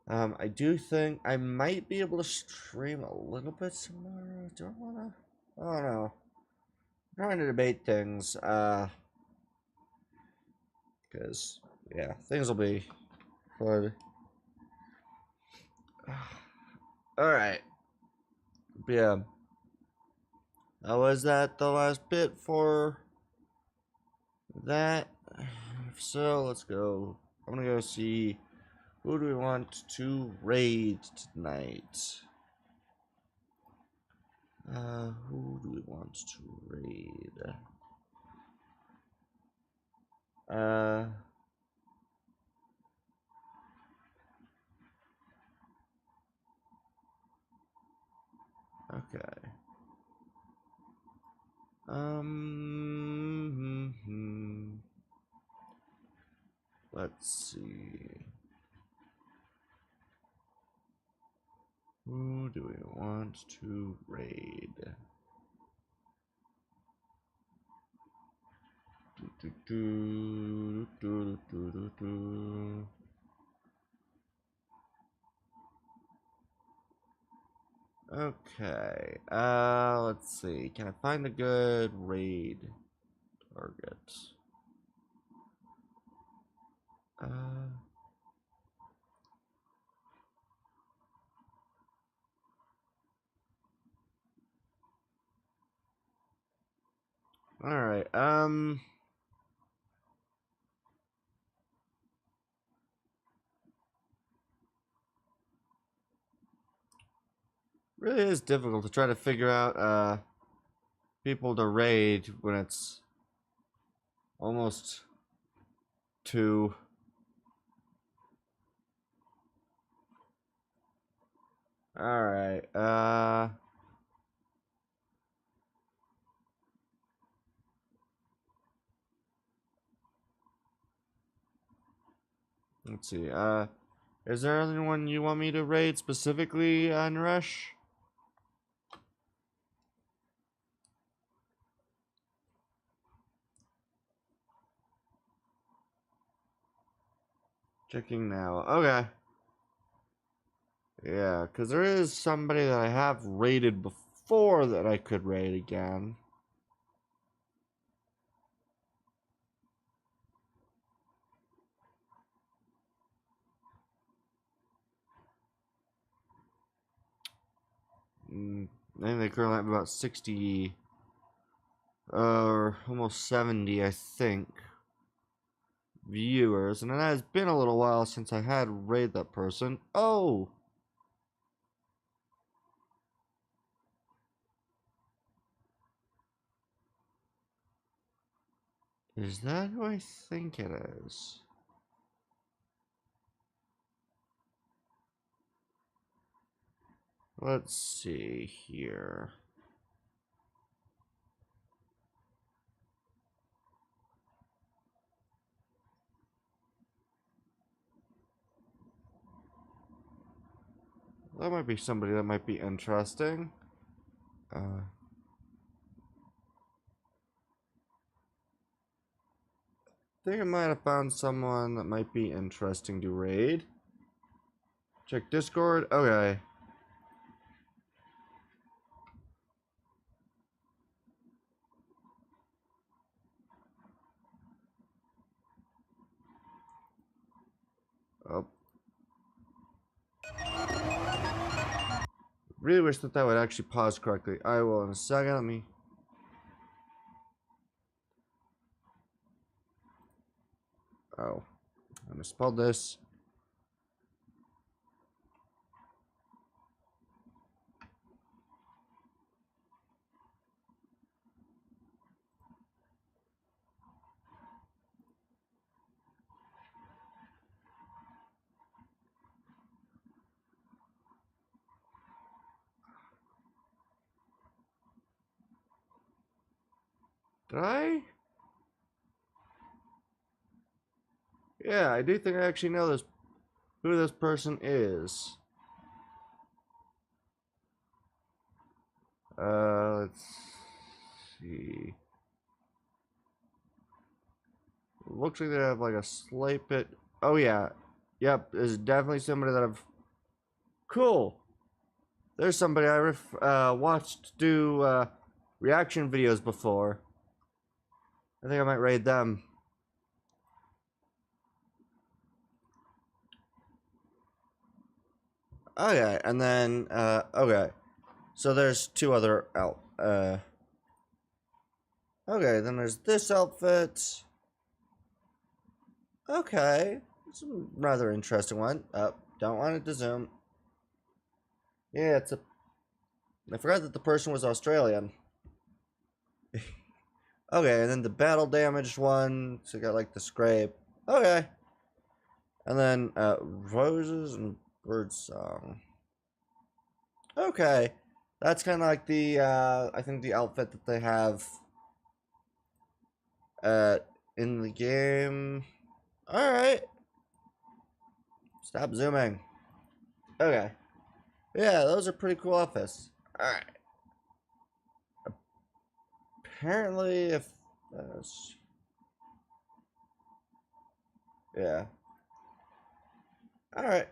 I do think I might be able to stream a little bit tomorrow. Do I wanna? I don't know. I'm trying to debate things. Because, yeah, things will be fun. Alright. Yeah. Was that the last bit for that? If so, let's go. I'm gonna go see who do we want to raid tonight. Who do we want to raid? Okay. Let's see. Who do we want to raid? Okay. Let's see. Can I find a good raid target? Alright, really is difficult to try to figure out, people to raid when it's almost 2. Alright, let's see, is there anyone you want me to raid specifically, Naresh? Checking now. Okay. Yeah, because there is somebody that I have raided before that I could raid again. I think they currently have about 60, or almost 70, I think, viewers. And it has been a little while since I had raided that person. Oh! Is that who I think it is? Let's see here. That might be somebody that might be interesting. I think I might have found someone that might be interesting to raid. Check Discord. Okay. Oh. Really wish that would actually pause correctly. I will in a second. Let me. Oh. I misspelled this. Did I? Yeah, I do think I actually know this, who this person is. Let's see. Looks like they have like a slight bit. Oh yeah, yep. There's definitely somebody that I've. Cool. There's somebody I watched do reaction videos before. I think I might raid them. Okay, and then okay. So there's two other okay, then there's this outfit. Okay. It's a rather interesting one. Don't want it to zoom. Yeah, it's a I forgot that the person was Australian. Okay, and then the battle damaged one. So you got like the scrape. Okay. And then roses and birdsong. Okay. That's kind of like the I think the outfit that they have in the game. All right. Stop zooming. Okay. Yeah, those are pretty cool outfits. All right. Apparently, if yeah. All right.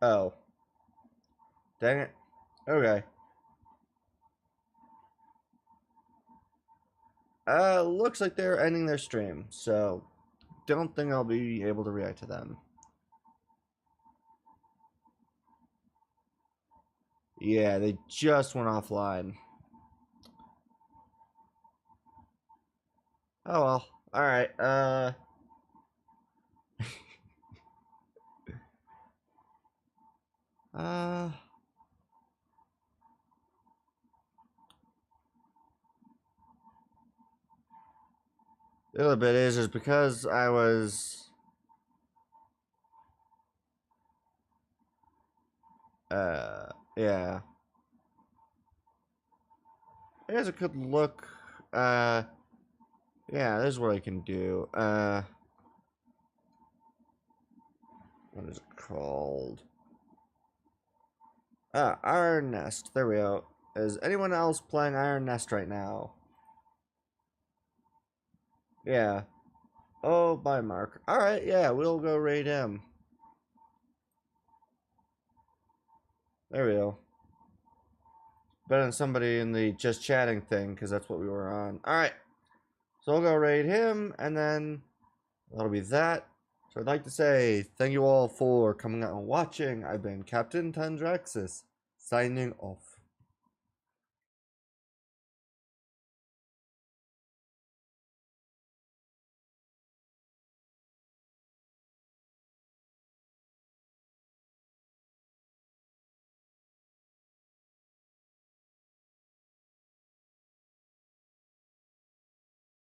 Oh. Dang it. Okay. Looks like they're ending their stream, so don't think I'll be able to react to them. Yeah, they just went offline. Oh well. Alright, the other bit is because I was Yeah. Here's a good look. Yeah, this is what I can do. What is it called? Iron Nest. There we go. Is anyone else playing Iron Nest right now? Yeah. Oh, bye, Mark. Alright, yeah, we'll go raid him. There we go. Better than somebody in the just chatting thing, because that's what we were on. Alright. So we'll go raid him, and then that'll be that. So I'd like to say thank you all for coming out and watching. I've been Captain Tandraxis, signing off.